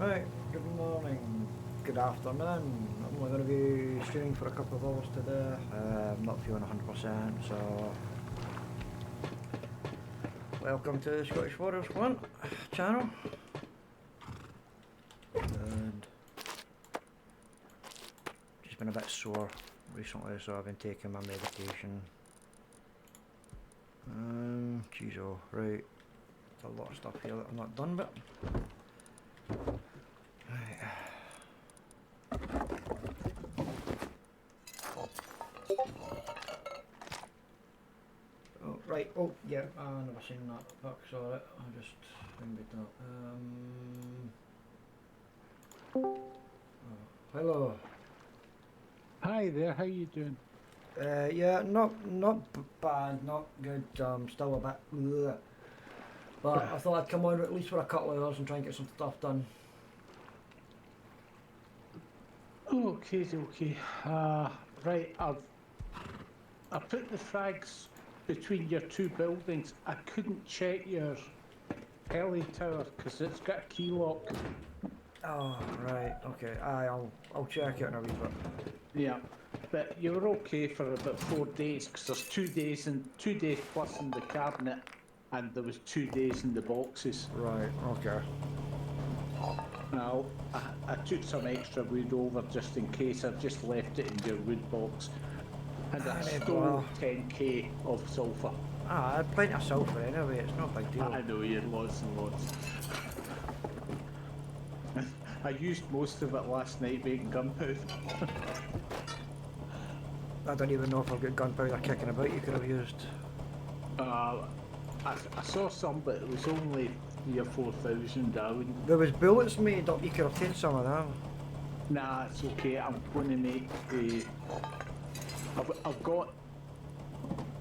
Right, good morning, good afternoon. I'm only going to be streaming for a couple of hours today. I'm not feeling 100%, so welcome to the Scottish Warriors 1 channel. And just been a bit sore recently, so I've been taking my medication. Jeez, oh, right. There's a lot of stuff here that I'm not done with. Right. Oh, right, oh, yeah, I've never seen that. Fuck, sorry, I just remembered that. Oh, hello. Hi there, how you doing? Yeah, not bad, not good. Still a bit, bleh. But I thought I'd come on at least for a couple of hours and try and get some stuff done. Okay, okay. Right, I put the frags between your two buildings. I couldn't check your heli tower because it's got a key lock. Oh, right, okay. I'll check it in a wee bit. Yeah, but you were okay for about 4 days because there's 2 days and 2 days plus in the cabinet, and there was 2 days in the boxes. Right, okay. Now, I took some extra wood over just in case. I've just left it in your wood box, and I Well, stole 10k of sulfur. I had plenty of sulphur anyway, it's no big deal. I know you had lots and lots. I used most of it last night making gunpowder. I don't even know if I've got gunpowder kicking about you could have used. Uh, I saw some, but it was only 3 or 4,000. I wouldn't. There was bullets made up, you could have taken some of them. Nah, it's okay. I'm going to make a. I've got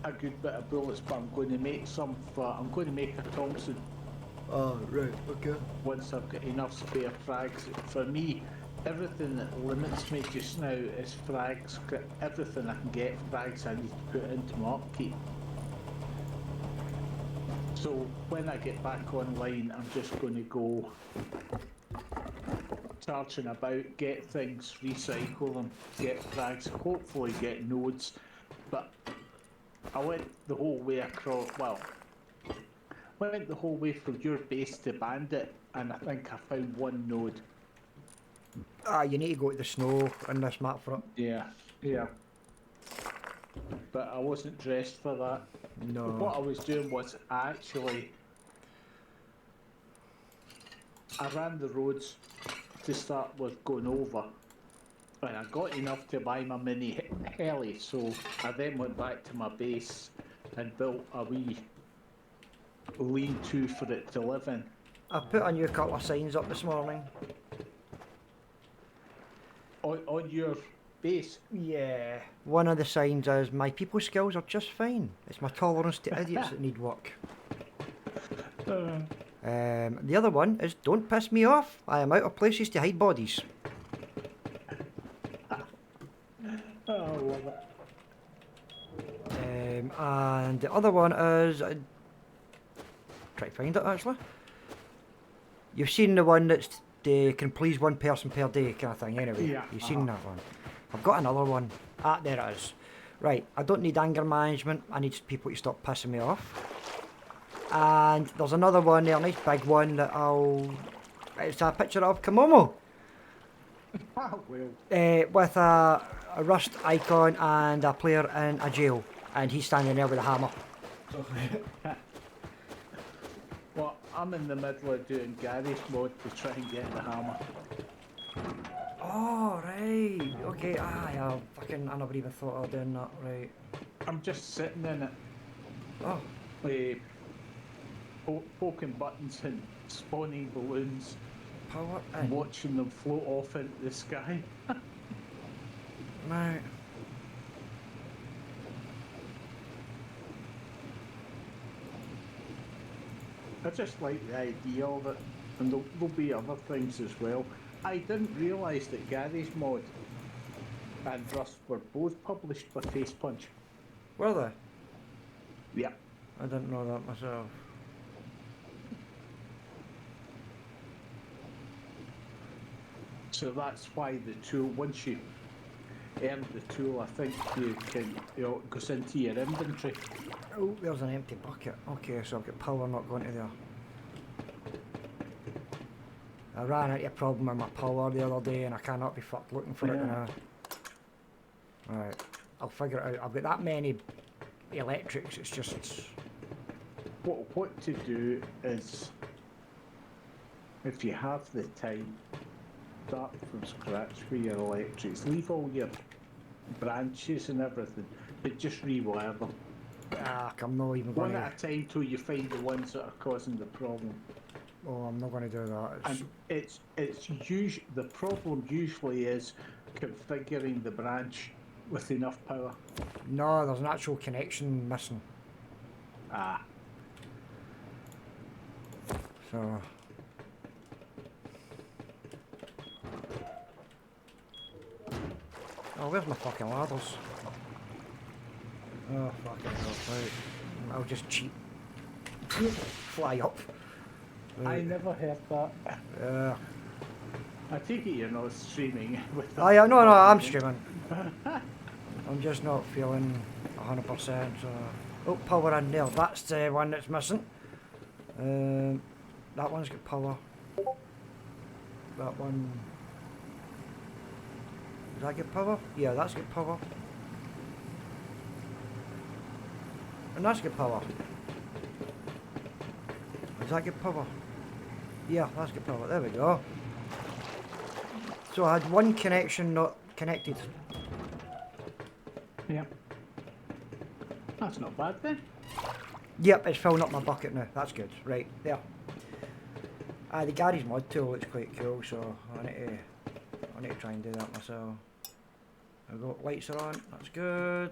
a good bit of bullets, but I'm going to make some for. I'm going to make a Thompson Oh, right, okay. once I've got enough spare frags. For me, everything that limits me just now is frags. Everything I can get frags, I need to put into my upkeep. So when I get back online, I'm just going to go searching about, get things, recycle them, get frags, hopefully get nodes. But I went the whole way across, well, went the whole way from your base to Bandit, and I think I found one node. You need to go to the snow in this map for it. Yeah, yeah. But I wasn't dressed for that. No. What I was doing was I ran the roads to start with going over, and I got enough to buy my mini heli, so I then went back to my base and built a wee lean-to for it to live in. I put a new couple of signs up this morning. On your base? Yeah. One of the signs is, my people skills are just fine. It's my tolerance to idiots that need work. The other one is, don't piss me off. I am out of places to hide bodies. Oh, I love it. And the other one is, try to find it actually. You've seen the one that's can please one person per day kind of thing anyway. Yeah, You've seen that one. I've got another one. Ah, there it is. Right, I don't need anger management. I need people to stop pissing me off. And there's another one there, a nice big one that it's a picture of Komomo. With a rust icon and a player in a jail. And he's standing there with a hammer. Well, I'm in the middle of doing garage mode to try and get the hammer. Oh, right. Okay, yeah, I never even thought of doing that, right. I'm just sitting in it, poking buttons and spawning balloons, Power and in. watching them float off into the sky. Right. I just like the idea of it, and there'll be other things as well. I didn't realise that Garry's Mod and Rust were both published by Facepunch. Were they? Yeah. I didn't know that myself. So that's why the tool, once you earn the tool, I think you can, it goes into your inventory. Oh, there's an empty bucket. Okay, so I've got power not going to there. I ran into a problem with my power the other day and I cannot be fucked looking for it Yeah. now. Right, I'll figure it out. I've got that many electrics, it's just... What to do is, if you have the time, start from scratch with your electrics. Leave all your branches and everything, but just rewire them. I'm not even going One to... at a time till you find the ones that are causing the problem. Oh, I'm not going to do that. And it's usually, the problem usually is configuring the branch with enough power. No, there's an actual connection missing. Ah, So... Oh, where's my fucking ladders? Oh, fucking hell, right. I'll just cheat. Fly up. I never heard that. Yeah. I take it you're not streaming with that. Oh, yeah, no, I'm streaming. I'm just not feeling 100%, so... Oh, power in there. That's the one that's missing. That one's got power. That one... Does that get power? Yeah, that's got power. And that's got power. Does that get power? Yeah, that's got power. There we go. So I had one connection not connected. Yeah. That's not bad then. Yep, it's filling up my bucket now. That's good. Right, there. The Gary's mod tool looks quite cool, so I need to try and do that myself. There we go, lights are on, that's good.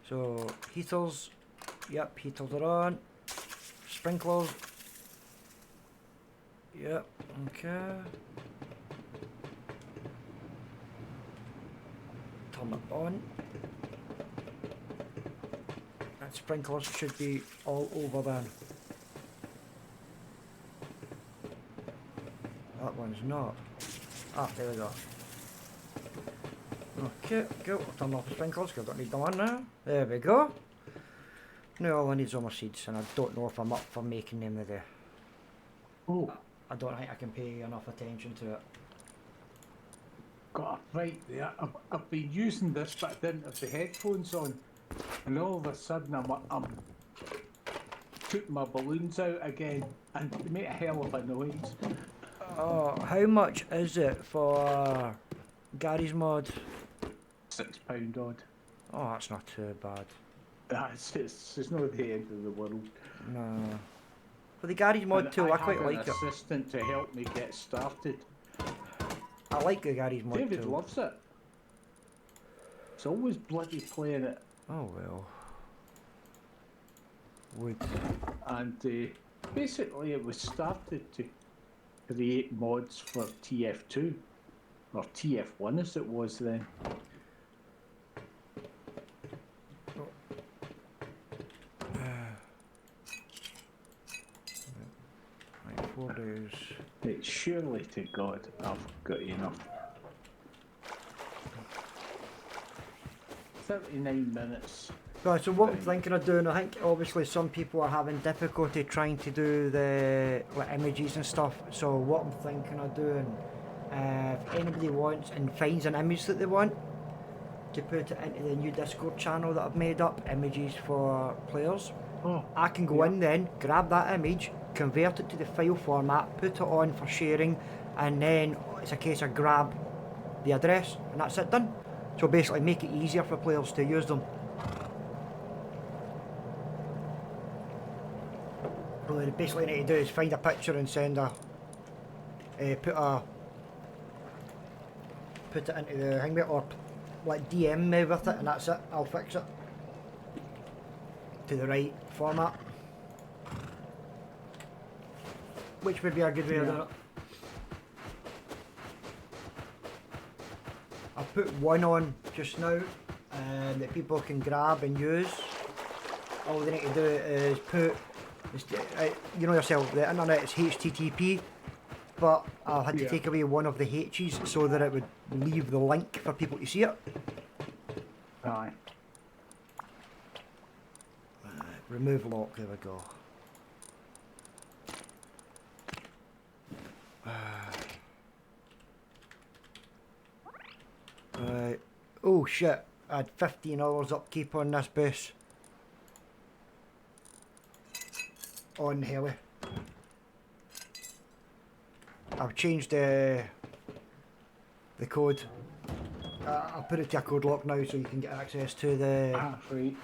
So, heaters, yep, heaters are on. Sprinklers, yep, okay. Turn it on. And sprinklers should be all over then. That one's not. Ah, there we go. Okay, go. I'll turn off the sprinklers because I don't need them on now. There we go. Now all I need is all my seeds, and I don't know if I'm up for making them today. Oh, I don't think I can pay enough attention to it. got it right there. I've been using this, but I didn't have the headphones on. And all of a sudden I'm putting my balloons out again, and they make a hell of a noise. Oh, how much is it for Gary's mod? £6 odd. Oh, that's not too bad. It's not the end of the world. No. For the Gary's mod And tool, I quite have like an it. assistant to help me get started. I like the Gary's mod David tool. loves it. He's always bloody playing it. Oh well. Would. And basically it was started to create mods for TF2. Or TF1 as it was then. Right, 4 days. It's surely to God I've got enough. 39 minutes. Right, so what I'm thinking of doing, I think obviously some people are having difficulty trying to do the images and stuff, so what I'm thinking of doing, if anybody wants and finds an image that they want, to put it into the new Discord channel that I've made up, images for players, Oh, I can go yeah. in then, grab that image, convert it to the file format, put it on for sharing, and then it's a case of grab the address, and that's it done. So basically make it easier for players to use them. All they basically need to do is find a picture and send a, put it into the thing, or like DM me with it, and that's it. I'll fix it to the right format, which would be a good way of doing it. I've put one on just now that people can grab and use. All they need to do is put, you know yourself, the internet is HTTP, but I had to Yeah. take away one of the H's so that it would leave the link for people to see it. Aye. Remove lock, there we go. Right. Oh shit, I had 15 hours upkeep on this base. On heli. I've changed the code. I'll put it to a code lock now so you can get access to the Ah, right.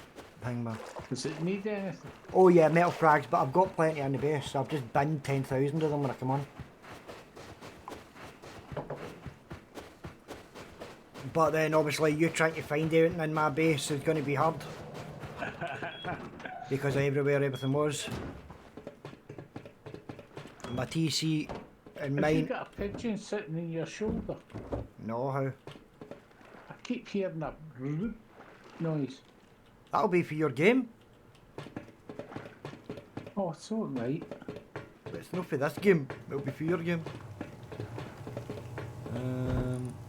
thing, man. Does it need anything? Oh yeah, metal frags, but I've got plenty in the base, so I've just binned 10,000 of them when I come on. But then obviously you trying to find everything in my base is going to be hard. Because of everywhere everything was. My TC and Have you mine... got a pigeon sitting in your shoulder? No, how? I keep hearing that noise. That'll be for your game. Oh, it's alright. But it's not for this game, it'll be for your game.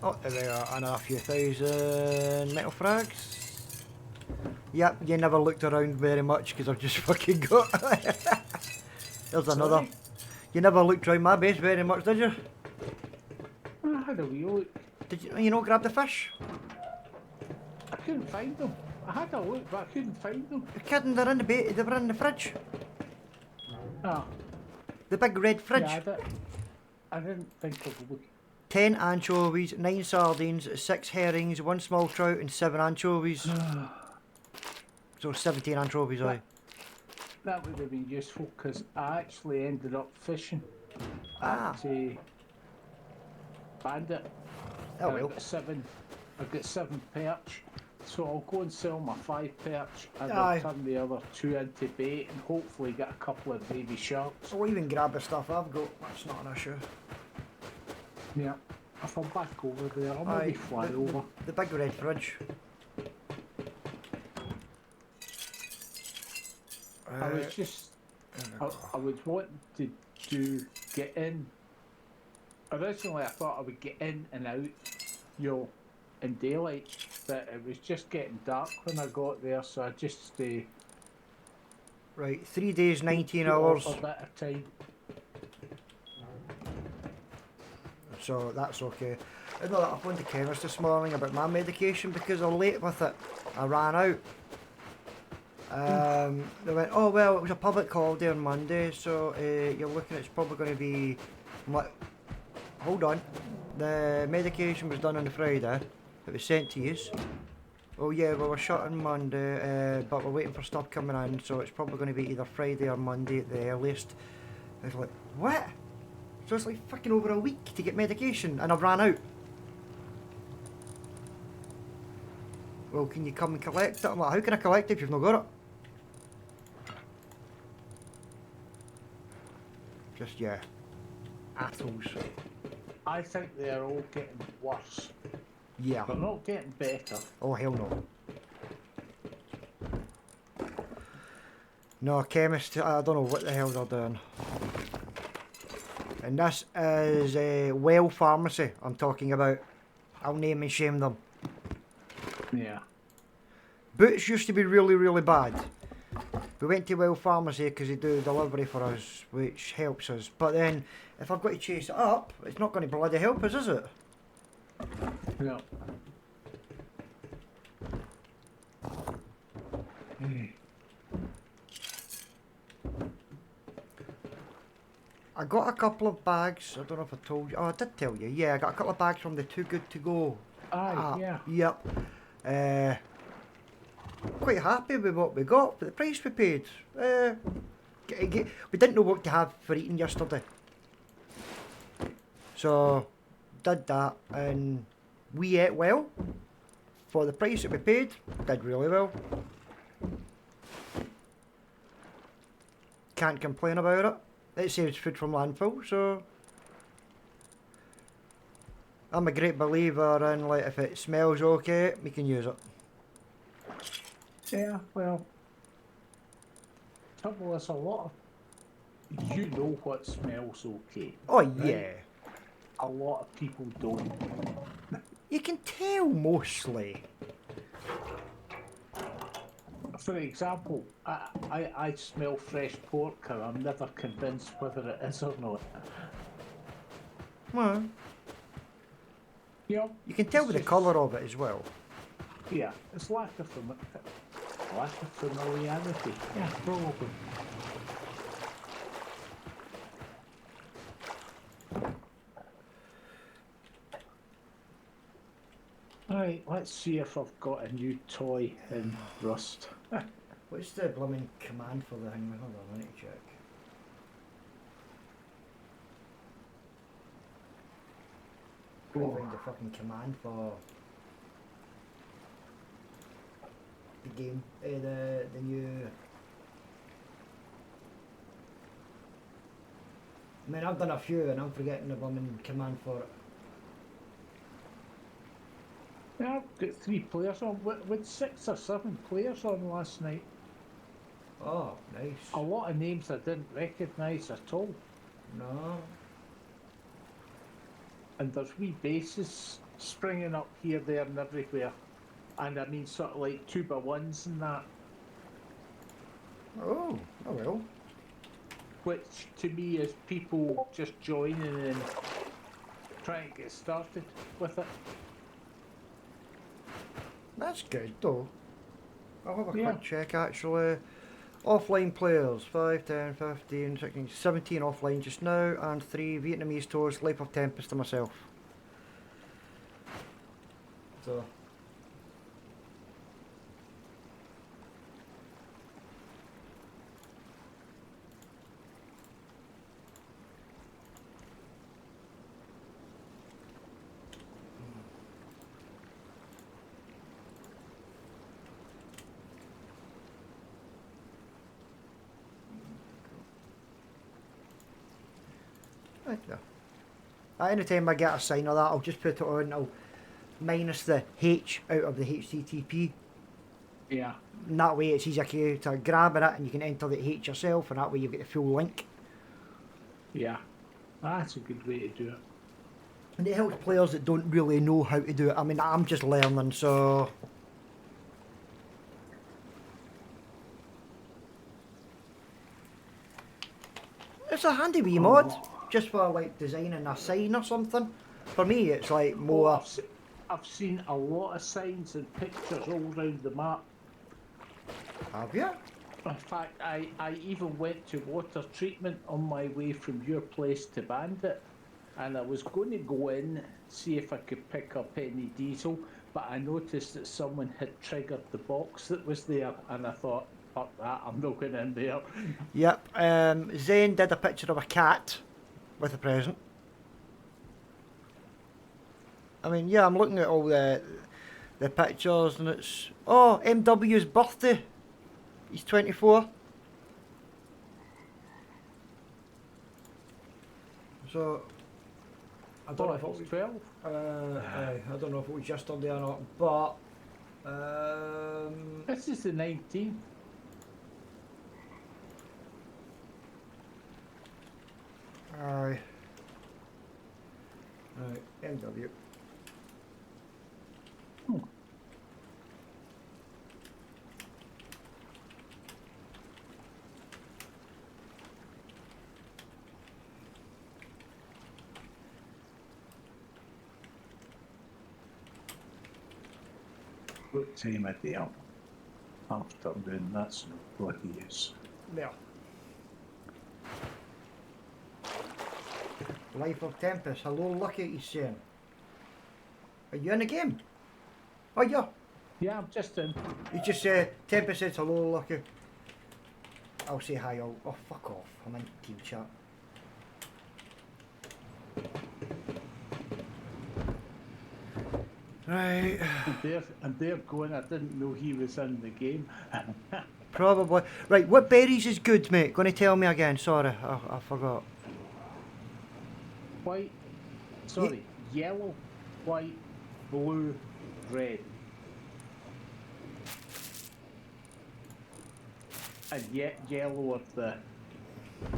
Oh, there we are, another few thousand metal frags. Yep, you never looked around very much because I've just fucking got... There's another. Sorry? You never looked around my base very much, did you? I had a wee look. Did you not grab the fish? I couldn't find them. I had a look, but I couldn't find them. You're kidding, they're in the bait, they were in the fridge. Ah, The big red fridge. yeah, I didn't think of looking. 10 anchovies, 9 sardines, 6 herrings, 1 small trout and 7 anchovies. So 17 anchovies, aye. That would have been useful because I actually ended up fishing Ah. at a Bandit. Oh And well. I've got 7 perch, so I'll go and sell my 5 perch and Aye. I'll turn the other 2 into bait and hopefully get a couple of baby sharks. I'll even grab the stuff I've got, that's not an issue. Yeah. If I'm back over there, I'll Aye, maybe fly over. the big red fridge. I was just, I was wanting to get in. Originally I thought I would get in and out, in daylight, but it was just getting dark when I got there, so I just Right, 3 days, 19 put hours. off a bit of time. So that's okay. I know that I phoned the chemist this morning about my medication because I'm late with it. I ran out. They went, oh well, it was a public holiday on Monday, so you're looking at it's probably going to be... I'm like, hold on. The medication was done on the Friday. It was sent to you. Oh yeah, well we're shut on Monday, but we're waiting for stuff coming in, so it's probably going to be either Friday or Monday at the earliest. I was like, what? So it's like fucking over a week to get medication, and I've ran out. Well, can you come and collect it? I'm like, how can I collect it if you've not got it? Just, yeah. Assholes. I think they're all getting worse. Yeah. They're not getting better. Oh, hell no. No, chemist, I don't know what the hell they're doing. And this is a Well Pharmacy I'm talking about. I'll name and shame them. Yeah. Boots used to be really, really bad. We went to Well Pharmacy because they do delivery for us, which helps us. But then, if I've got to chase it up, it's not going to bloody help us, is it? Yeah. I got a couple of bags. I don't know if I told you. Oh, I did tell you. Yeah, I got a couple of bags from the Too Good To Go. Aye, yeah. Yep. Quite happy with what we got, but the price we paid. We didn't know what to have for eating yesterday. So, did that, and we ate well. For the price that we paid, did really well. Can't complain about it. It saves food from landfill, so... I'm a great believer in, like, if it smells okay, we can use it. Yeah, well, trouble is a lot of you know what smells okay. Oh right? yeah. A lot of people don't. You can tell mostly. For example, I smell fresh pork and I'm never convinced whether it is or not. Well, You know, you can tell it's with the just, colour of it as well. yeah, it's lack of familiarity. Yeah, probably. Right, let's see if I've got a new toy in Rust. What's the blooming command for the thing? Hold on, I need to check. Trying to find the fucking command for the game. The new. I mean, I've done a few and I'm forgetting the blooming command for it. Yeah, I've got 3 players on. With 6 or 7 players on last night. Oh, nice. A lot of names I didn't recognise at all. No. And there's wee bases springing up here, there, and everywhere. And I mean, sort of like 2x1s and that, Oh, oh well. which to me is people just joining and trying to get started with it. That's good though. I'll have a Yeah. quick check actually. Offline players 5, 10, 15, 16, 17 offline just now, and 3 Vietnamese tours, Life of Tempest to myself. So. Right there. Any time I get a sign of that, I'll just put it on. I'll minus the H out of the HTTP. Yeah. And that way it's easier to grab it and you can enter the H yourself, and that way you get the full link. Yeah. That's a good way to do it. And it helps players that don't really know how to do it. I mean, I'm just learning, so. It's a handy wee mod, just for like designing a sign or something. For me, it's like more. I've seen a lot of signs and pictures all around the map. Have you? In fact, I even went to water treatment on my way from your place to Bandit, and I was going to go in, see if I could pick up any diesel, but I noticed that someone had triggered the box that was there, and I thought, fuck that, I'm not going in there. Yep. Zane did a picture of a cat with a present. I mean, yeah, I'm looking at all the pictures, and it's MW's birthday. He's 24. So I don't know if it was 12? I don't know if it was yesterday or not, but This is the 19th. aye. Right, MW. What time of day? Afternoon, that's what he is. There. Life of Tempest. Hello, Lucky, he's saying. Are you in the game? Oh, yeah. Yeah, I'm just in. You just Tempest says hello, Lucky. I'll say hi. Oh, fuck off. I'm in team chat. Right. And they're going, I didn't know he was in the game. Probably. Right, what berries is good, mate? Going to tell me again. Sorry, I forgot. White, sorry, yellow, white, blue, red. And yet yellow are the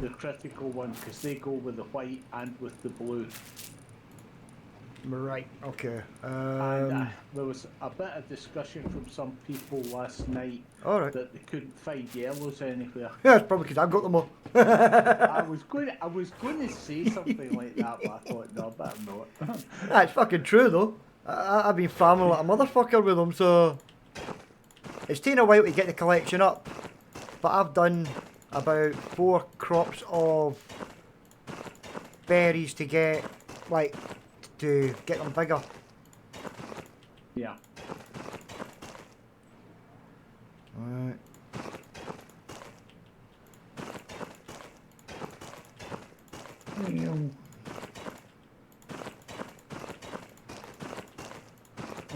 the critical one, because they go with the white and with the blue. Right, okay. And there was a bit of discussion from some people last night Alright. that they couldn't find yellows anywhere. Yeah, it's probably because I've got them all. I was going to say something like that, but I thought no, better not. That's fucking true though. I've been farming like a motherfucker with them, so it's taken a while to get the collection up. But I've done about 4 crops of berries to get them bigger. Yeah. Right.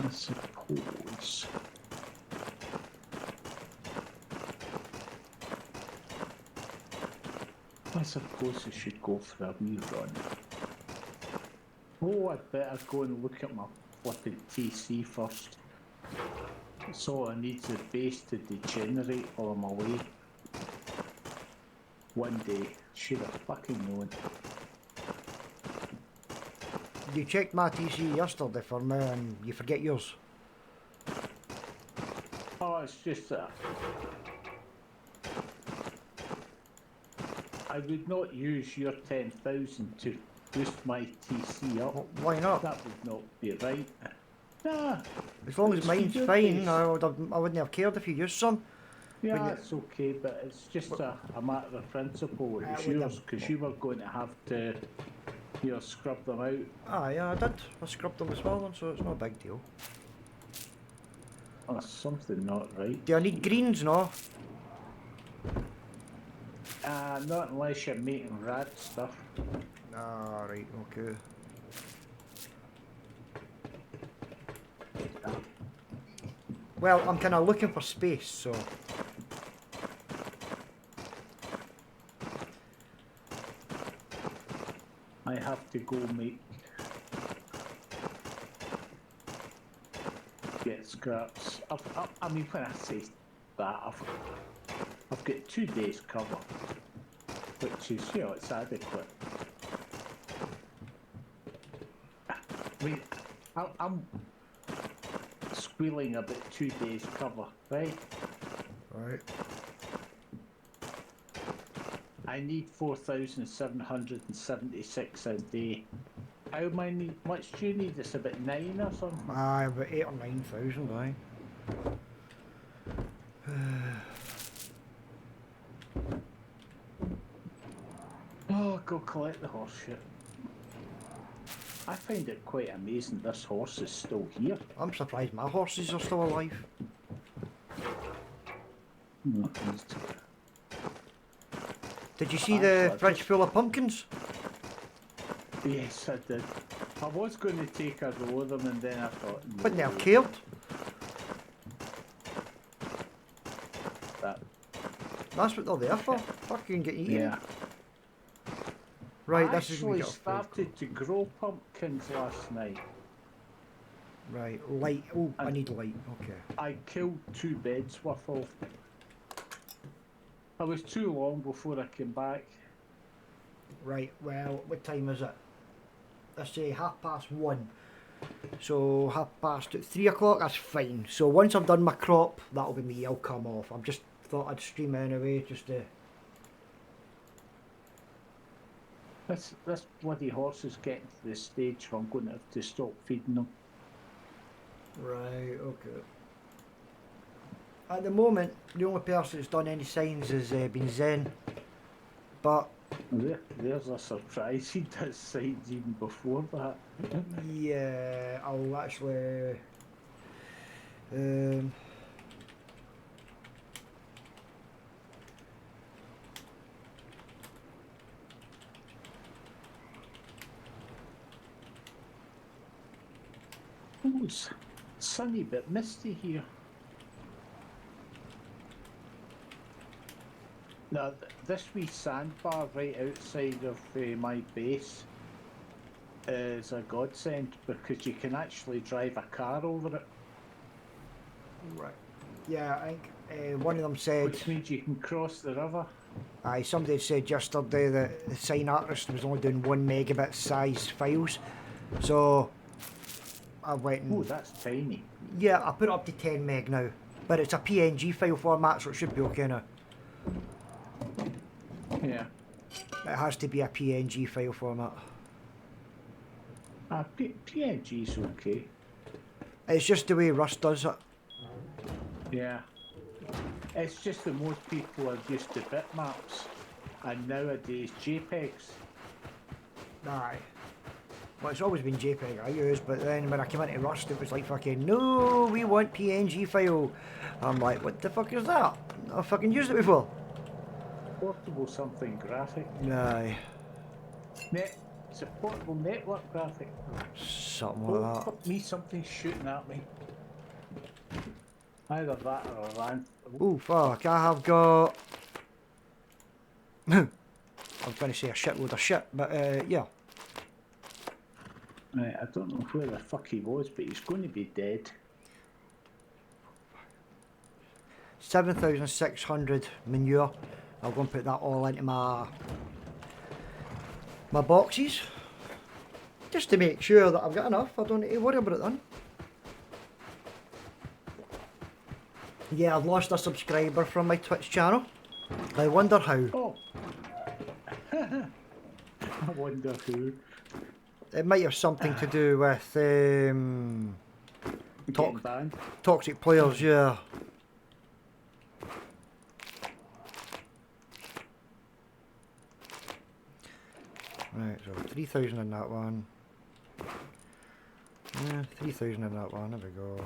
I suppose. I suppose I should go for a wee run. Oh, I'd better go and look at my flipping TC first. That's all I need is a base to degenerate while I'm away. One day, should have fucking known. You checked my TC yesterday for me and you forget yours. Oh, it's just that I would not use your 10,000 to boost my TC up. Why not? That would not be right. Nah. As long as it's mine's your fine, base. I wouldn't have cared if you used some. Yeah, you- it's okay, but it's just a matter of principle. It was would yours have- because you were going to have to, scrub them out. Ah, yeah, I did. I scrubbed them as well, then, so it's not a big deal. Oh, something not right. Do I need greens, no? Not unless you're making rad stuff. Ah, right, okay. Well, I'm kind of looking for space, so... I have to go get scraps. I mean, when I say that, I've got 2 days cover, which is, it's adequate. I mean, I'm squealing about 2 days cover, right? Right. I need 4,776 a day. How much do you need? It's about 9 or something? Aye, about 8 or 9,000, aye. Oh, go collect the horse shit. I find it quite amazing this horse is still here. I'm surprised my horses are still alive. Did you see the Actually, I fridge just- full of pumpkins? Yes, I did. I was going to take a row of them and then I thought, Wouldn't have cared. that. That's what they're there for. Fucking get eaten. Yeah. Right, I this is actually we got a food. started to grow pumpkins last night. Right, light. Oh, I And- need light. Okay. I killed 2 beds worth of. I was too long before I came back. Right, well, what time is it? Let's say 1:30. So 3 o'clock, that's fine. So once I've done my crop, that'll be me, I'll come off. I've just thought I'd stream anyway, just to... This bloody horse is getting to the stage where I'm going to have to stop feeding them. Right, okay. At the moment, the only person that's done any signs has been Zen. But, There's a surprise. He does signs even before that. yeah, I'll actually... Um, Oh, it's sunny but misty here. Now, this wee sandbar right outside of my base is a godsend because you can actually drive a car over it, right. Yeah, I think one of them said... which means you can cross the river. Aye, somebody said yesterday that the sign artist was only doing 1 megabit sized files. So I went Oh, and that's tiny. yeah, I put it up to 10 meg now. But it's a PNG file format, so it should be okay now. Yeah. It has to be a PNG file format. PNG's okay. It's just the way Rust does it. Yeah. It's just that most people are used to bitmaps, and nowadays JPEGs. Aye. Well, it's always been JPEG I use, but then when I came into Rust, it was like fucking, no, we want PNG file. I'm like, what the fuck is that? I've fucking used it before. Portable something graphic. Aye. It's a portable network graphic. Something Oh, like that. fuck me, something's shooting at me. Either that or a ran. Oh fuck, I have got... I was going to say a shitload of shit, but yeah. Right, I don't know where the fuck he was, but he's going to be dead. 7,600 manure. I'll go and put that all into my boxes. Just to make sure that I've got enough. I don't need to worry about it then. Yeah, I've lost a subscriber from my Twitch channel. I wonder how. Oh! I wonder who. It might have something to do with Getting banned. toxic players, yeah. Right, so 3,000 in that one. Yeah, 3,000 in that one, there we go.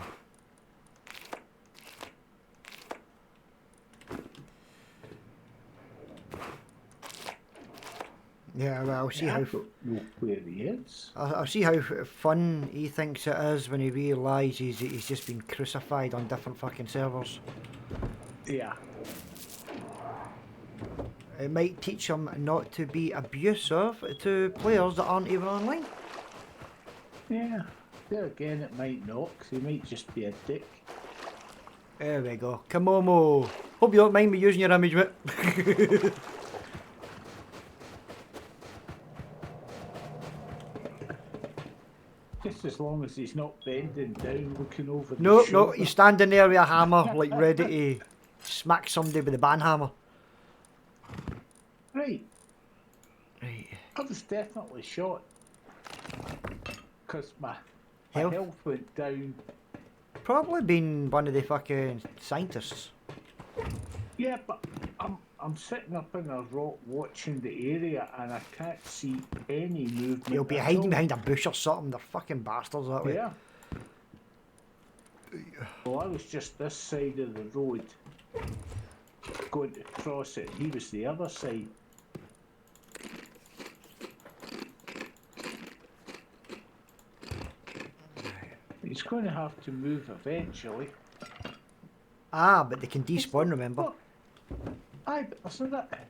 Yeah, well, I'll see I how don't know where he is. I'll see how fun he thinks it is when he realises that he's just been crucified on different fucking servers. Yeah. It might teach him not to be abusive to players that aren't even online. Yeah. There again, it might not, 'cause he might just be a dick. There we go. Kamomo. Hope you don't mind me using your image, mate. Just as long as he's not bending down, looking over the No, shoulder. he's standing there with a hammer, like ready to smack somebody with a banhammer. Right. Right. I was definitely shot. Because my Health? health went down. Probably been one of the fucking scientists. Yeah, but I'm sitting up in a rock watching the area and I can't see any movement. He'll be at hiding all. behind a bush or something. They're fucking bastards that way. Yeah. Well, I was just this side of the road going to cross it. He was the other side. He's going to have to move eventually. Ah, but they can despawn, remember? Look. Aye, but listen to that.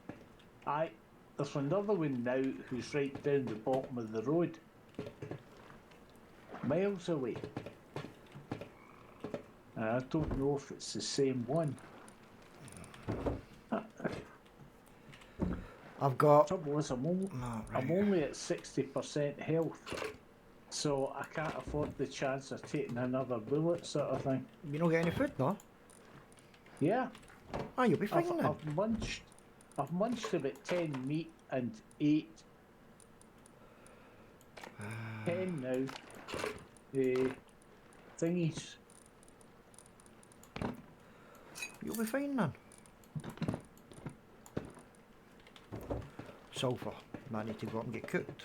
Aye, there's another one now who's right down the bottom of the road. Miles away. And I don't know if it's the same one. I've got... Trouble is, I'm only at 60% health. So I can't afford the chance of taking another bullet sort of thing. You don't get any food, no? Yeah. Ah, you'll be fine then. I've munched about 10 meat and 8. 10 now. Thingies. You'll be fine then. Sulphur. Might need to go up and get cooked.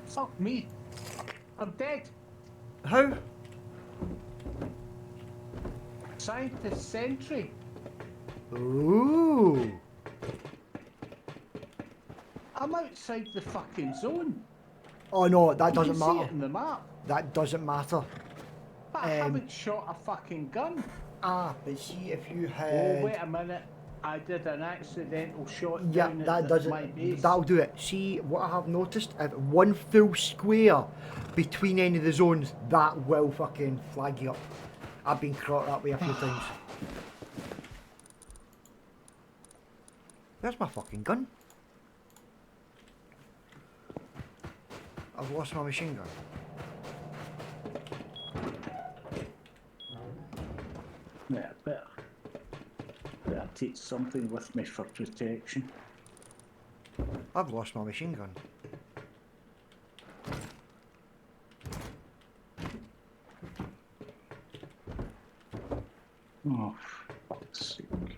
Fuck me. I'm dead. How? Scientist sentry. Ooh. I'm outside the fucking zone. Oh no, that You doesn't can see matter. it in the map. That doesn't matter. But I haven't shot a fucking gun. Ah, but see if you Oh, had... wait a minute. I did an accidental shot Yeah, down that at does my it. base. That'll do it. See, what I have noticed, if one full square between any of the zones, that will fucking flag you up. I've been caught that way a few times. Where's my fucking gun? I've lost my machine gun. Yeah, better take something with me for protection. I've lost my machine gun. Oh, fuck's sake.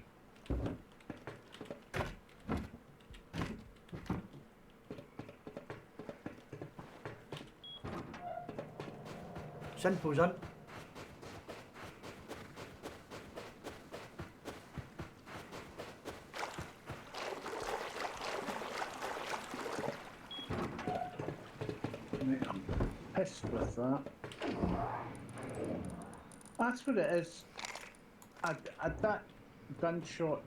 Sinful's in. Mate, I'm pissed with that. That's what it is. I had that gunshot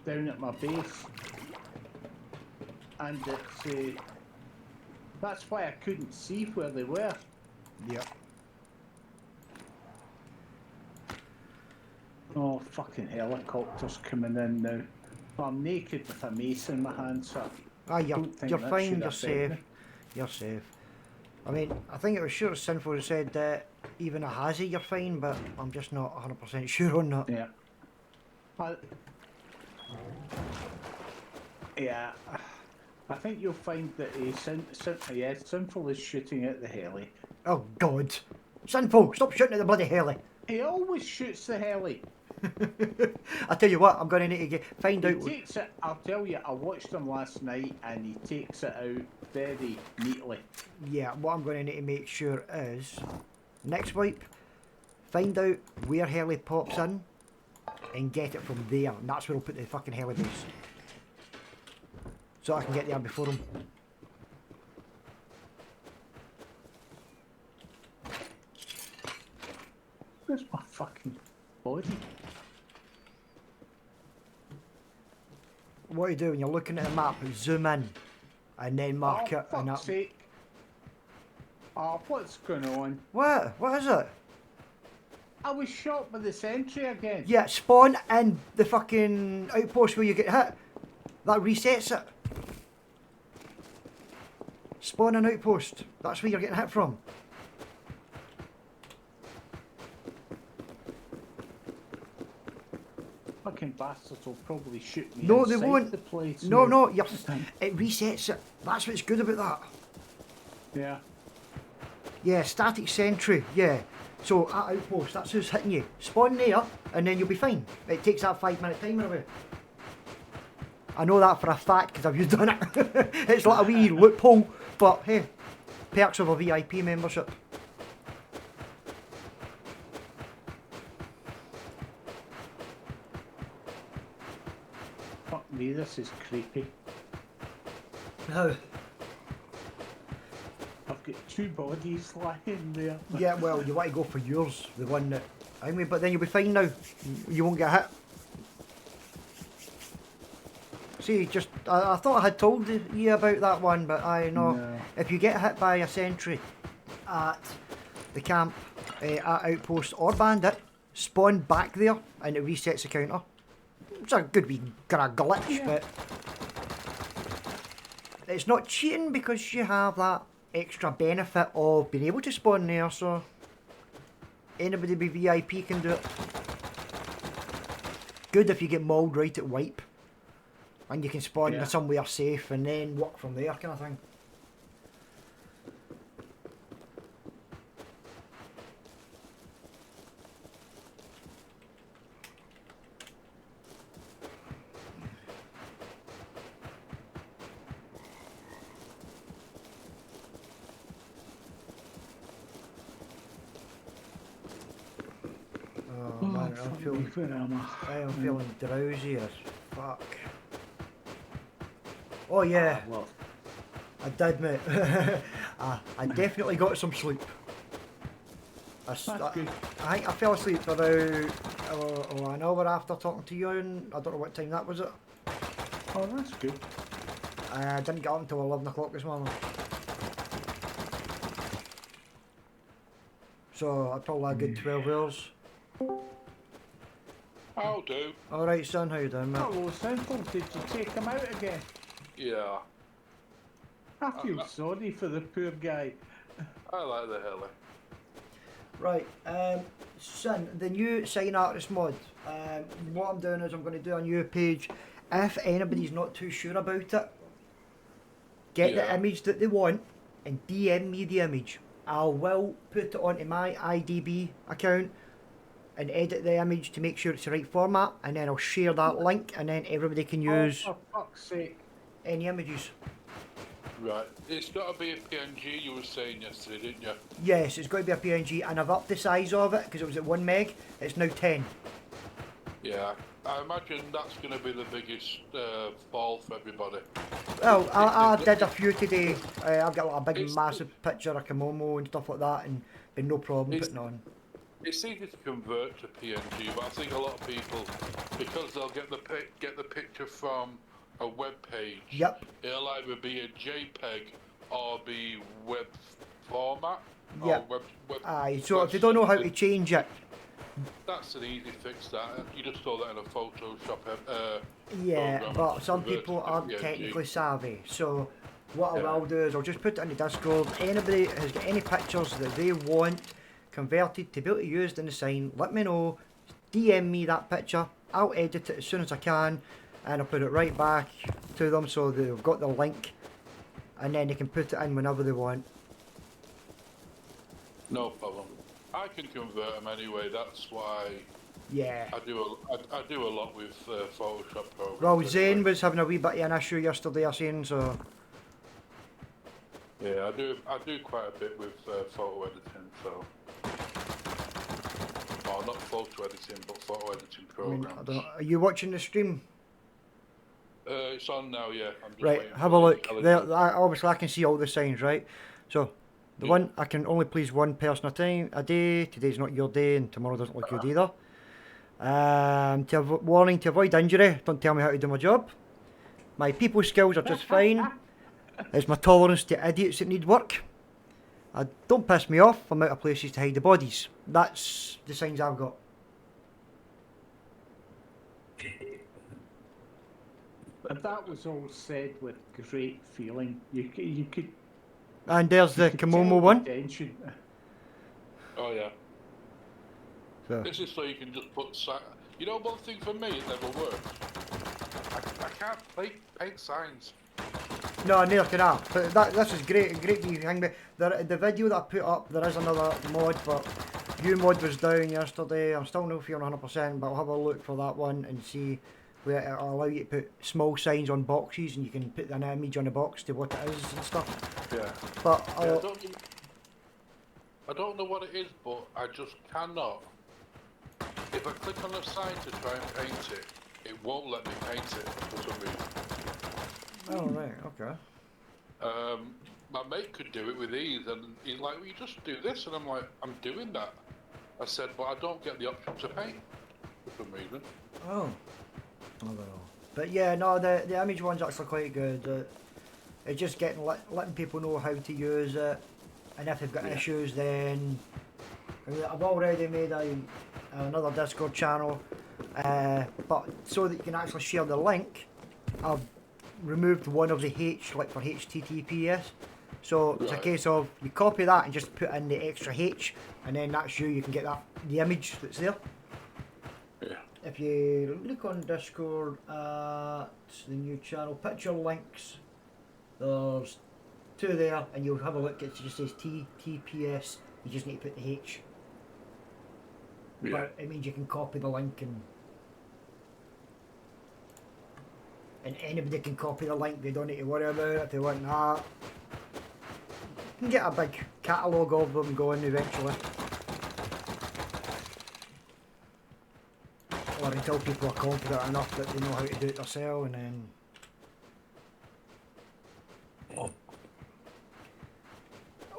down at my base, and it's that's why I couldn't see where they were. Yep. Oh, fucking helicopters coming in now. I'm naked with a mace in my hand, so Ah, you're don't think that fine, should you're affect safe. me. You're safe. I mean, I think it was sure Sinful who said that even a hazy you're fine, but I'm just not 100% sure on that. Yeah. Yeah. I think you'll find that Sinful is shooting at the heli. Oh god. Sinful, stop shooting at the bloody heli. He always shoots the heli. I tell you what, I'm going to need to find He out. takes it, I'll tell you, I watched him last night and he takes it out very neatly. Yeah, what I'm going to need to make sure is next wipe, find out where heli pops in and get it from there. And that's where I'll put the fucking heli base. So I can get there before him. Where's my fucking body? What you do when you're looking at the map, zoom in and then mark Oh, it. And fuck's sake. Oh, what's going on? What? What is it? I was shot by the sentry again. Yeah, spawn in the fucking outpost where you get hit. That resets it. Spawn an outpost. That's where you're getting hit from. Fucking bastards will probably shoot me No, they inside won't. the place. No, now. no, it resets it. That's what's good about that. Yeah. Yeah, static sentry, yeah. So at outpost, that's who's hitting you. Spawn there, and then you'll be fine. It takes that 5-minute timer away. I know that for a fact because I've done it. It's like a wee loophole, but hey, perks of a VIP membership. Fuck me, this is creepy. How? I've got two bodies lying there. Yeah, well, you want to go for yours, the one that. I mean, but then you'll be fine now. You won't get hit. See, just I thought I had told you about that one, but I know No. if you get hit by a sentry at the camp, at outpost or bandit, spawn back there and it resets the counter. It's a good wee kind of glitch, Yeah. but it's not cheating because you have that extra benefit of being able to spawn there. So anybody with VIP can do it. Good if you get mauled right at wipe. And you can spawn Yeah. somewhere safe and then work from there, kind of thing. Oh man, I'm fuck me, feeling, where am I? I am feeling drowsy as fuck. Oh yeah, Ah, well, I did, mate. I definitely got some sleep. that's good. I think I fell asleep about an hour after talking to you, and I don't know what time that was at. Oh, that's good. I didn't get up until 11 o'clock this morning. So I probably a good 12 hours. I'll do. Alright son, how you doing mate? Hello, Simple. Did you take him out again? Yeah, I feel sorry for the poor guy. I like the heli. Right, son, the new Sign Artist mod, what I'm doing is I'm going to do a new page. If anybody's not too sure about it, get the Yeah. image that they want and DM me the image. I will put it onto my IDB account and edit the image to make sure it's the right format, and then I'll share that link, and then everybody can use Oh, for fuck's sake. any images. Right. It's got to be a PNG, you were saying yesterday, didn't you? Yes, it's going to be a PNG, and I've upped the size of it because it was at 1 meg. It's now 10. Yeah. I imagine that's going to be the biggest fall for everybody. Well, I did a few today. I've got like a big, It's- massive picture of Komomo and stuff like that, and been no problem It's- putting on. It's easy to convert to PNG, but I think a lot of people, because they'll get the picture from a web page. Yep. It'll either be a JPEG or be web format. Yep. Or web. Aye, so if they don't know how to change it, That's an easy fix. That you just throw that in a Photoshop. yeah, program but and some convert it people to aren't PNG. technically savvy. So what Yeah. I will do is I'll just put it into Discord. Anybody has got any pictures that they want converted to be able to use in the sign, let me know. DM me that picture. I'll edit it as soon as I can, and I'll put it right back to them so they've got the link, and then they can put it in whenever they want. No problem. I can convert them anyway. That's why Yeah. I do a lot with Photoshop programs. Well, Zane anyway. was having a wee bit of an issue yesterday, I seen, so Yeah, I do quite a bit with photo editing. So, well, not photo editing, but photo editing I mean, programs. I don't know. Are you watching the stream? It's on now. Yeah. I'm just Right, waiting have for a the look. There, intelligence. obviously, I can see all the signs, right? So, the Yeah. one I can only please one person a day. Today's not your day, and tomorrow doesn't look good either. Warning to avoid injury. Don't tell me how to do my job. My people skills are just fine. It's my tolerance to idiots that need work. Don't piss me off. I'm out of places to hide the bodies. That's the signs I've got. And that was all said with great feeling. You could. And there's the you could tell Komomo the one. tension. Oh yeah. So. This is so you can just put. You know, one thing for me, it never works. I can't paint signs. No, neither can I. But this is great you hang me. The video that I put up, there is another mod, but mod was down yesterday. I'm still not feeling 100%, but I'll have a look for that one and see where it'll allow you to put small signs on boxes, and you can put an image on the box to what it is and stuff. Yeah. But Yeah, I don't know what it is, but I just cannot. If I click on the sign to try and paint it, it won't let me paint it for some reason. oh right, okay. My mate could do it with ease, and he's like, well, you just do this, and I'm like, I'm doing that. I said, but I don't get the option to paint for some reason. Oh, I don't know. But yeah, no, the image one's actually quite good. It's just letting people know how to use it, and if they've got Yeah. issues, then I've already made another Discord channel, but so that you can actually share the link, I've removed one of the H, like for HTTPS. So it's a Right. case of you copy that and just put in the extra H, and then that's you can get the image that's there. Yeah. If you look on Discord at the new channel, picture links, there's two there, and you'll have a look, it just says TTPS, you just need to put the H. Yeah. But it means you can copy the link, and anybody can copy the link, they don't need to worry about it if they want that. You can get a big catalogue of them going eventually. Or until people are confident enough that they know how to do it themselves, and then...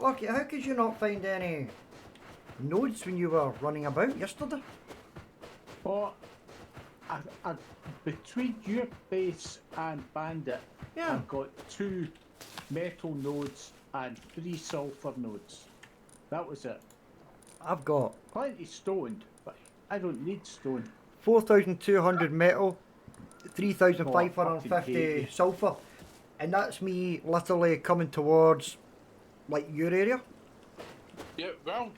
Okay, how could you not find any nodes when you were running about yesterday? Oh, I, between your base and Bandit, Yeah. I've got 2 metal nodes and 3 sulfur nodes. That was it. I've got Plenty stoned, but I don't need stone. 4,200 metal, Oh, I 3,550 fucking hate you. sulphur. And that's me literally coming towards, like, your area. Yeah, round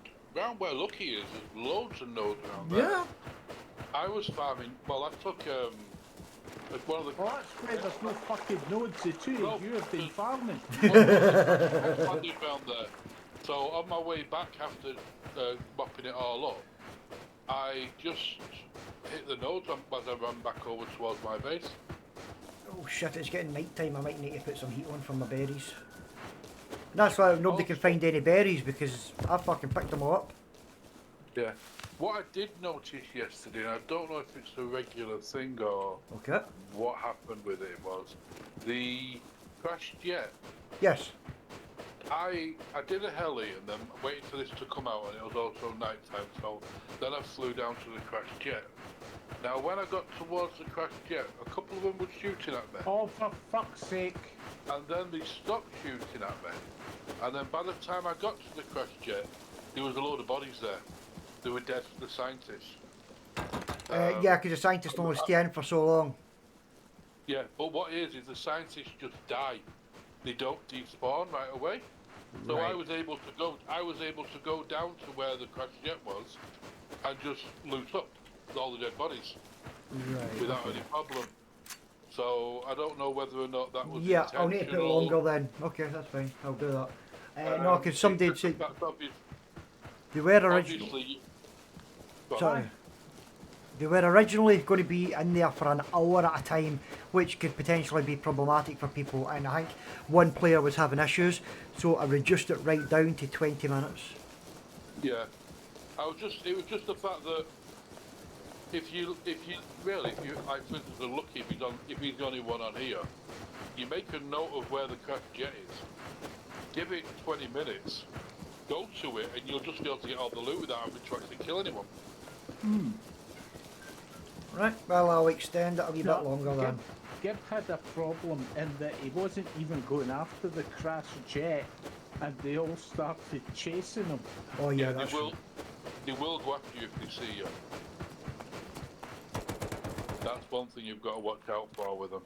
where Lucky is, there's loads of nodes around there. Yeah. I was farming. Well, I took like one of the. Oh, that's why there's no fucking nodes. The 2 No, of you have been farming. Landed round there. So on my way back after mopping it all up, I just hit the nodes as I ran back over towards my base. Oh shit, it's getting night time. I might need to put some heat on for my berries. And that's why nobody can find any berries, because I fucking picked them all up. Yeah. What I did notice yesterday, and I don't know if it's a regular thing or Okay. what happened with it, was the crashed jet. Yes. I did a heli and then waited for this to come out, and it was also night time, so then I flew down to the crashed jet. Now when I got towards the crashed jet, a couple of them were shooting at me, Oh, for fuck's sake. and then they stopped shooting at me, and then by the time I got to the crashed jet, there was a load of bodies there. They were dead, the scientists. Yeah, because the scientists only stay in for so long. Yeah, but what is the scientists just die. They don't despawn right away. So Right. I was able to go down to where the crash jet was and just loot up all the dead bodies Right. without any problem. So I don't know whether or not that was Yeah, I'll need to put it intentional. longer then. Okay, that's fine. I'll do that. No, because somebody had said That's they were originally. obviously. Go on. Sorry. They were originally going to be in there for an hour at a time, which could potentially be problematic for people. And I think one player was having issues, so I reduced it right down to 20 minutes. Yeah, it was just the fact that if you like for instance, Lucky, if he's the only one on here, you make a note of where the crash jet is, give it 20 minutes, go to it, and you'll just be able to get all the loot without having to actually kill anyone. Right, well, I'll extend it a wee No, bit longer then. Gib had a problem in that he wasn't even going after the crash jet, and they all started chasing him. Oh, yeah, they that's will go after you if they see you. That's one thing you've got to watch out for with them.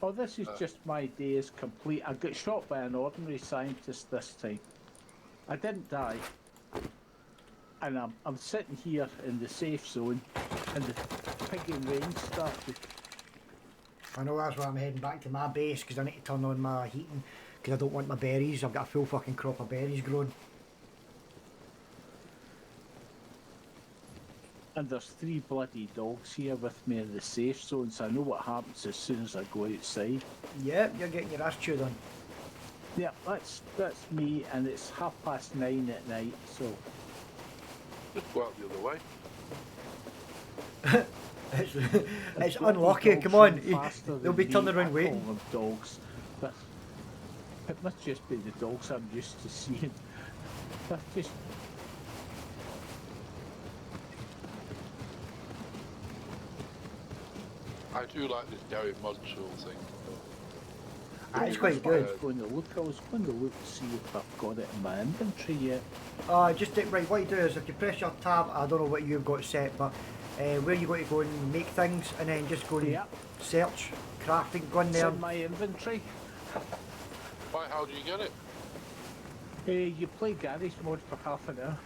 Oh, this is just my day is complete. I got shot by an ordinary scientist this time. I didn't die. And I'm sitting here in the safe zone, and the pigging rain started. I know that's why I'm heading back to my base, because I need to turn on my heating, because I don't want my berries. I've got a full fucking crop of berries growing. And there's 3 bloody dogs here with me in the safe zone, so I know what happens as soon as I go outside. Yeah, you're getting your ass chewed on. Yeah, that's me, and it's 9:30 at night, so Just go out the other way. It's bloody unlucky, dogs come on. run faster They'll than be me. turning I around call waiting. them dogs, but it must just be the dogs I'm used to seeing. They're just I do like this Gary Mod tool thing. It's quite good. I was going to look to see if I've got it in my inventory yet. Right, what you do is if you press your tab, I don't know what you've got set, but where you go to go and make things, and then just go and Yeah. search, crafting, go in It's there. in my inventory. Why? How do you get it? You play Garry's Mod for half an hour.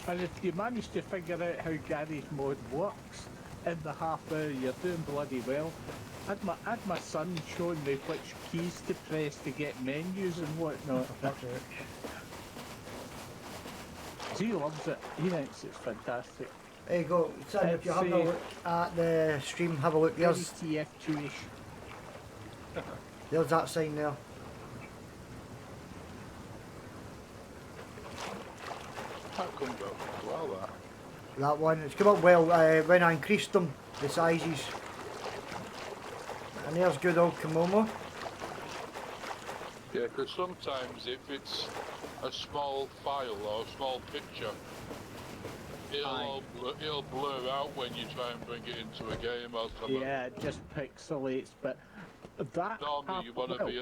And if you manage to figure out how Garry's Mod works in the half hour, you're doing bloody well. Had my son showing me which keys to press to get menus and whatnot. That's it. He loves it. He thinks it's fantastic. There you go. Son, if you're It's, having a look at the stream, have a look. Very There's TF2ish. there's that sign there. That comes up as well, that. That one. It's come up well when I increased them, the sizes. And there's good old Komomo. Yeah, because sometimes if it's a small file or a small picture, it'll blur out when you try and bring it into a game or something. Yeah, it just pixelates, but that Normally you want to be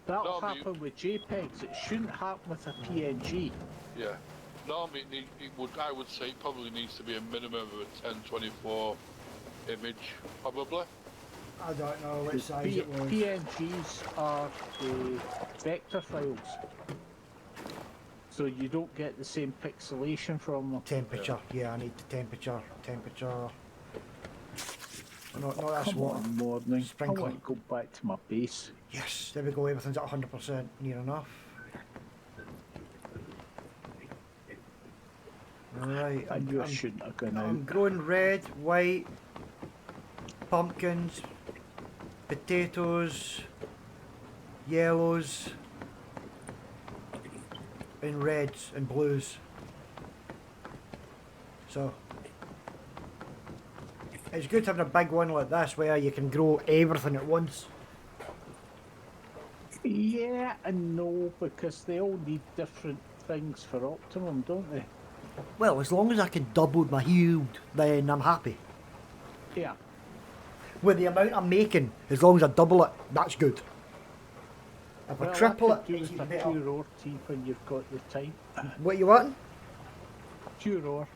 that'll normally- happen with JPEGs. It shouldn't happen with a PNG. yeah. Normally I would say it probably needs to be a minimum of a 1024 image, probably. I don't know which size P- it was. PNGs are the vector files, so you don't get the same pixelation from them. Temperature. Yeah, I need the temperature. Temperature. Not that's Come water. on, morning. Sprinkler. I want to go back to my base. Yes, there we go. Everything's at 100%. Near enough. Right. I knew I shouldn't have gone out. I'm growing red, white, pumpkins, potatoes, yellows, and reds and blues. So it's good having a big one like this where you can grow everything at once. Yeah and no, because they all need different things for optimum, don't they? Well, as long as I can double my yield, then I'm happy. Yeah. With the amount I'm making, as long as I double it, that's good. If I Well, triple that it, could do it's with even a better. pure ore tea when you've got the time. What you want? Pure ore.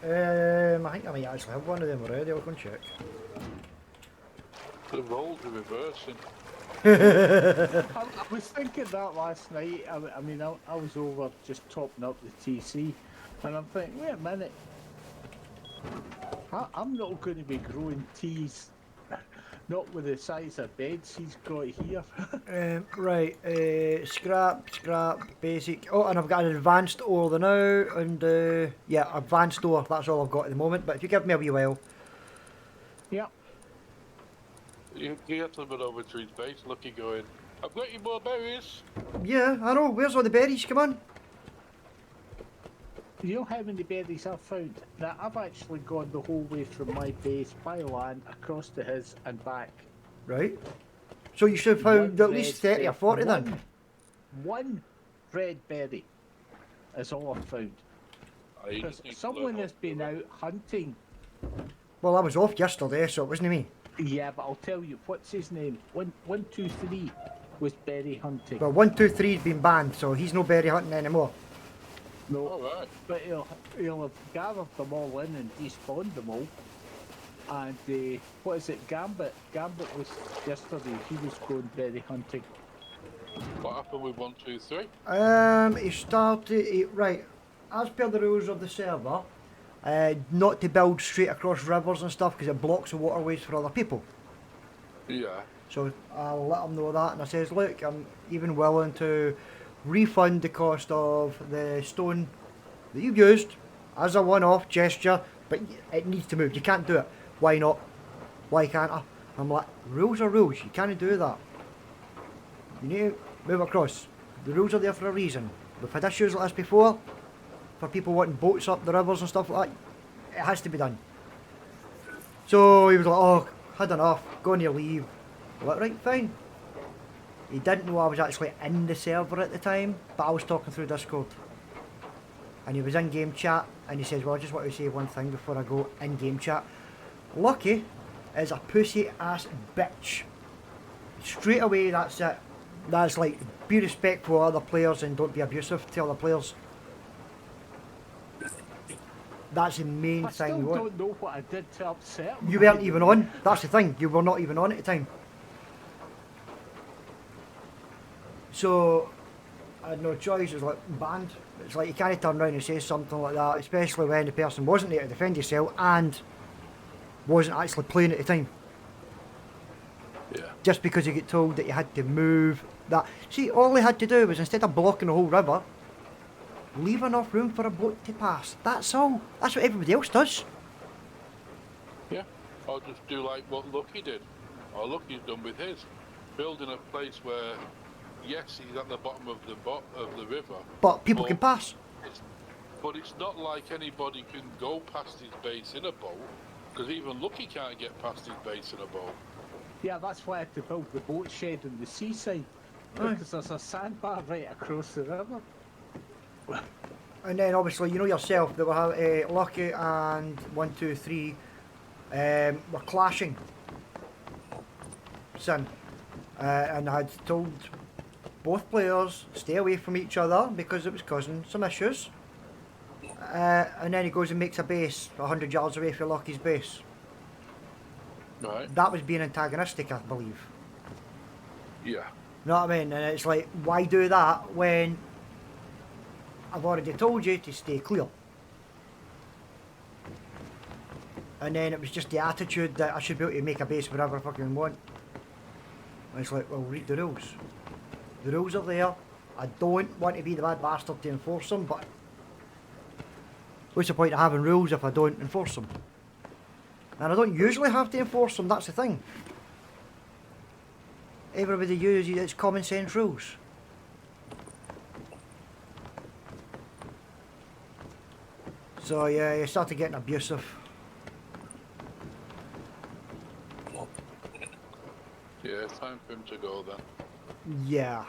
I think I might actually have one of them already. I'll go and check. The roles are reversing. I was thinking that last night. I mean, I was over just topping up the TC, and I'm thinking, wait a minute. I'm not going to be growing teas, not with the size of beds he's got here. Right, scrap, basic. Oh, and I've got an advanced ore the now, and yeah, advanced ore. That's all I've got at the moment. But if you give me a wee while, Yeah. You get someone over to his base, Lucky going, I've got you more berries. yeah, I know. Where's all the berries? Come on. You know how many berries I've found? That I've actually gone the whole way from my base by land across to his and back. Right. So you should have found One at least red 30 or berry. 40 then. One red berry is all I've found. I Because just need to someone learn has been out hunting. Well, I was off yesterday, so it wasn't me. Yeah, but I'll tell you, what's his name? 123 was berry hunting. Well, 123's been banned, so he's no berry hunting anymore. No, Alright. but he'll have gathered them all in and despawned them all. And what is it, Gambit? Gambit was yesterday, he was going berry hunting. What happened with 123? He started, right, as per the rules of the server, not to build straight across rivers and stuff because it blocks the waterways for other people. Yeah. So I'll let him know that, and I says, look, I'm even willing to refund the cost of the stone that you've used as a one-off gesture, but it needs to move. You can't do it. Why not? Why can't I? I'm like, rules are rules. You can't do that. You need to move across. The rules are there for a reason. We've had issues like this before, for people wanting boats up the rivers and stuff like that. It has to be done. So he was like, oh, had enough, go on your leave. I'm like, right, fine. He didn't know I was actually in the server at the time, but I was talking through Discord. And he was in game chat, and he says, well, I just want to say one thing before I go in game chat. Lucky is a pussy ass bitch. Straight away, that's it. That's like, be respectful of other players and don't be abusive to other players. That's the main I thing still you want. don't know what I did to upset him. You weren't even on. That's the thing. You were not even on at the time. So I had no choice. It was like banned. It's like you can't turn around and say something like that, especially when the person wasn't there to defend yourself and wasn't actually playing at the time. Yeah. Just because you get told that you had to move that. See, all they had to do was, instead of blocking the whole river, leave enough room for a boat to pass. That's all. That's what everybody else does. Yeah. Or just do like what Lucky did. Or Lucky's done with his. Building a place where, yes, he's at the bottom of the river. But people can pass. But it's not like anybody can go past his base in a boat. Because even Lucky can't get past his base in a boat. Yeah, that's why I had to build the boat shed on the seaside. Aye. Because there's a sandbar right across the river. And then obviously, you know yourself, they were Lucky and 123 were clashing. Sin. And I had told both players stay away from each other because it was causing some issues. And then he goes and makes a base 100 yards away from Lucky's base. Right. That was being antagonistic, I believe. Yeah. You know what I mean? And it's like, why do that when I've already told you to stay clear? And then it was just the attitude that I should be able to make a base wherever I fucking want. And it's like, well, read the rules. The rules are there. I don't want to be the bad bastard to enforce them, but what's the point of having rules if I don't enforce them? And I don't usually have to enforce them, that's the thing. Everybody uses it's common sense rules. So yeah, it started getting abusive. Yeah, time for him to go then. Yeah.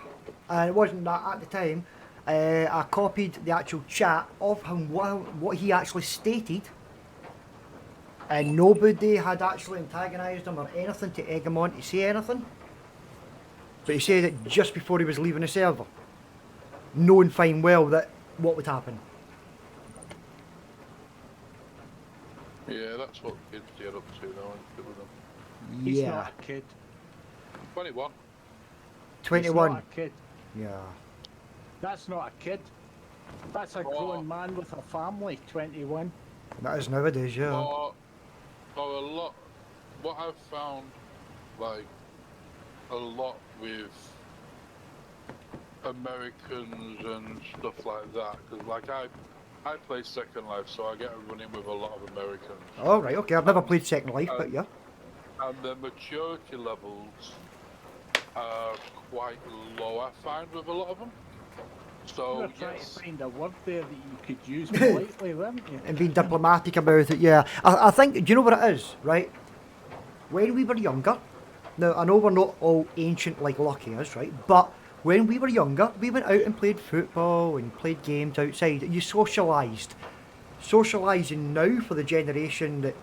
And it wasn't that at the time. I copied the actual chat of him, what he actually stated. And nobody had actually antagonised him or anything to egg him on to say anything. But he said it just before he was leaving the server. Knowing fine well that what would happen. Yeah, that's what kids get up to now, isn't it, with them? He's Yeah. not a kid. 21. He's 21. not a kid. Yeah. That's not a kid. That's a grown man with a family, 21. That is nowadays, yeah. Or a lot, what I've found, like, a lot with Americans and stuff like that, because, like, I play Second Life, so I get a run-in with a lot of Americans. Oh, right, okay. I've never played Second Life, but yeah. And the maturity levels are quite low, I find, with a lot of them. So, You're trying yes. to find a word there that you could use politely, weren't you? And being diplomatic about it, yeah. I think, do you know what it is, right? When we were younger, now I know we're not all ancient like Lucky is, right? But when we were younger, we went out and played football and played games outside. You socialised. Socialising now for the generation that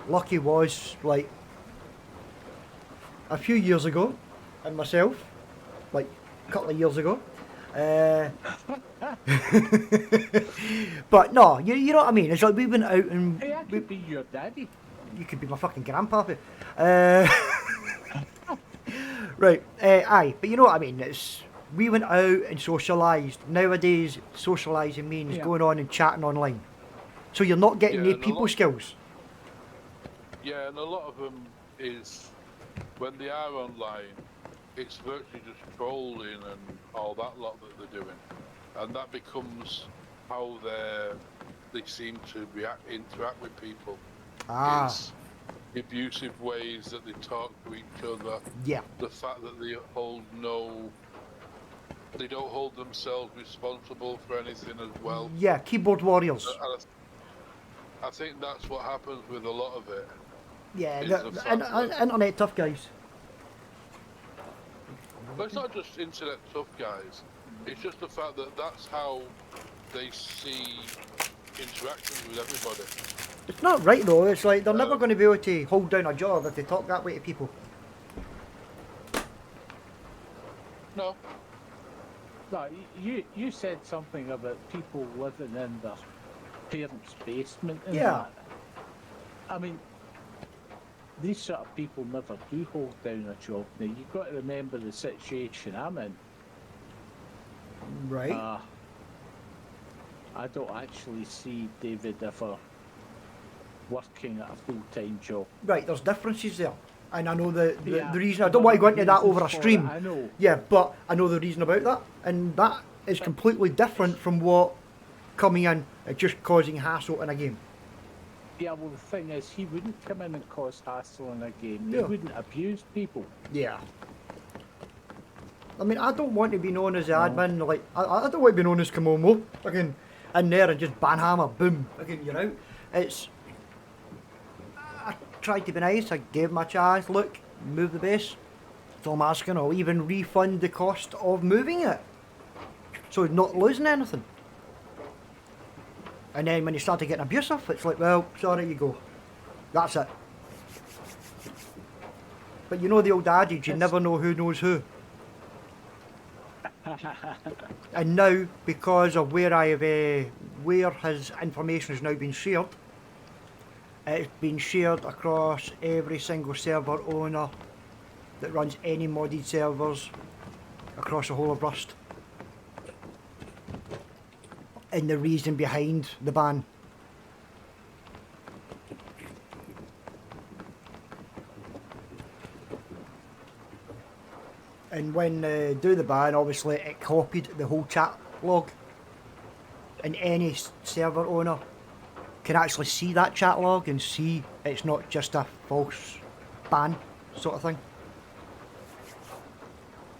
Lucky was, like, a few years ago, and myself, like, a couple of years ago. But no, you know what I mean? It's like we went out and Hey, I could be your daddy. you could be my fucking grandpappy. Right, aye, but you know what I mean? It's we went out and socialised. Nowadays, socialising means Yeah. going on and chatting online. So you're not getting Yeah, the and a people lot- skills. Yeah, and a lot of them is, when they are online, it's virtually just trolling and all that lot that they're doing. And that becomes how they seem to interact with people. Ah, It's the abusive ways that they talk to each other, yeah, the fact that they don't hold themselves responsible for anything as well. yeah, keyboard warriors. And I think that's what happens with a lot of it. Yeah, It's the, a the fact that- internet tough guys. But it's not just internet tough guys. It's just the fact that that's how they see interactions with everybody. It's not right though. It's like they're never going to be able to hold down a job if they talk that way to people. No. No, you said something about people living in their parents' basement and Yeah. that. I mean, these sort of people never do hold down a job. Now, you've got to remember the situation I'm in. Right. I don't actually see David ever working at a full-time job. Right, there's differences there. And I know the Yeah, reason, I don't want to go into that over a reasons for stream. it, I know. Yeah, but I know the reason about that. And that is completely different from what coming in and just causing hassle in a game. Yeah, well, the thing is, he wouldn't come in and cause hassle in a game. He Yeah. wouldn't abuse people. Yeah. I mean, I don't want to be known as the admin, like, I don't want to be known as Kamomo. Fucking in there and just banhammer, boom, fucking, you're out. It's. I tried to be nice, I gave him a chance, look, move the base. That's all I'm asking, I'll even refund the cost of moving it. So he's not losing anything. And then when he started getting abusive, it's like, well, sorry, you go. That's it. But you know the old adage, you never know who knows who. And now, because of where where his information has now been shared, it's been shared across every single server owner that runs any modded servers across the whole of Rust. And the reason behind the ban. And when do the ban, obviously it copied the whole chat log, and any server owner can actually see that chat log and see it's not just a false ban sort of thing.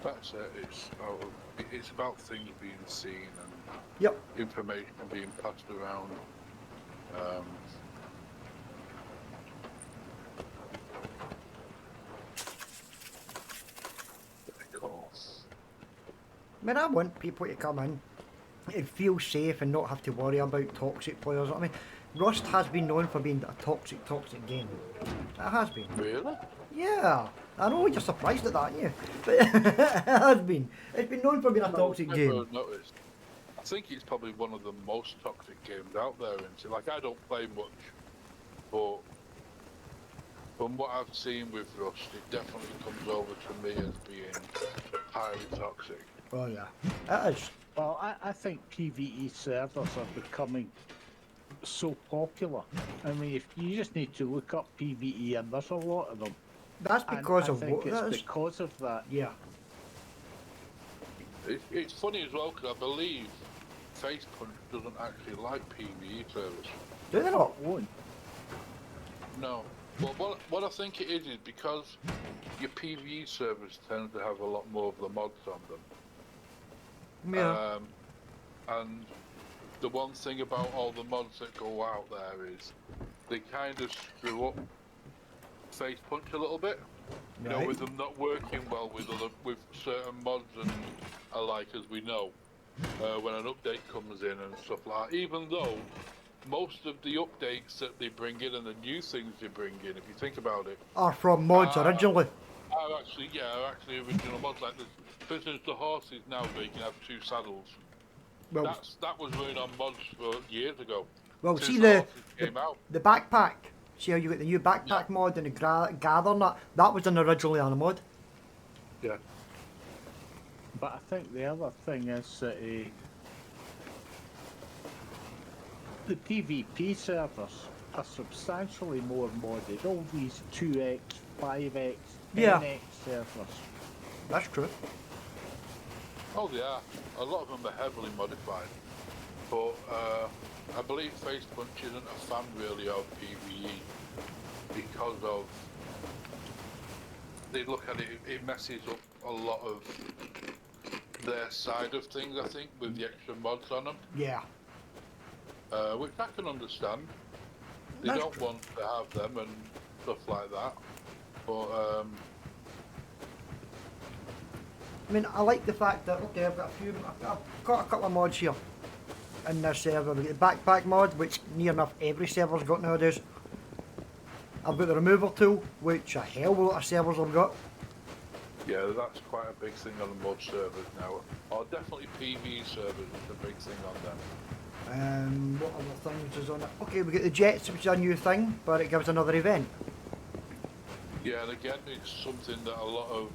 That's it. It's about things being seen and Yep. information being passed around. Cool. I mean, I want people to come in and feel safe and not have to worry about toxic players. I mean, Rust has been known for being a toxic game. It has been. Really? Yeah. I know you're surprised at that, aren't you? But it has been. It's been known for being a toxic I've game. never noticed. I think it's probably one of the most toxic games out there. And like, I don't play much, but from what I've seen with Rust, it definitely comes over to me as being highly toxic. Oh yeah, it is. Well, I think PvE servers are becoming so popular. I mean, if you just need to look up PvE, and there's a lot of them. That's And because I of think what it's that is. because of that. Yeah. It's funny as well because I believe Facepunch doesn't actually like PvE servers. Do they not? One. No. Well, what I think it is because your PvE servers tend to have a lot more of the mods on them. Yeah. And the one thing about all the mods that go out there is they kind of screw up Facepunch a little bit. You know, Right. with them not working well with certain mods and alike, as we know, when an update comes in and stuff like that. Even though most of the updates that they bring in and the new things they bring in, if you think about it, Are from mods originally. are actually original mods. Like, for instance, the horses now where you can have 2 saddles. Well, That was running on mods for years ago. well, Since see the the horses came out. the backpack. See how you got the new backpack Yeah. mod and the gather and that. That was originally on a mod. Yeah. But I think the other thing is that the PvP servers are substantially more modded. All these 2x, 5x, Yeah. 10x servers. That's true. Oh, they are. A lot of them are heavily modified. But I believe Facepunch isn't a fan really of PvE because of they look at it, it messes up a lot of their side of things, I think, with the extra mods on them, Yeah. which I can understand. They That's don't true. want to have them and stuff like that. But I mean, I like the fact that, okay, I've got a couple of mods here in this server. We've got the backpack mod, which near enough every server's got nowadays. I've got the remover tool, which a hell of a lot of servers have got. yeah, that's quite a big thing on the mod servers now. Or definitely PvE servers is a big thing on them. What other things is on it? Okay, we got the jets, which is a new thing, but it gives another event. Yeah, and again, it's something that a lot of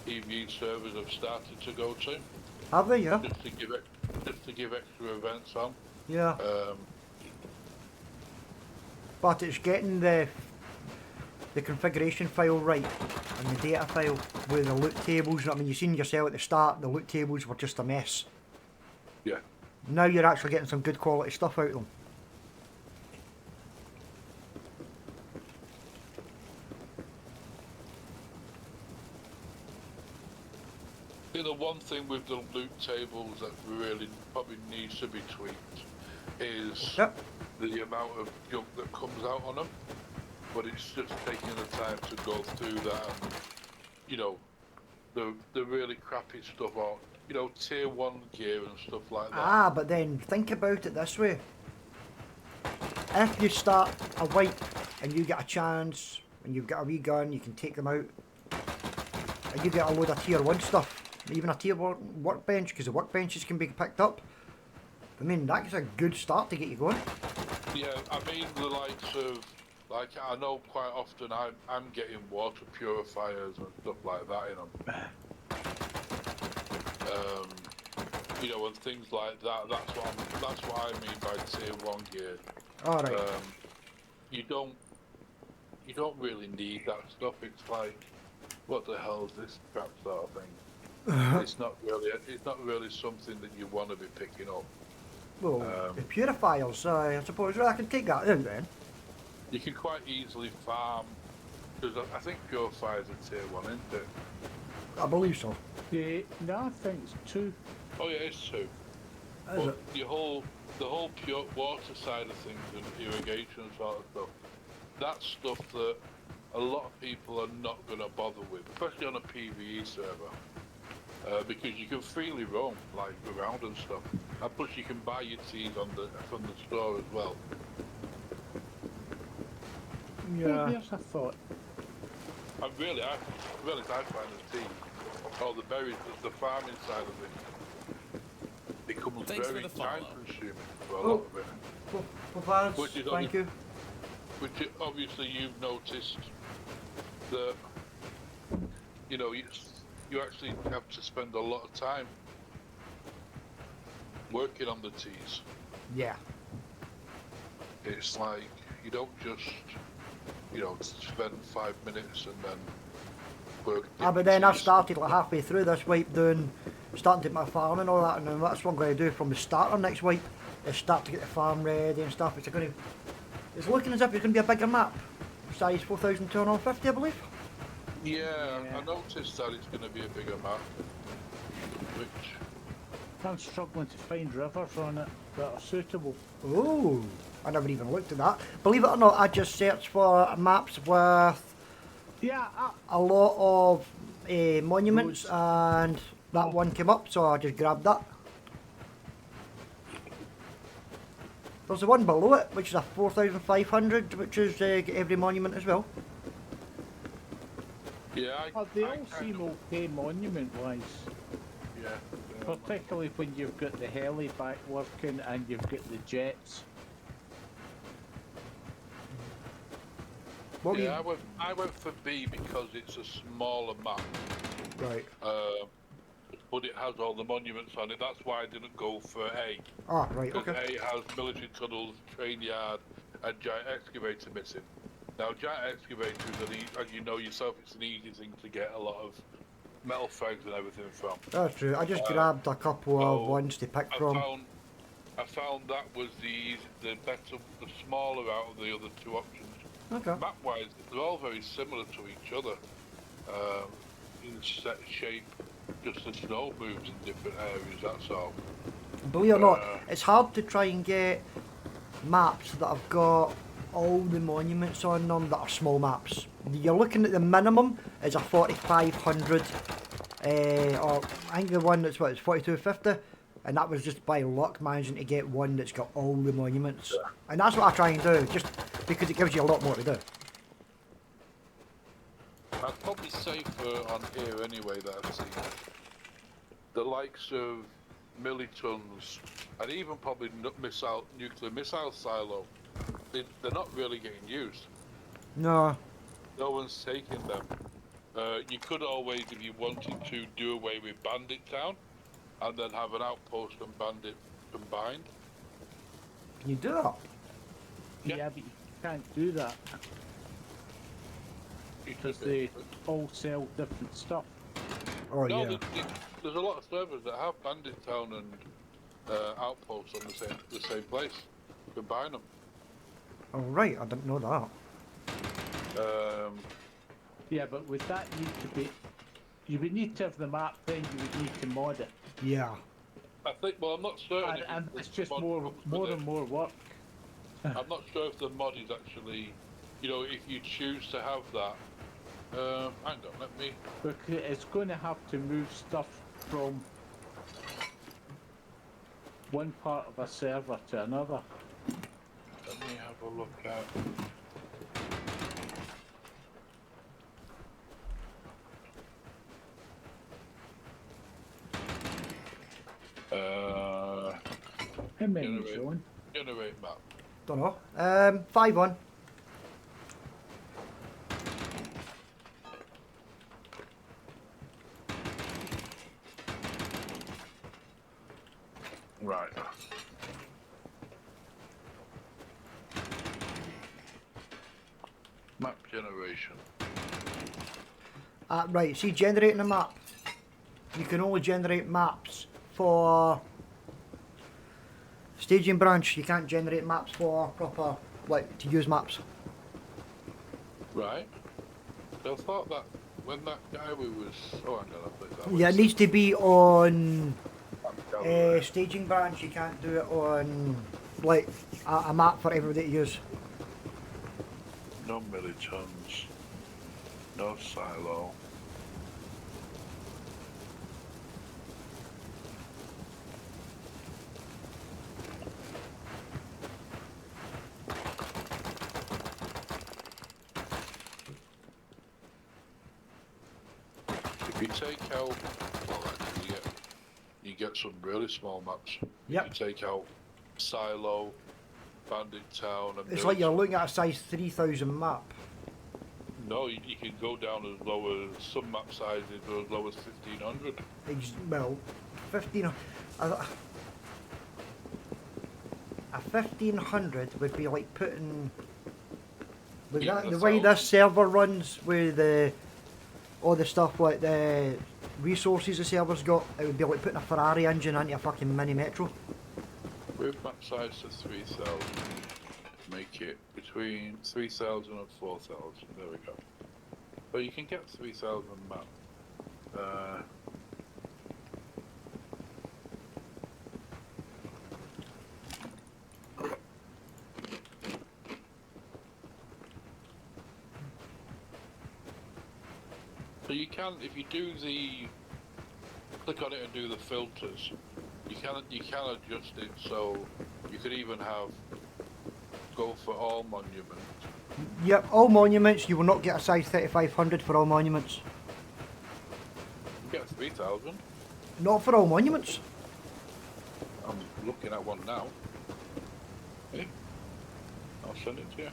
PvE servers have started to go to, Have they? Yeah. just to give extra events on. Yeah. But it's getting the configuration file right and the data file with the loot tables. I mean, you seen yourself at the start, the loot tables were just a mess. Yeah. Now you're actually getting some good quality stuff out of them. I think the one thing with the loot tables that really probably needs to be tweaked is Yep. the amount of junk that comes out on them. But it's just taking the time to go through that and, you know, the really crappy stuff, or you know, tier 1 gear and stuff like that. Ah, but then think about it this way. If you start a wipe and you get a chance and you've got a wee gun, you can take them out. And you get a load of tier 1 stuff. Even a tier 1 workbench, because the workbenches can be picked up. I mean, that's a good start to get you going. Yeah, I mean the likes of, like, I know quite often I'm getting water purifiers and stuff like that in them. You know, and things like that. That's what I mean by tier 1 gear. Alright. You don't really need that stuff. It's like, what the hell is this crap sort of thing? It's not really something that you want to be picking up. Well, the purifiers, I suppose I can take that in then. You can quite easily farm, because I think purifiers are tier 1, isn't it? I believe so. Yeah, no, I think it's 2. Oh yeah, it's 2. Is But it? the whole pure water side of things and irrigation sort of stuff, that's stuff that a lot of people are not going to bother with, especially on a PvE server, because you can freely roam like around and stuff, and plus you can buy your teas from the store as well. Yeah. Here's a thought. And really, I find the tea, or the berries, the farming side of it, becomes Thanks for very the follow. time consuming for a lot of it. Well, Which is thank you. Which obviously you've noticed that, you know, you actually have to spend a lot of time working on the teas. Yeah. It's like, you don't just, you know, spend 5 minutes and then work. But then I teas. started like halfway through this wipe starting to my farm and all that, and then that's what I'm going to do from the start of next wipe, is start to get the farm ready and stuff. It's looking as if it's going to be a bigger map, size 4,250 I believe. Yeah, I noticed that it's going to be a bigger map, which, I'm struggling to find rivers on it that are suitable. Oh, I never even looked at that. Believe it or not, I just searched for maps with Yeah, a lot of monuments, Roads. and that one came up, so I just grabbed that. There's the one below it, which is a 4,500, which is every monument as well. yeah, they I all kind seem of, okay monument-wise. yeah. Particularly when you've got the heli back working and you've got the jets. What Yeah, I went for B because it's a smaller map, Right. but it has all the monuments on it. That's why I didn't go for A, Ah, right, because okay. A has military tunnels, train yard, and giant excavator missing. Now, giant excavators, as you know yourself, it's an easy thing to get a lot of metal frags and everything from. That's true. I just grabbed a couple of so ones to pick from. I found that was the better, the smaller out of the other two options. Okay. Map-wise, they're all very similar to each other in set shape. Just the snow moves in different areas. That's all. Believe it or not, it's hard to try and get maps that have got all the monuments on them that are small maps. You're looking at the minimum is a 4,500, or I think the one that's what, it's 4,250, and that was just by luck managing to get one that's got all the monuments. And that's what I try and do, just because it gives you a lot more to do. I'd probably safer on here anyway that I've seen. The likes of millitons and even probably nuclear missile silo, they're not really getting used. No. No one's taking them. You could always, if you wanted to, do away with Bandit Town and then have an outpost and Bandit combined. Can you do that? Yeah, but you can't do that because they all sell different stuff. Oh No, yeah. there's a lot of servers that have Bandit Town and Outposts on the same place. Combine them. Oh right, I didn't know that. Yeah, but would that need to be? You would need to have the map, then you would need to mod it, Yeah. I think. Well, I'm not certain. and if it's the just mod more comes with it. and more work. I'm not sure if the mod is actually, you know, if you choose to have that. Hang on, let me. Because it's going to have to move stuff from one part of a server to another. Let me have a look at. How many, Generate. Sean? Generate map. Don't know. 5-1. Right. Map generation. Right, see, generating a map. You can only generate maps for staging branch. You can't generate maps for proper, like, to use maps. Right. I thought that when that guy we was. Oh, hang on, I put that. Yeah, it needs to be on Gallery. staging branch. You can't do it on, like, a map for everybody to use. No millitons. No silo. If you take out, well, actually, you get some really small maps. Yep. If you take out silo, bandit town, and It's like you're Milton- looking at a size 3000 map. No, you can go down as low as some map sizes go as low as 1500. Well, 15. A 1500 would be like putting. With Yeah, that, the that's way all. this server runs with all the stuff like the resources the server's got, it would be like putting a Ferrari engine into a fucking mini metro. With map size to 3000, make it between 3000 and 4000. There we go. But you can get 3000 map. So you can, if you do the, click on it and do the filters, you can adjust it so you could even have, go for all monuments. Yep, all monuments, you will not get a size 3500 for all monuments. You get 3000. Not for all monuments. I'm looking at one now. Hey, I'll send it to you.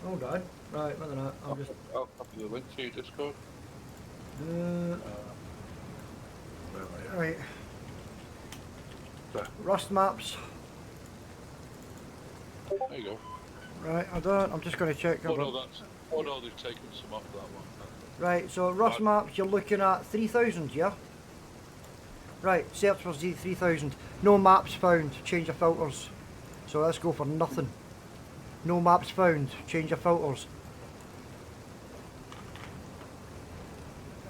Hold on. Right, whether or not, I'll just. I'll copy the link to your Discord. Uh, Where am I at? right, There. Rust maps. There you go. Right, I don't. I'm just going to check. Oh no, that's. Oh no, they've taken some off that one. Right, so Rust maps, you're looking at 3000, yeah? Right, search for Z3000. No maps found, change of filters. So let's go for nothing. No maps found, change of filters.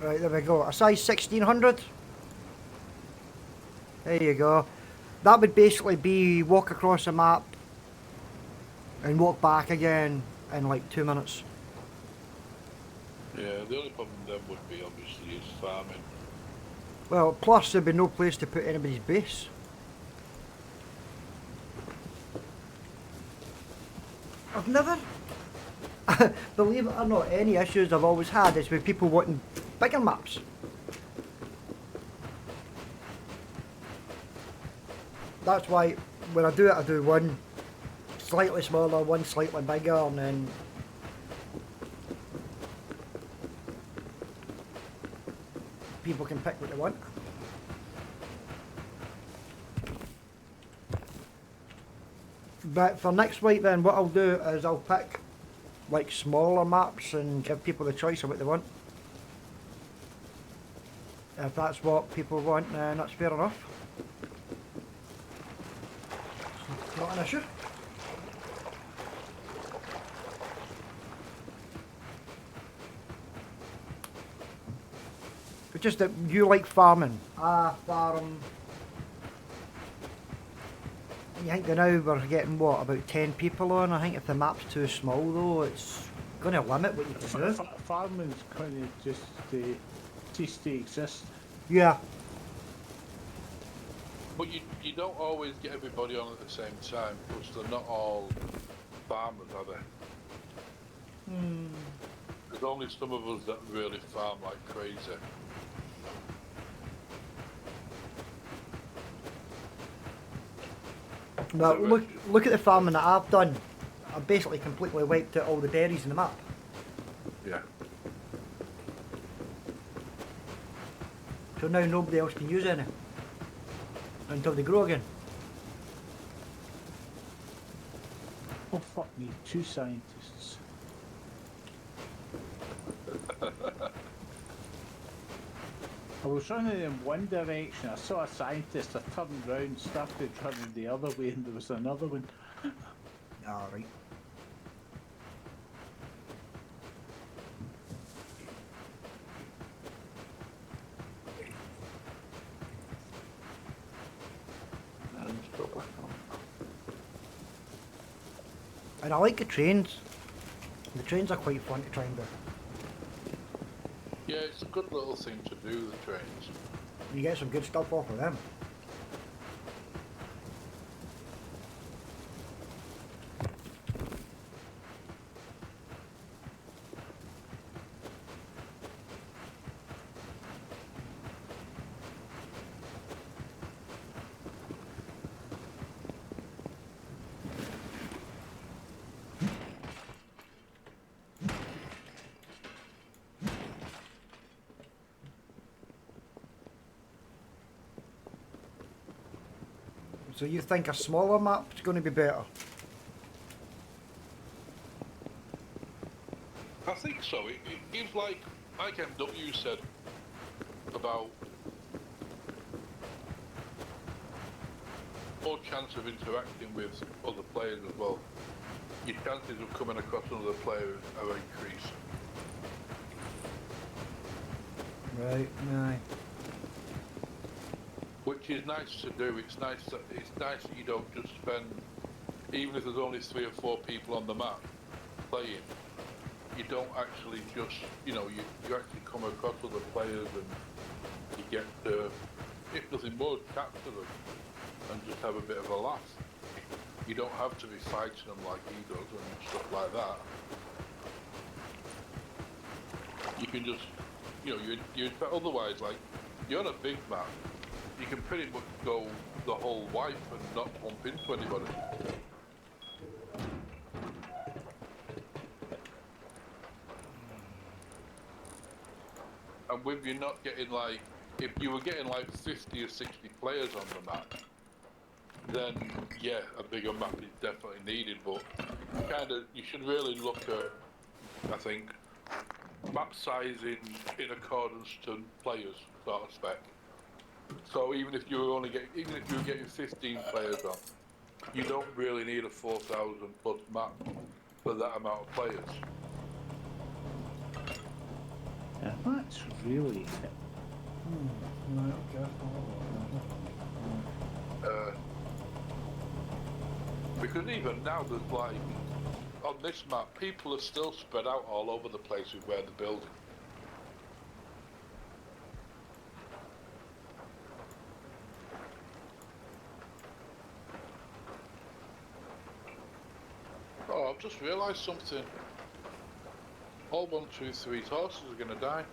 Right, there we go. A size 1600. There you go. That would basically be walk across a map and walk back again in like 2 minutes. Yeah, the only problem then would be obviously is farming. Well, plus there'd be no place to put anybody's base. I've never, believe it or not, any issues I've always had is with people wanting bigger maps. That's why when I do it, I do one slightly smaller, one slightly bigger, and then people can pick what they want. But for next week then, what I'll do is I'll pick like smaller maps and give people the choice of what they want. If that's what people want, then that's fair enough. Not an issue. But just that you like farming. Farm. You think now we're getting what, about 10 people on? I think if the map's too small though, it's going to limit what you can do. Farming's kind of just cease to exist. Yeah. But you don't always get everybody on at the same time, because they're not all farmers, are they? There's only some of us that really farm like crazy. Well, So, look at the farming that I've done. I've basically completely wiped out all the berries in the map. Yeah. So now nobody else can use any until they grow again. Oh fuck me, 2 scientists. I was running in one direction, I saw a scientist, I turned round, started running the other way, and there was another one. Alright. And I like the trains. The trains are quite fun to try and do. Yeah, it's a good little thing to do, the trains. You get some good stuff off of them. So you think a smaller map's going to be better? I think so. It gives like MW said about more chance of interacting with other players as well. Your chances of coming across another player are increased. Right, aye. Which is nice to do. It's nice that you don't just spend, even if there's only 3 or 4 people on the map playing, you don't actually just, you actually come across other players and you get to, if nothing more, chat to them and just have a bit of a laugh. You don't have to be fighting them like he does and stuff like that. You can just, otherwise, like, you're on a big map, you can pretty much go the whole wipe and not bump into anybody. And with you not getting like, if you were getting like 50 or 60 players on the map, then yeah, a bigger map is definitely needed, but you should really look at, I think, map sizing in accordance to players sort of spec. So even if you were getting 15 players on, you don't really need a 4,000 plus map for that amount of players. Yeah, that's really it. Right, okay. Because even now there's like, on this map, people are still spread out all over the place with where they're building. Oh, I've just realised something. All 1, 2, 3 horses are going to die.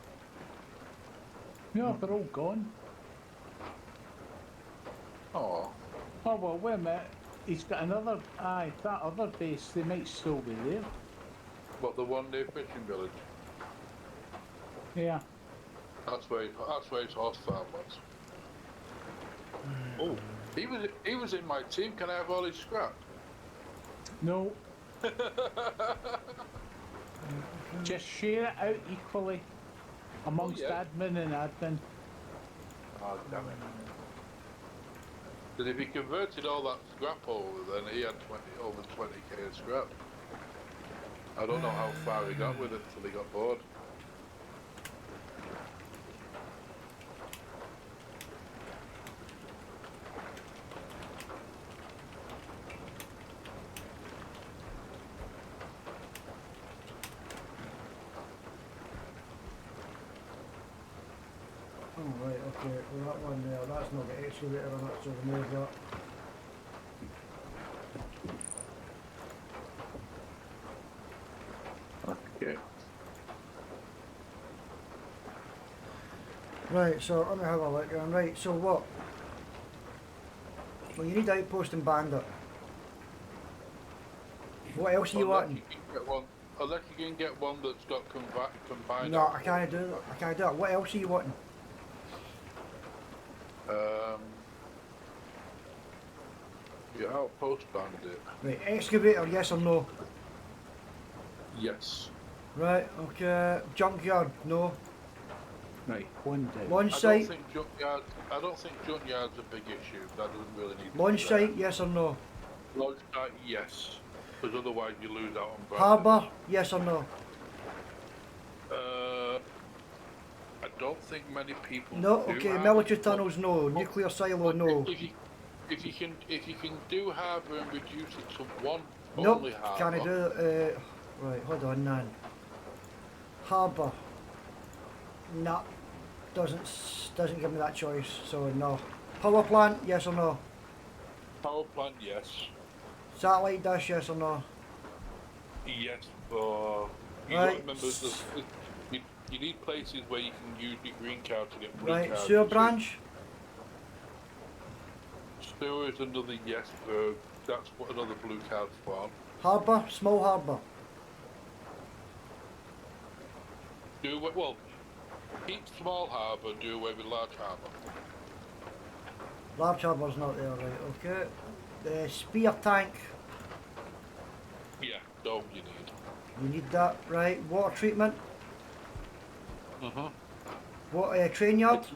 No, they're all gone. Oh. Oh well, wait a minute. He's got another. Aye, that other base. They might still be there. What, the one near Fishing Village? Yeah. That's where his horse farm was. Oh, he was in my team. Can I have all his scrap? No. Just share it out equally amongst admin and admin. Oh, damn it. Because if he converted all that scrap over, then he had over 20k of scrap. I don't know how far he got with it until he got bored. Oh, right, Okay, well that one there, that's not got excavator on it, so remove that. Okay. Right, so let me have a look. Right, so what? Well, you need outpost and bandit. What else are you wanting? Unless you can get one that's got combined. No, I can't do that. I can't do that. What else are you wanting? Your outpost bandit. Right, excavator, yes or no? Yes. Right, okay. Junkyard, no. Right, one down. Launch I site, don't think junkyard's a big issue. That doesn't really need. launch to be there. site, yes or no? Launch site, yes. Because otherwise you lose out on. bandits. Harbour, yes or no? I don't think many people. No, do okay. have Military it. tunnels, no. Nuclear silo, no. If you can do harbour and reduce it to one Nope, only harbour. can't do it. Right, hold on, Nan. Harbour. Nah, doesn't give me that choice, so no. Power plant, yes or no? Power plant, yes. Satellite dish, yes or no? Yes, but you Right. got to remember you need places where you can use your green card to get blue Right, cards. sewer you see. branch. Sewer is another yes, but that's what another blue card for. Harbour, small harbour. Well, keep small harbour, do away with large harbour. Large harbour's not there, right, okay. The spear tank, Yeah, dome you need. you need that, right. Water treatment, train yard.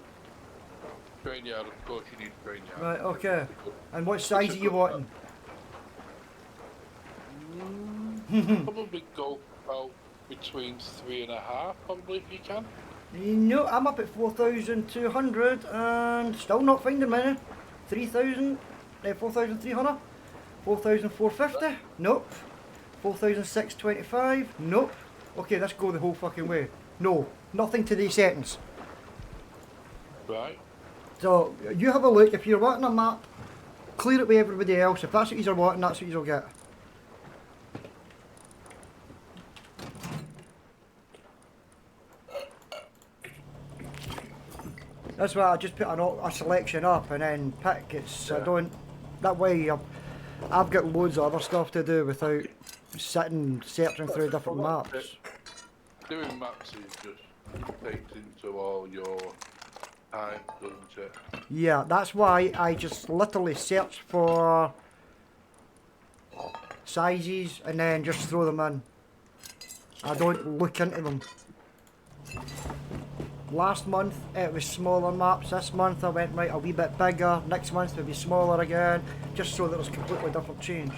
Train yard, of course you need train yard. Right, okay. And what size are you wanting? Probably go about between 3.5, probably if you can. No, I'm up at 4,200 and still not finding many. 3,000, 4,300, 4,450, nope. 4,625, nope. Okay, let's go the whole fucking way. No, nothing to these settings. Right. So, you have a look. If you're wanting a map, clear it with everybody else. If that's what you're wanting, that's what you'll get. That's why I just put a selection up and then pick. It's I Yeah. don't. That way I've got loads of other stuff to do without sitting searching through different Well, maps. Doing maps is just takes into all your time, doesn't it? Yeah, that's why I just literally search for sizes and then just throw them in. I don't look into them. Last month it was smaller maps. This month I went right a wee bit bigger. Next month it'll be smaller again, just so that there's completely different change.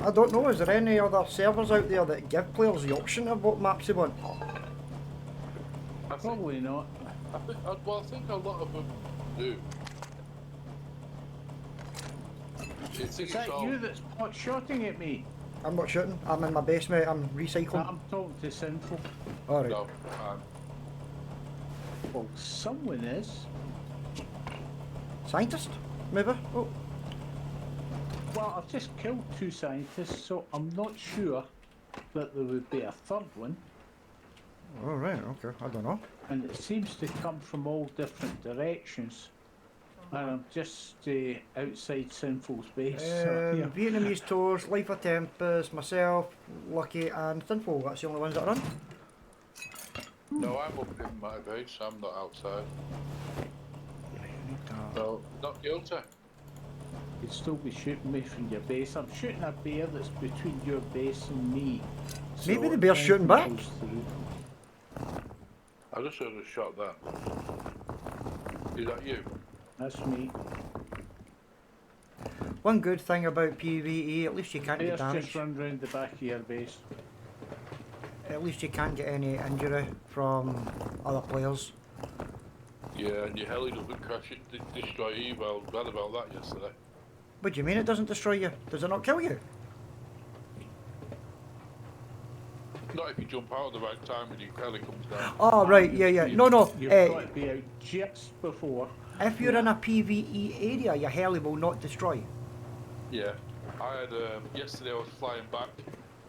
I don't know, is there any other servers out there that give players the option of what maps they want? I think, Probably not. I think a lot of them do. Is that you that's pot-shotting at me? I'm not shooting, I'm in my basement, I'm recycling. I'm talking to Sinful. Alright. No, Well, someone is. Scientist? Maybe? Oh. Well, I've just killed 2 scientists, so I'm not sure that there would be a third one. Alright, okay, I don't know. And it seems to come from all different directions. And I'm just outside Sinful's base. So, yeah. Vietnamese Tours, Life of Tempest, myself, Lucky and Sinful, that's the only ones that run. no, I'm up in my base. I'm not outside. No, not guilty. You'd still be shooting me from your base. I'm shooting a bear that's between your base and me. Maybe So the bear's if shooting anything back. goes through- I just heard a shot there. Is that you? That's me. One good thing about PvE, at least you can't get Bears just damage. run round the back of your base. At least you can't get any injury from other players. Yeah, and your heli doesn't crash it, destroy you. Well, I was glad about that yesterday. What do you mean it doesn't destroy you? Does it not kill you? not if you jump out at the right time and your heli comes down. Oh, right, yeah. No, You've no. got to be out just before. If you're in a PvE area, your heli will not destroy. Yeah. I had yesterday I was flying back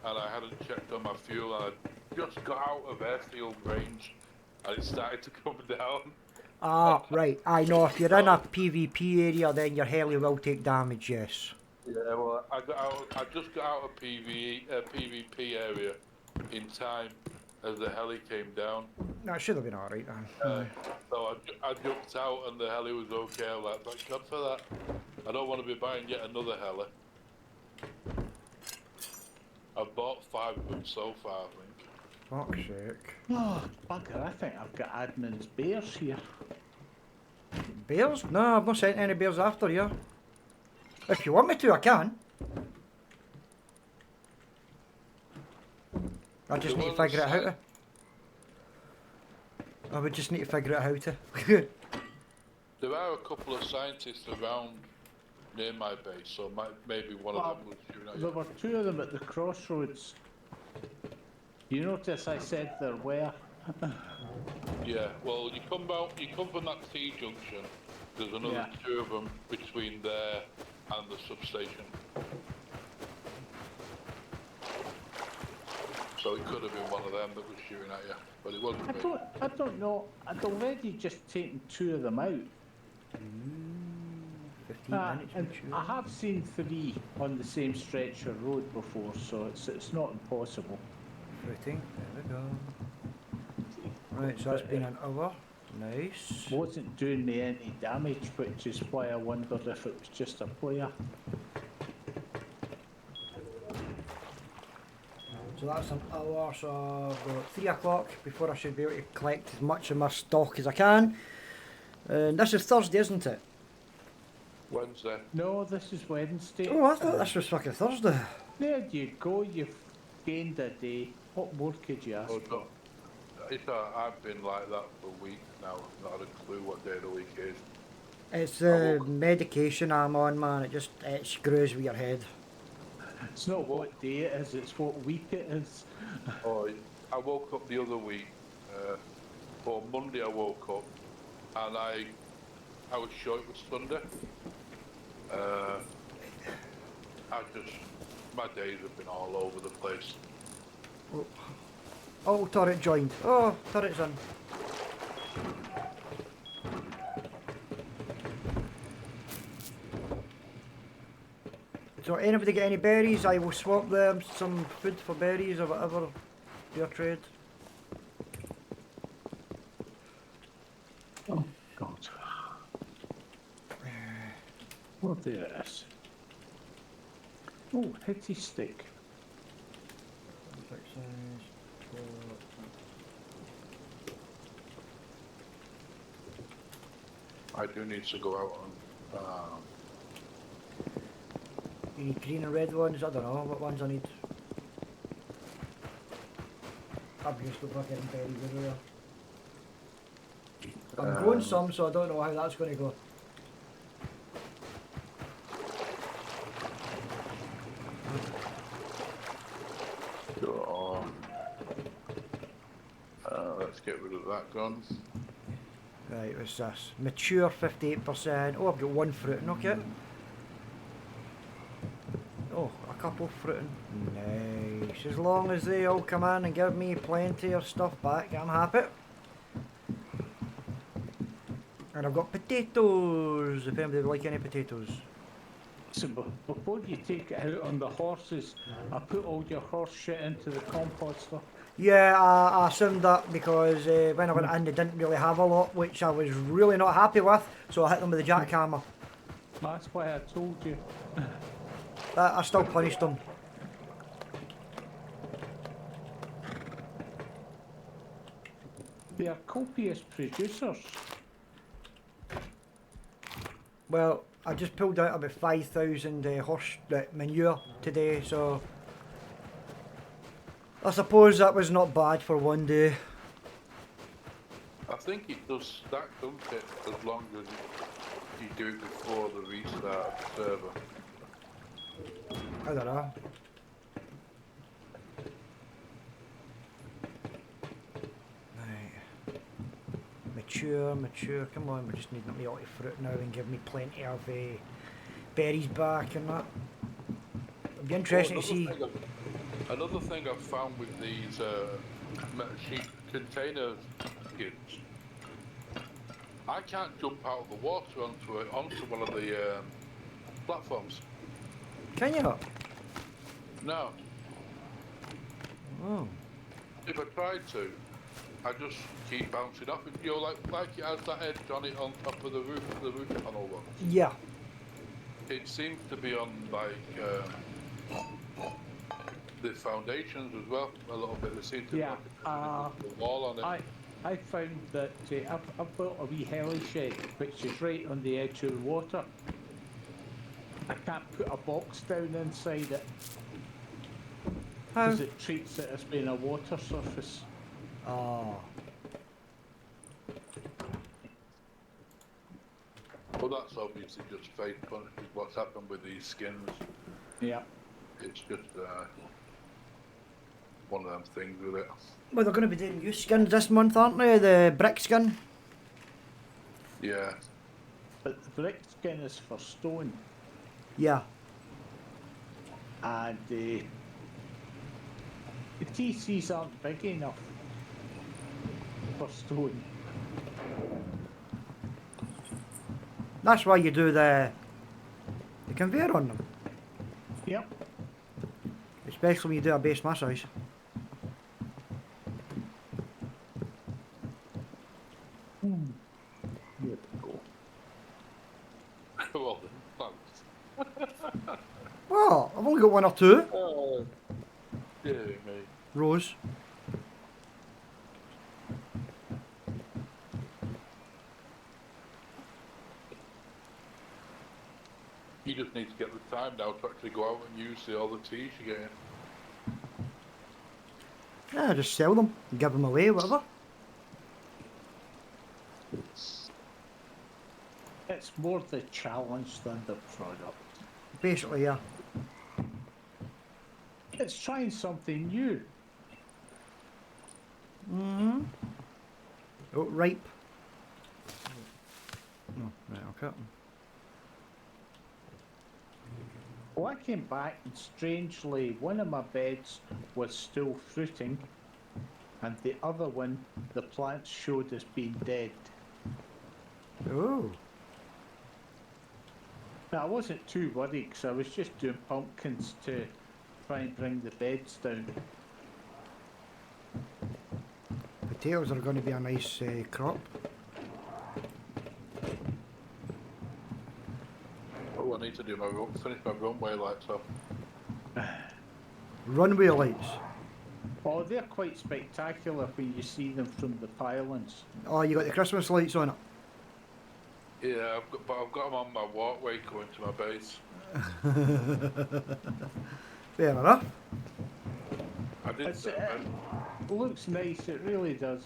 and I hadn't checked on my fuel and I just got out of airfield range and it started to come down. Ah, right. I know. If you're in a PvP area, then your heli will take damage. Yes. Yeah, well, I just got out of PvP area in time as the heli came down. That should have been all right then. So I jumped out and the heli was okay. I'm like, thank God for that. I don't want to be buying yet another heli. I've bought 5 of them so far, I think. Fuck's sake. Oh, bugger, I think I've got admin's bears here. Bears? No, I've not sent any bears after you. If you want me to, I can. I just need to figure it out how to. I would just need to figure out how to. There are a couple of scientists around near my base, so maybe one of them was shooting at There you. were 2 of them at the crossroads. You notice I said there were. Yeah, well, you come from that T junction. There's another Yeah. 2 of them between there and the substation. So it could have been one of them that was shooting at you, but it wasn't me. I don't know. I'd already just taken 2 of them out. 15 minutes. And mature. I have seen 3 on the same stretch of road before, so it's not impossible. Footing. There we go. Right, so that's been an hour. Nice. Wasn't doing me any damage, which is why I wondered if it was just a player. So that's an hour, so I've got 3 o'clock before I should be able to collect as much of my stock as I can. And this is Thursday, isn't it? Wednesday. No, this is Wednesday. Oh, I thought this was fucking Thursday. There you go, you've gained a day. What more could you ask Oh, for? no. I've been like that for weeks now. I've not had a clue what day of the week is. It's the medication I'm on, man. It screws with your head. It's not what day it is, it's what week it is. Oh, I woke up the other week, or Monday I woke up, and I was sure it was Sunday. My days have been all over the place. Oh, turret joined. Oh, turret's in. So anybody get any berries? I will swap them some food for berries or whatever. Your trade. Oh, God. Well, there it is. Oh, hitty stick. I do need to go out on. You need green and red ones? I don't know what ones I need. I'm used to fucking berries everywhere. I'm growing some, so I don't know how that's going to go. Sure. Let's get rid of that gun. Right, what's this? Mature 58%. Oh, I've got 1 fruiting, okay. Oh, a couple fruiting. Nice. As long as they all come in and give me plenty of stuff back, I'm happy. And I've got potatoes, if anybody would like any potatoes. So before you take it out on the horses, I put all your horse shit into the composter. Yeah, I assumed that because when I went in they didn't really have a lot, which I was really not happy with, so I hit them with the jackhammer. That's why I told you. I still punished them. They are copious producers. Well, I just pulled out about 5,000 horse manure today, so I suppose that was not bad for one day. I think it does stack, doesn't it? As long as you do it before the restart of the server. I don't know. mature. Come on, we just need me all the fruit now and give me plenty of berries back and that. It'd be interesting to see. Another thing I've found with these metal sheet container skins, I can't jump out of the water onto one of the platforms. Can you? No. Oh. If I tried to, I just keep bouncing off it. You know, like it has that edge on it on top of the roof panel one. Yeah. It seems to be on like the foundations as well. A little bit. There seems to be Yeah, like a wall on it. I found that I've built a wee heli shed which is right on the edge of the water. I can't put a box down inside it How? because it treats it as being a water surface. Oh. Well, that's obviously just fake punishment. What's happened with these skins? Yeah. It's just one of them things with it. Well, they're going to be doing new skins this month, aren't they? The brick skin. Yeah. But the brick skin is for stone, Yeah. and the TCs aren't big enough for stone. That's why you do the conveyor on them, Yep. especially when you do a base massage. Here we go. Well, thanks. Well, I've only got one or two. Yeah, mate. Rose. You just need to get the time now to actually go out and use all the teas you're getting. Yeah, just sell them, give them away, whatever. It's more the challenge than the product. Basically, yeah. It's trying something new. Mm-hmm. Oh, ripe. No, right, I'll cut them. Well, I came back and strangely one of my beds was still fruiting and the other one the plants showed as being dead. Oh. Now I wasn't too worried because I was just doing pumpkins to try and bring the beds down. Potatoes are going to be a nice crop. Oh, I need to do finish my runway lights up. Runway lights. Oh, they're quite spectacular when you see them from the pylons. Oh, you got the Christmas lights on it. Yeah, I've got them on my walkway going to my base. Fair enough. I did. It looks nice, it really does.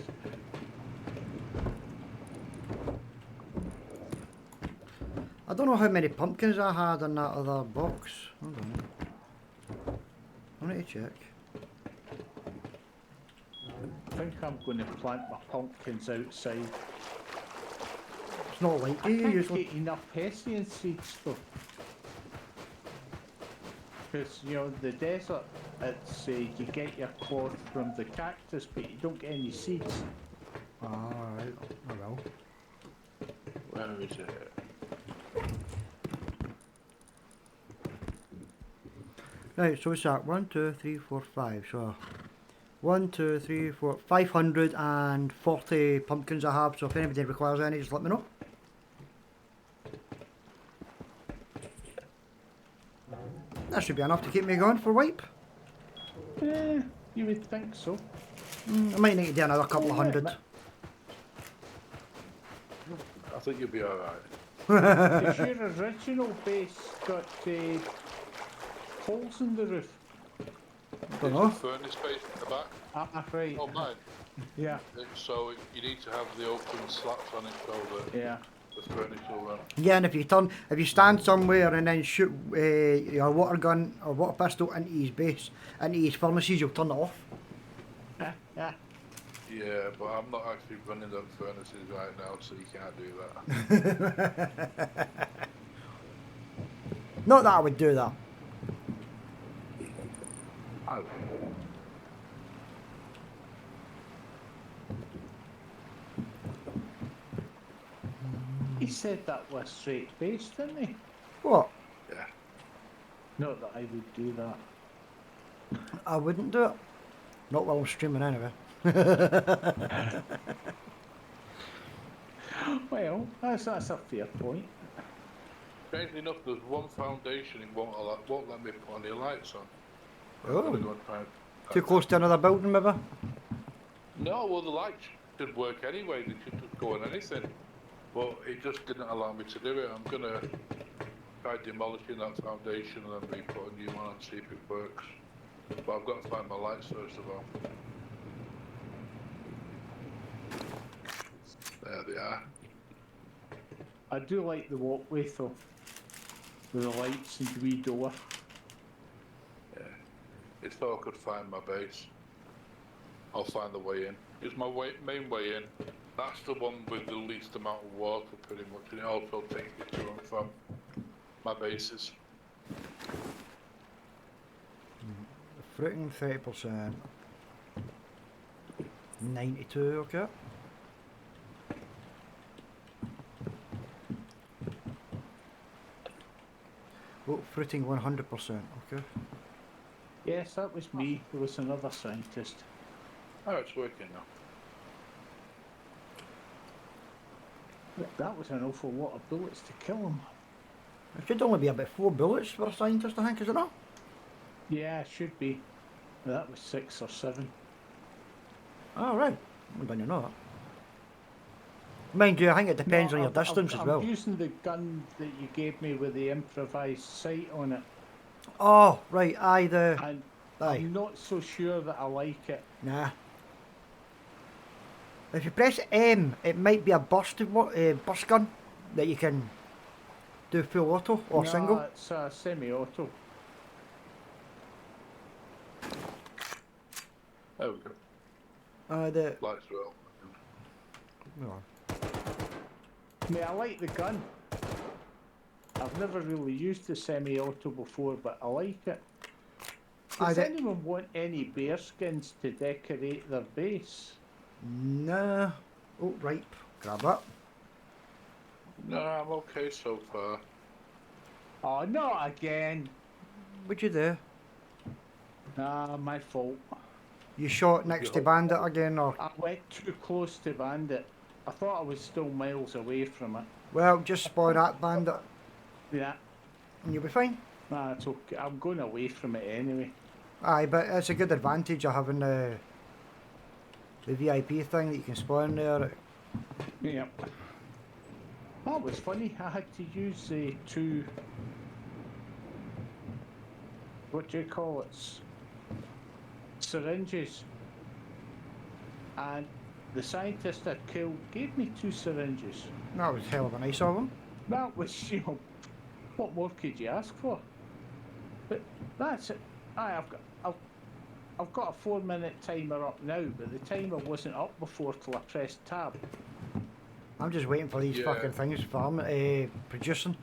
I don't know how many pumpkins I had in that other box. Hold on. I need to check. I think I'm going to plant my pumpkins outside. It's not light, I do you can't usually? get enough hessian seeds though. Because, you know, the desert, it's you get your cloth from the cactus, but you don't get any seeds. Ah, right. Oh well. Where is it? Right, so what's that? 1, 2, 3, 4, 5. So 1, 2, 3, 4, 540 pumpkins I have. So if anybody requires any, just let me know. That should be enough to keep me going for wipe. You would think so. I might need to do another couple of hundred. I think you'll be alright. Has your original base got holes in the roof? Don't There's know. a furnace space at the back. Right. Oh, mine. Yeah, So you need to have the open slats on it so that yeah. the furnace will run. Yeah, and if you stand somewhere and then shoot your water gun or water pistol into his base, into his furnaces, you'll turn it off. Yeah, but I'm not actually running them furnaces right now, so you can't do that. Not that I would do that. Oh. He said that was straight based, didn't he? What? Yeah. Not that I would do that. I wouldn't do it. Not while I'm streaming anyway. Well, that's a fair point. Strangely enough, there's one foundation it won't let me put any lights on. I'm Oh. gonna go and try and... Too close to another building, maybe? No, well, the lights should work anyway. They should just go on anything. But it just didn't allow me to do it. I'm gonna try demolishing that foundation and then re-put a new one and see if it works. But I've got to find my lights first of all. There they are. I do like the walkway though, with the lights and the wee door. Yeah. It's so I could find my base. I'll find the way in. It's my main way in. That's the one with the least amount of water, pretty much, and it also takes me to and from my bases. Fruiting 30%. 92, okay. Oh, fruiting 100%, okay. Yes, that was me. There was another scientist. Oh, it's working now. That was an awful lot of bullets to kill him. It should only be about 4 bullets for a scientist, I think, is it not? Yeah, it should be. That was 6 or 7. Oh, right. Well, done you know that. Mind you, I think it depends No, on your distance as well. I'm using the gun that you gave me with the improvised sight on it. Oh, right, aye, the... And Aye. I'm not so sure that I like it. Nah. If you press M, it might be a burst gun that you can do full auto or No, single. it's a semi-auto. There we go. The... Lights are out. No. I mean, I like the gun. I've never really used the semi-auto before, but I like it. Does anyone want any bear skins to decorate their base? Nah. Oh, right. Grab that. No, I'm okay so far. Oh, not again. What'd you do? Ah, my fault. You shot next to Bandit again, or... I went too close to Bandit. I thought I was still miles away from it. Well, just spawn at Bandit Yeah, and you'll be fine. nah, it's okay. I'm going away from it anyway. Aye, but it's a good advantage of having the VIP thing that you can spawn there. Yeah. That was funny. I had to use the 2... What do you call it? Syringes. And the scientist I killed gave me 2 syringes. That was hell of a nice of him. That was, you know, what more could you ask for? But that's it. I've got a 4-minute timer up now, but the timer wasn't up before till I pressed tab. I'm just waiting for these Yeah. fucking things producing.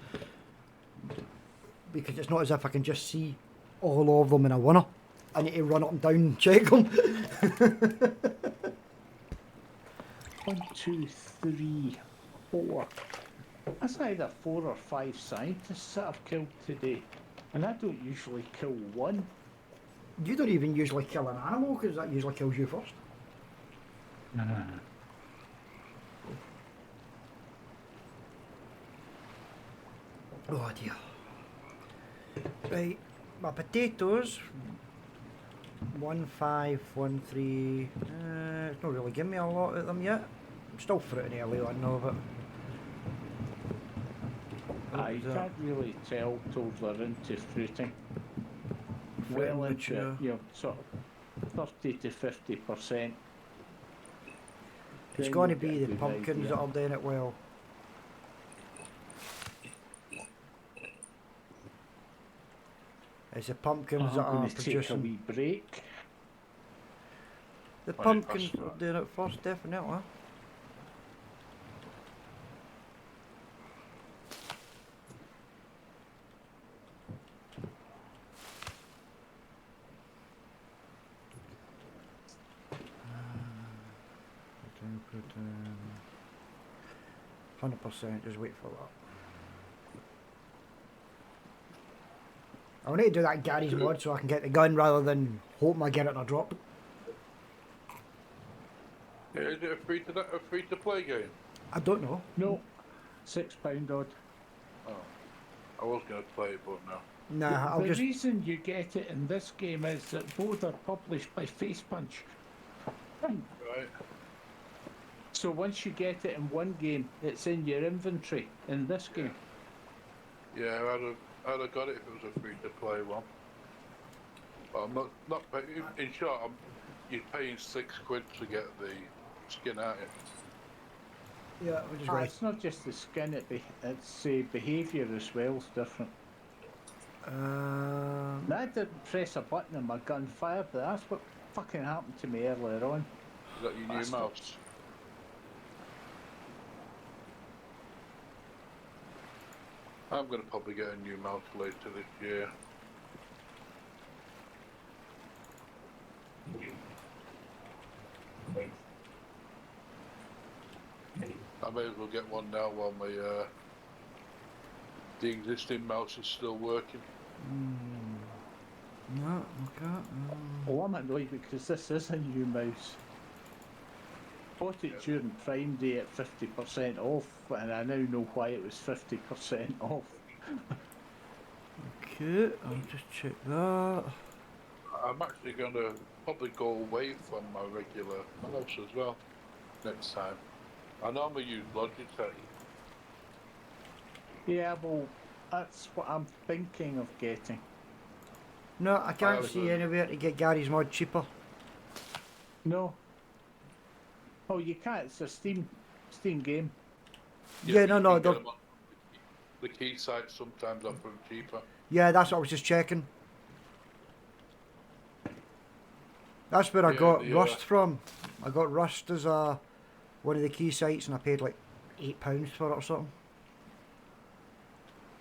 Because it's not as if I can just see all of them in a winner. I need to run up and down and check them. 1, 2, 3, 4. That's either 4 or 5 scientists that I've killed today. And I don't usually kill one. You don't even usually kill an animal because that usually kills you first. Oh dear. Right, my potatoes. 1, 5, 1, 3. It's not really giving me a lot of them yet. I'm still fruiting early on though, but. I can't really tell till they're into fruiting. Fruiting Well mature. into, you know, sort of 30 to 50%. It's Then going to you get be a the good pumpkins idea. that are doing it well. It's the pumpkins that I'm are going to take a producing. wee break. The When it pumpkins passes are that. doing it first, definitely. Put in 100%, just wait for that. I'll need to do that Gary's mod so I can get the gun rather than hoping I get it in a drop. Yeah, is it a free to play game? I don't know. No, £6 odd. Oh, I was going to play it, but no. Nah, I'll The just. reason you get it in this game is that both are published by Face Punch. Right. So once you get it in one game, it's in your inventory in this game. Yeah, I'd have got it if it was a free to play one. But I'm not paying. In short, you're paying £6 to get the skin out it. Yeah, we'll just Ah, wait. it's not just the skin, it's behaviour as well is different. Um, I didn't press a button and my gun fired, but that's what fucking happened to me earlier on. Is that your new Bastard. mouse? I'm going to probably get a new mouse later this year. I may as well get one now while my the existing mouse is still working. no, okay. Oh, I'm annoyed because this is a new mouse. Bought it during Prime Day at 50% off, and I now know why it was 50% off. Okay, I'll just check that. I'm actually going to probably go away from my regular mouse as well next time. I normally use Logitech. Yeah, well, that's what I'm thinking of getting. No, I can't was see gonna- anywhere to get Gary's mod cheaper. No. Oh, you can't. It's a Steam game. Yeah, you no, can no, get don't- them on the key sites sometimes offer them cheaper. Yeah, that's what I was just checking. That's where I Yeah, got the, Rust from. I got Rust as one of the key sites and I paid like £8 for it or something.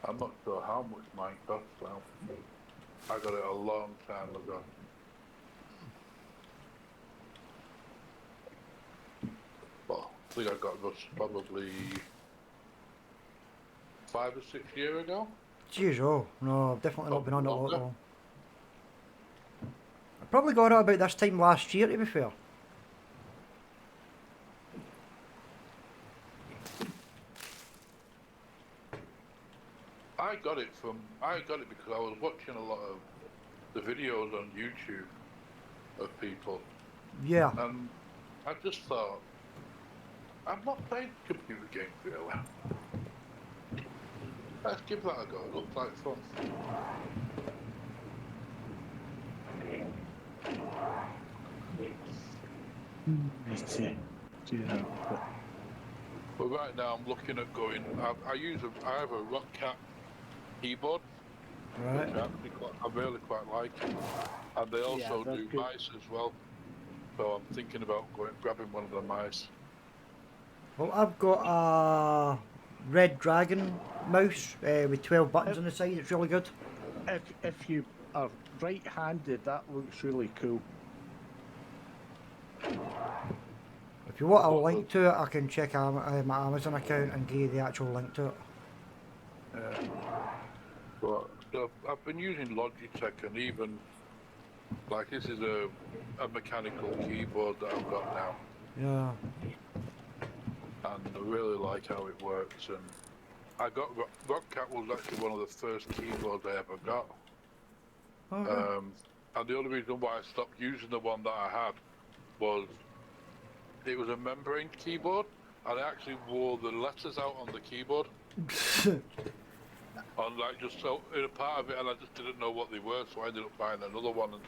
I'm not sure how much mine cost now. I got it a long time ago. Well, I think I got Rust probably 5 or 6 years ago. Jeez, oh, no, I've definitely not been on it Longer. long. I probably got it about this time last year, to be fair. I got it because I was watching a lot of the videos on YouTube of people, Yeah. and I just thought, I'm not playing computer games really. Let's give that a go. It looks like fun. But right now I'm looking at going. I have a Rockcat keyboard, Right. which I really quite like, and they also they're do good. mice as well. So I'm thinking about grabbing one of the mice. Well, I've got a Red Dragon mouse with 12 buttons on the side. It's really good. If you are right-handed, that looks really cool. If you want a What link to it, I can check my Amazon account and give you the actual link to it. But I've been using Logitech, and even like this is a mechanical keyboard that I've got now, Yeah. and I really like how it works. And I got Rockcat was actually one of the first keyboards I ever got. Okay. And the only reason why I stopped using the one that I had was it was a membrane keyboard, and I actually wore the letters out on the keyboard. On like just so in a part of it, and I just didn't know what they were, so I ended up buying another one. And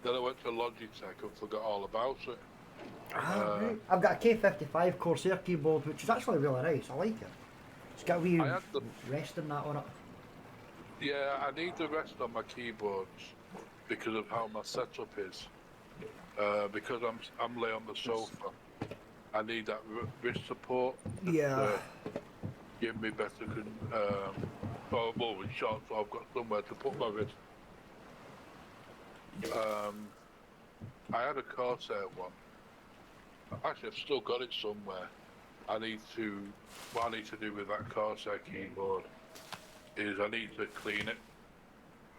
then I went to Logitech and forgot all about it. Right. I've got a K55 Corsair keyboard, which is actually really nice. I like it. It's got a wee I had the- rest in that on it. Yeah, I need the rest on my keyboards because of how my setup is. because I'm lay on the sofa. I need that wrist support. Yeah. Give me better well, with shot, so I've got somewhere to put my wrist. I had a Corsair one. Actually, I've still got it somewhere. What I need to do with that Corsair keyboard is I need to clean it.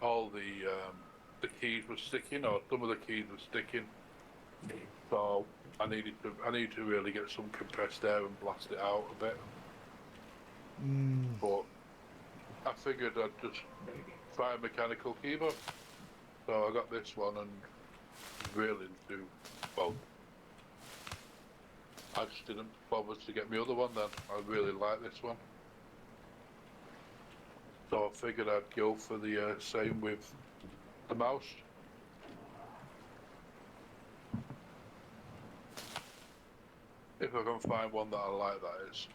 All the keys were sticking, or some of the keys were sticking. So I need to really get some compressed air and blast it out a bit. But I figured I'd just try a mechanical keyboard. So I got this one and really I just didn't bother to get my other one then. I really like this one. So I figured I'd go for the same with the mouse. If I can find one that I like, that is.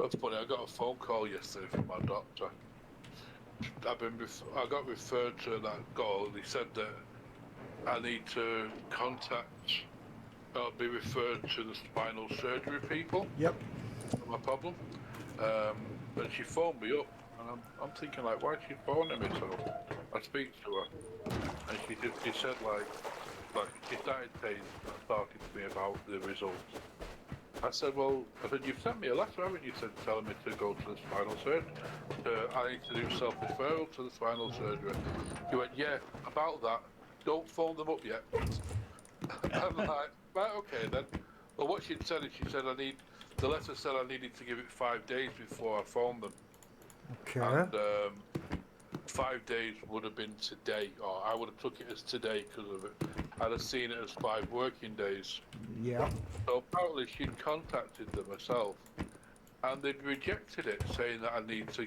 That's funny, I got a phone call yesterday from my doctor. I got referred to that call. He said that I need to be referred to the spinal surgery people. Yep. My problem. And she phoned me up, and I'm thinking like, why is she phoning me? So I speak to her, and she said like she started talking to me about the results. I said, you've sent me a letter, haven't you? Said telling me to go to the spinal surgery. I need to do self-referral to the spinal surgery. He went, yeah, about that. Don't phone them up yet. I'm like, right, okay then. Well, what she'd said is she said the letter said I needed to give it 5 days before I phoned them. Okay. And 5 days would have been today, or I would have took it as today because of it. I'd have seen it as 5 working days. Yeah. So apparently she'd contacted them herself, and they'd rejected it, saying that I need to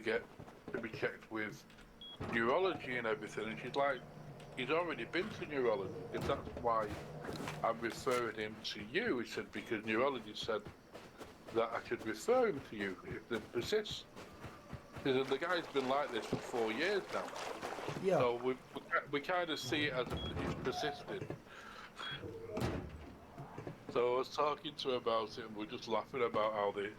be checked with neurology and everything. And she's like, he's already been to neurology, if that's why I'm referring him to you. He said, because neurology said that I should refer him to you if it persists. He said, the guy's been like this for 4 years now. Yeah. So we kind of see it as he's persisted. So I was talking to her about it, and we're just laughing about how they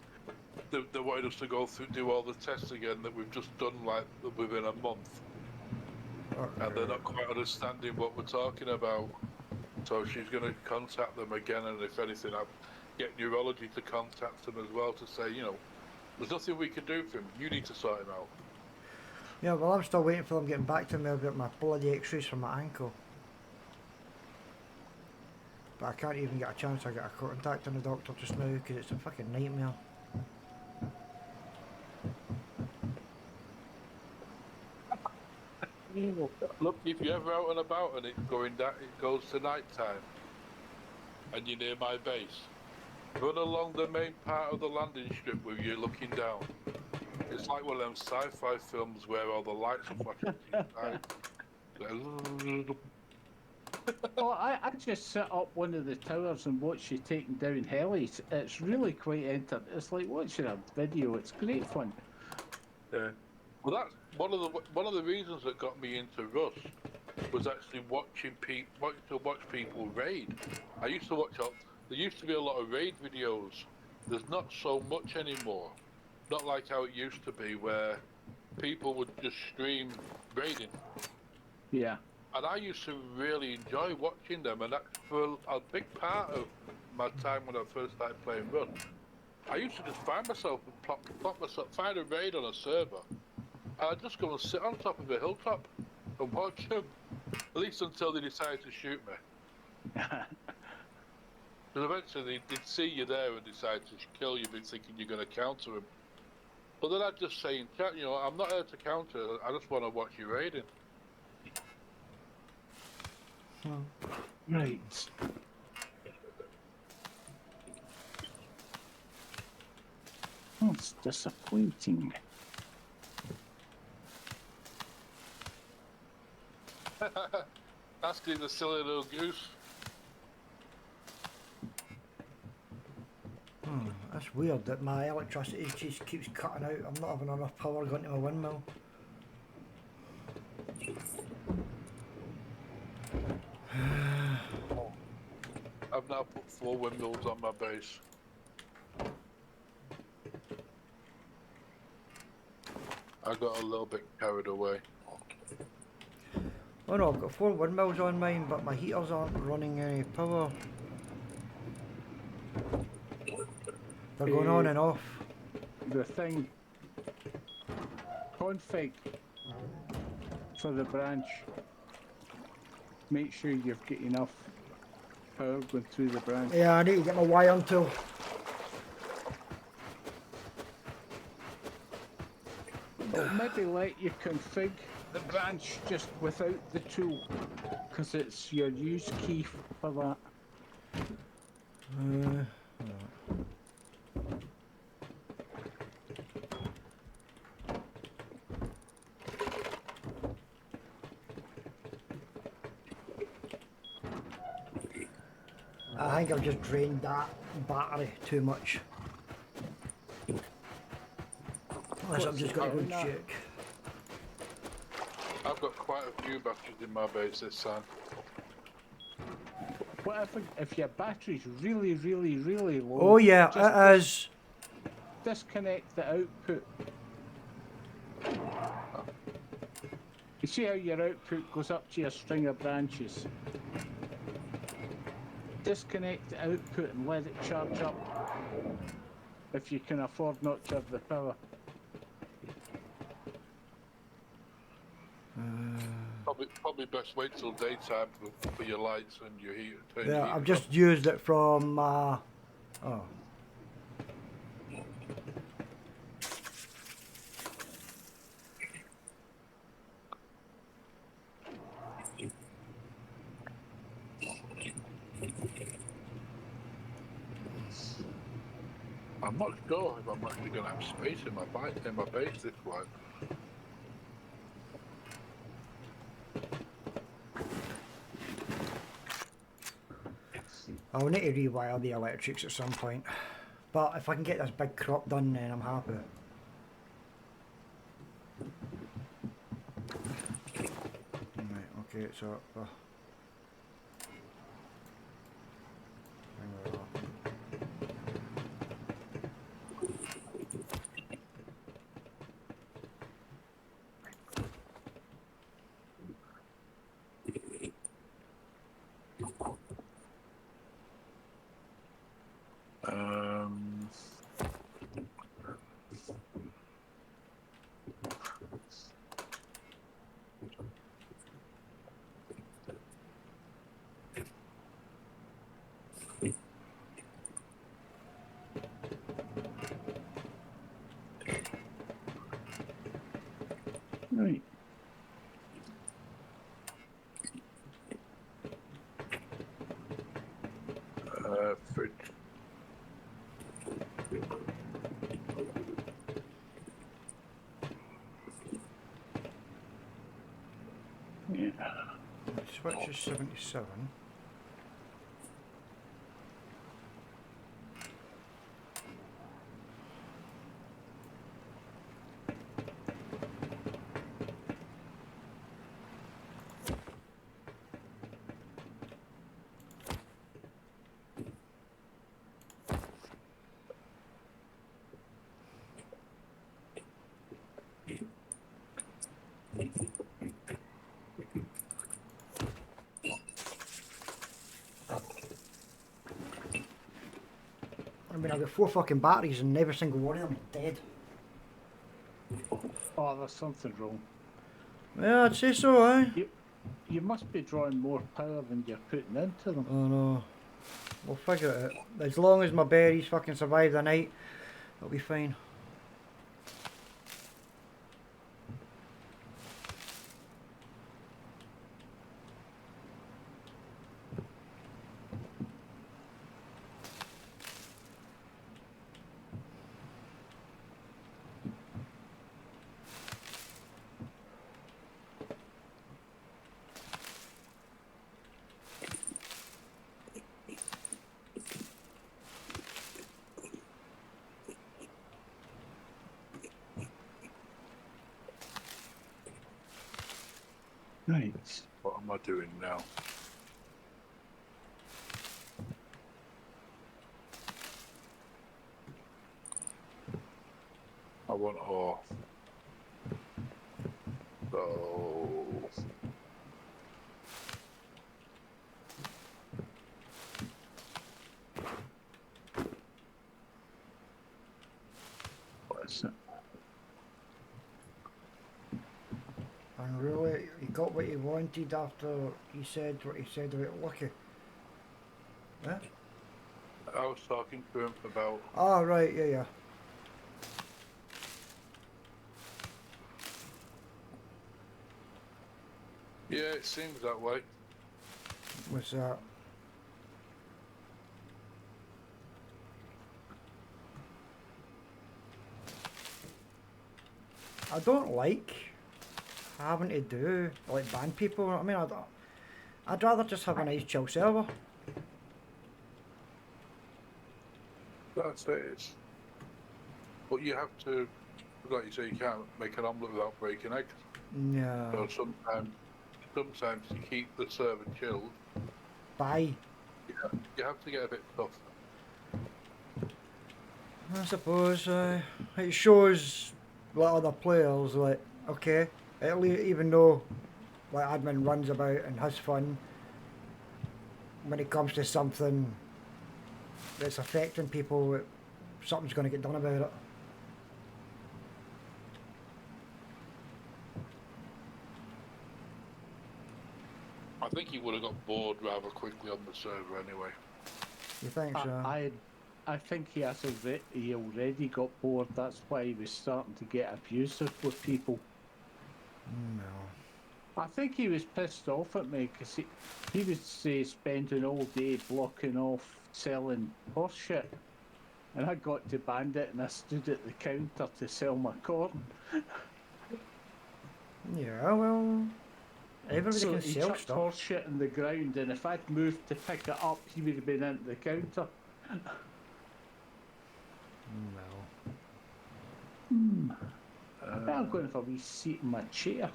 wanted us to do all the tests again that we've just done like within a month, and they're not quite understanding what we're talking about. So she's going to contact them again, and if anything, I'll get neurology to contact them as well to say, there's nothing we can do for him. You need to sort him out. Yeah, well, I'm still waiting for them getting back to me about my bloody x-rays for my ankle. But I can't even get a chance to get a contact on the doctor just now because it's a fucking nightmare. Look, if you're ever out and about and it goes to night time, and you're near my base, run along the main part of the landing strip with you looking down. It's like one of them sci-fi films where all the lights are flashing to Well, I just set up one of the towers and watch you taking down helis. It's really quite It's like watching a video. It's great fun. Yeah. Well, that's one of the reasons that got me into Rust was actually watching people raid. I used to watch there used to be a lot of raid videos. There's not so much anymore. Not like how it used to be, where people would just stream raiding. Yeah. And I used to really enjoy watching them, and that's for a big part of my time when I first started playing Rust. I used to just find myself and find a raid on a server, and I'd just go and sit on top of a hilltop and watch them, at least until they decided to shoot me. Because eventually they'd see you there and decide to kill you, thinking you're going to counter them. But then I'd just say in chat, I'm not here to counter, I just want to watch you raiding. Right. That's disappointing. Asking the silly little goose. That's weird that my electricity just keeps cutting out. I'm not having enough power going to my windmill. I've now put 4 windmills on my base. I got a little bit carried away. Oh no, I've got 4 windmills on mine, but my heaters aren't running any power. They're going on and off. The thing, config for the branch. Make sure you've got enough power going through the branch. Yeah, I need to get my wiring tool. It'll maybe let you config the branch just without the tool, because it's your use key for that. I think I've just drained that battery too much. Unless I'm just going to go and check. I've got quite a few batteries in my base this time. Whatever, if your battery's really, really, really low. Oh yeah, just it is. disconnect the output. You see how your output goes up to your string of branches? Disconnect the output and let it charge up. If you can afford not to have the power. Probably best wait till daytime for your lights and your heat. Yeah, I've just used it from. Oh. I'm not sure if I'm actually going to have space in my base this one. I'll need to rewire the electrics at some point. But if I can get this big crop done, then I'm happy. Right, okay, so. Hang on. Right. Fridge. Yeah. Switch is 77. I mean, I've got 4 fucking batteries and every single one of them is dead. Oh, there's something wrong. Yeah, I'd say so, eh? You must be drawing more power than you're putting into them. Oh no. We'll figure it out. As long as my berries fucking survive the night, it'll be fine. Right. What am I doing now? I want ore. So What is it? And really, he got what he wanted after he said what he said about Lucky. Yeah? I was talking to him about. Oh, right, yeah. Yeah, it seems that way. Was that? I don't like having to do, like, ban people. I mean, I'd rather just have a nice chill server. That's it. But you have to, like you say, you can't make an omelette without breaking eggs. No. So sometimes to keep the server chilled, Bye. you have to get a bit tough. I suppose it shows like other players, like, okay, at least even though like admin runs about and has fun, when it comes to something that's affecting people, something's going to get done about it. I think he would have got bored rather quickly on the server anyway. You think so? I think he already got bored. That's why he was starting to get abusive with people. No. I think he was pissed off at me because he was spending all day blocking off selling horse shit. And I got to Bandit and I stood at the counter to sell my corn. Yeah, well, everybody So can he sell chucked stuff. horse shit on the ground, and if I'd moved to pick it up, he would have been into the counter. No. I'm going for a wee seat in my chair.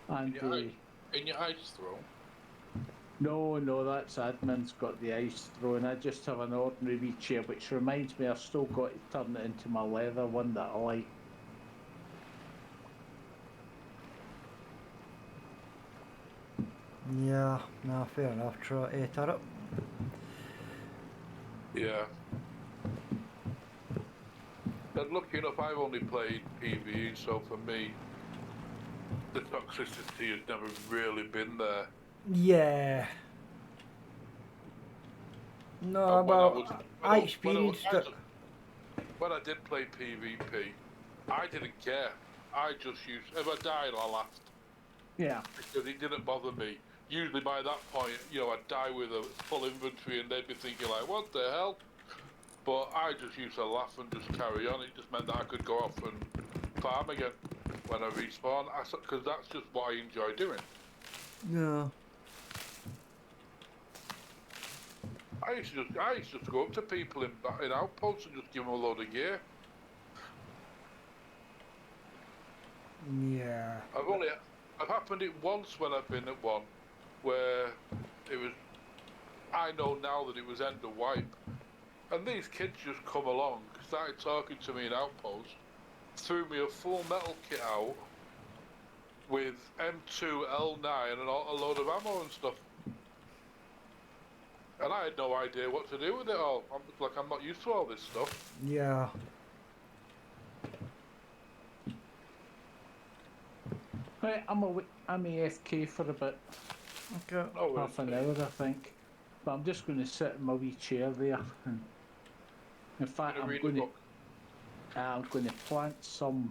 And In your ice throw? no, that's admin's got the ice throne. I just have an ordinary wee chair, which reminds me I've still got to turn it into my leather one that I like. Yeah, no, fair enough. Turret. Yeah. And lucky enough, I've only played PvE, so for me, the toxicity has never really been there. Yeah. No, And when well, I experienced it. when I did play PvP, I didn't care. I just used, if I died, I laughed. Yeah. Because it didn't bother me. Usually by that point, I'd die with a full inventory and they'd be thinking like, what the hell? But I just used to laugh and just carry on. It just meant that I could go off and farm again when I respawn. Because that's just what I enjoy doing. Yeah. I used to just go up to people in outposts and just give them a load of gear. Yeah. I've happened it once when I've been at one, where it was, I know now that it was end of wipe, and these kids just come along, started talking to me in outpost, threw me a full metal kit out with M2, L9 and a load of ammo and stuff. And I had no idea what to do with it all. I'm not used to all this stuff. Yeah. Right, I'm AFK for a bit. Okay. Oh, Half an hour, I think. But I'm just going to sit in my wee chair there. And in fact, I'm going to plant some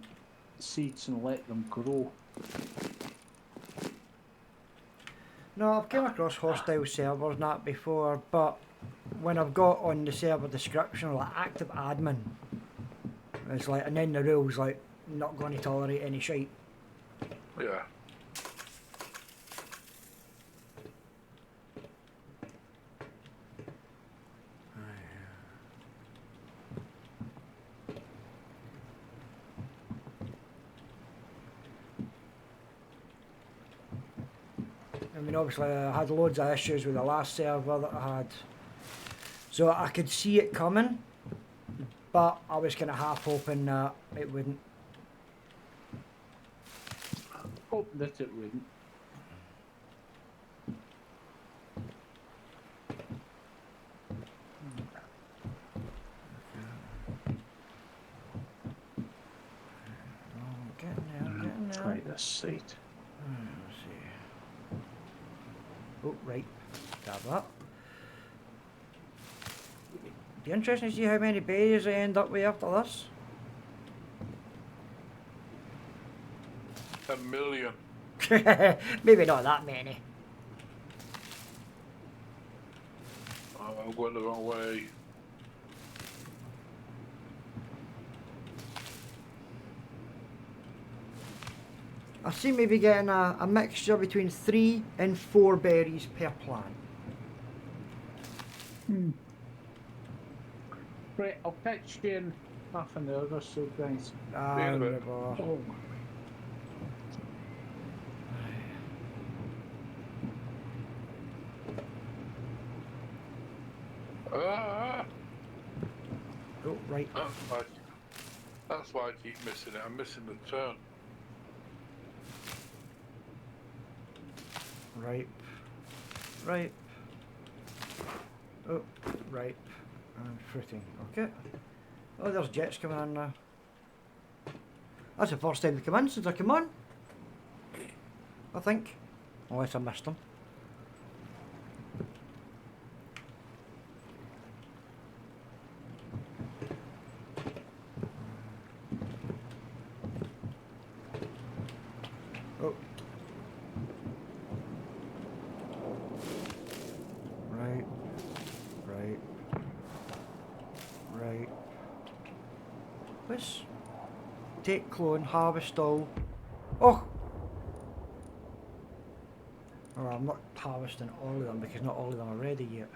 seeds and let them grow. No, I've come across hostile servers and that before, but when I've got on the server description like active admin, it's like, and then the rules like not going to tolerate any shite. Yeah. And obviously I had loads of issues with the last server that I had. So I could see it coming, but I was kind of half hoping that it wouldn't. Hope that it wouldn't. Oh, getting there. Try this site. Let's see. Oh, right. Grab that. Be interesting to see how many berries I end up with after this. 1 million. Maybe not that many. Oh, I'm going the wrong way. I seem to be getting a mixture between 3 and 4 berries per plant. Right, I'll catch you in half an hour or so, guys. Ah, in a bit. whatever. Oh. Ah! Oh, right. That's why I keep missing it. I'm missing the turn. Right. Right. Oh, right. And fruiting. Okay. Oh, there's jets coming in now. That's the first time they come in since I come on. I think. Unless I missed them. Oh. Right. Right. Right. Let's take clone, harvest all. Oh! Oh, I'm not harvesting all of them because not all of them are ready yet.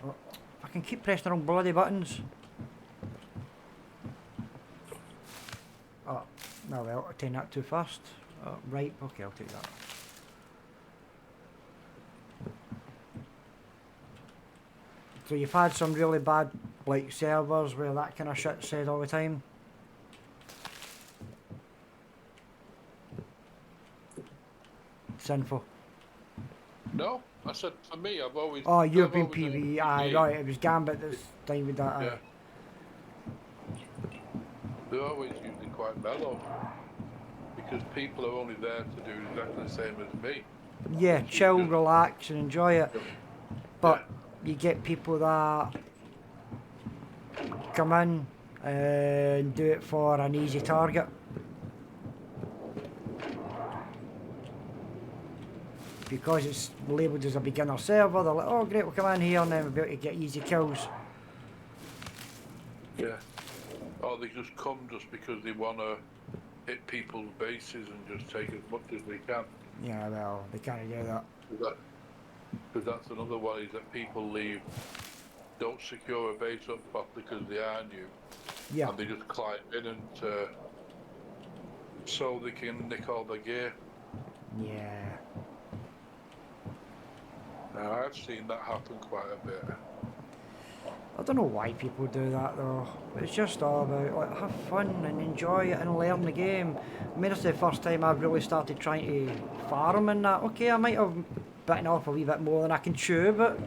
Oh, I can keep pressing the wrong bloody buttons. Oh, no, well, I turned that too fast. Oh, right, okay, I'll take that. So you've had some really bad, like, servers where that kind of shit said all the time? Sinful. No, I said for me, I've always. Oh, you've I've been always done PvE, aye, PvE. right, it was Gambit this time with that, aye. Yeah. They're always usually quite mellow because people are only there to do exactly the same as me. Yeah, chill, good. relax and enjoy it. Yep. But you get people that come in and do it for an easy target. Because it's labelled as a beginner server, they're like, oh great, we'll come in here and then we'll be able to get easy kills. Yeah. Or they just come just because they want to hit people's bases and just take as much as they can. Yeah, well, they can't do that. Because that's another one is that people leave, don't secure a base up properly because they are new, Yeah, and they just climb in and so they can nick all their gear. yeah. Now I've seen that happen quite a bit. I don't know why people do that though. It's just all about like have fun and enjoy it and learn the game. I mean, it's the first time I've really started trying to farm and that. Okay, I might have bitten off a wee bit more than I can chew, but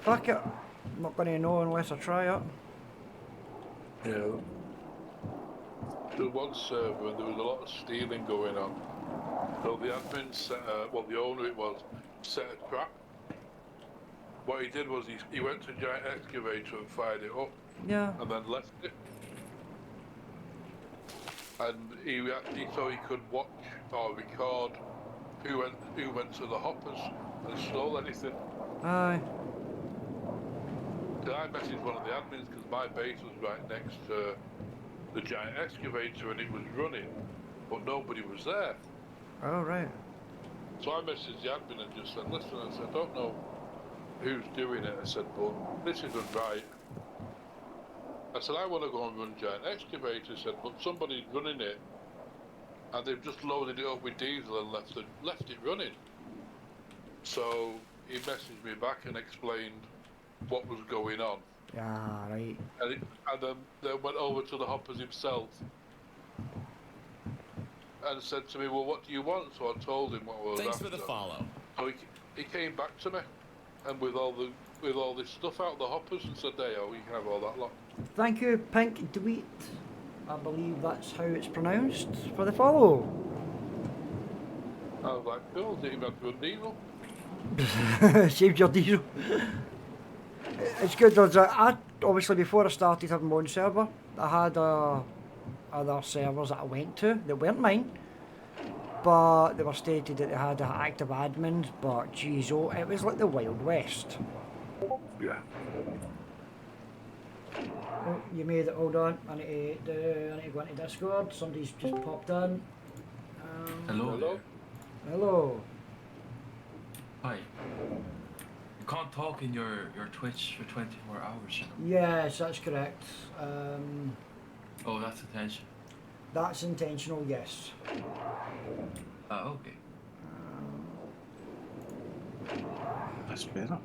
fuck it. I'm not going to know unless I try it. Yeah. There was one server and there was a lot of stealing going on. So the admin set well the owner it was, set a trap. What he did was he went to a giant excavator and fired it up Yeah. and then left it. And so he could watch or record who went to the hoppers and stole anything. Aye. So I messaged one of the admins because my base was right next to the giant excavator and it was running, but nobody was there. Oh right. So I messaged the admin and just said, listen, I said, I don't know who's doing it. I said, but this isn't right. I said, I want to go and run Giant Excavator. He said, but somebody's running it, and they've just loaded it up with diesel and left it running. So he messaged me back and explained what was going on, Yeah, right. and then went over to the hoppers himself and said to me, well, what do you want? So I told him what I was Thanks after. for the follow. So he came back to me, and with all this stuff out of the hoppers, and said, "Hey, oh, you can have all that lot." Thank you, Pink Dweet. I believe that's how it's pronounced for the follow. I was like, cool, didn't even have to run diesel. Saved your diesel. It's good. I obviously before I started having my own server, I had other servers that I went to that weren't mine, but they were stated that they had active admins. But geez, oh, it was like the Wild West. Yeah. Oh, you made it. Hold on. I need to go into Discord. Somebody's just popped in. Hello. Hello? There. Hello. Hi. You can't talk in your Twitch for 24 hours, you know. Yes, that's correct. Oh, that's intention. That's intentional. Yes. Okay. That's better.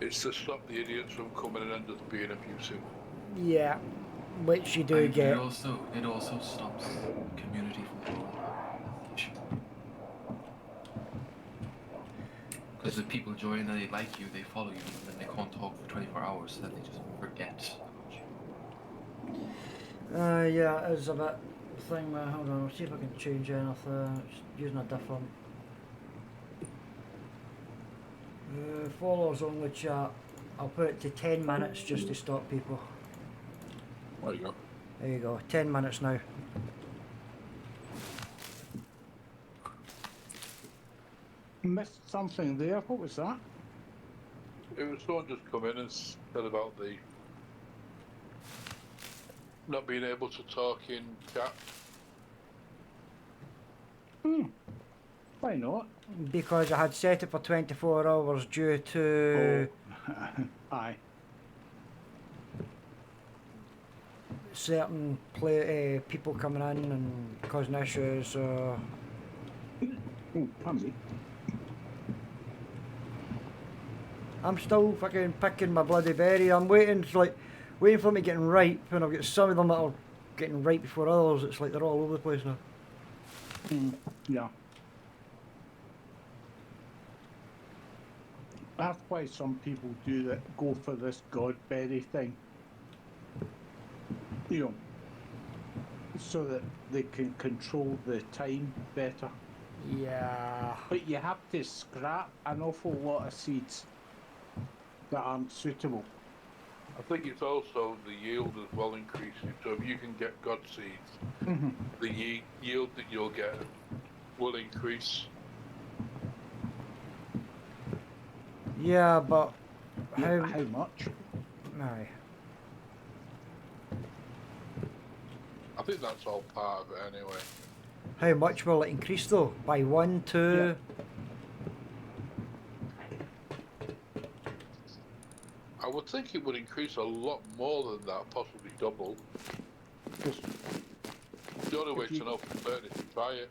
It's to stop the idiots from coming in and just being abusive. Yeah, which you do And get. it also stops community from growing. Because if people join and they like you, they follow you, and then they can't talk for 24 hours, so then they just forget about you. Yeah, it is a bit thing. Hold on, I'll see if I can change anything. It's using a different. Followers only chat. I'll put it to 10 minutes just to stop people. There you go. There you go, 10 minutes now. Missed something there. What was that? It was someone just come in and said about the not being able to talk in chat. Why not? Because I had set it for 24 hours due to Aye. certain people coming in and causing issues. Oh, pardon me. I'm still fucking picking my bloody berry. I'm waiting, it's like, waiting for them to getting ripe, and I've got some of them that are getting ripe before others. It's like they're all over the place now. Yeah. That's why some people do that. Go for this Godberry thing. You know, so that they can control the time better. Yeah. But you have to scrap an awful lot of seeds that aren't suitable. I think it's also the yield as well increasing. So if you can get God seeds, the yield that you'll get will increase. Yeah, but How much? aye. I think that's all part of it anyway. How much will it increase though? By 1, 2? I would think it would increase a lot more than that, possibly double. Just The only way If you- to know for certain is to try it.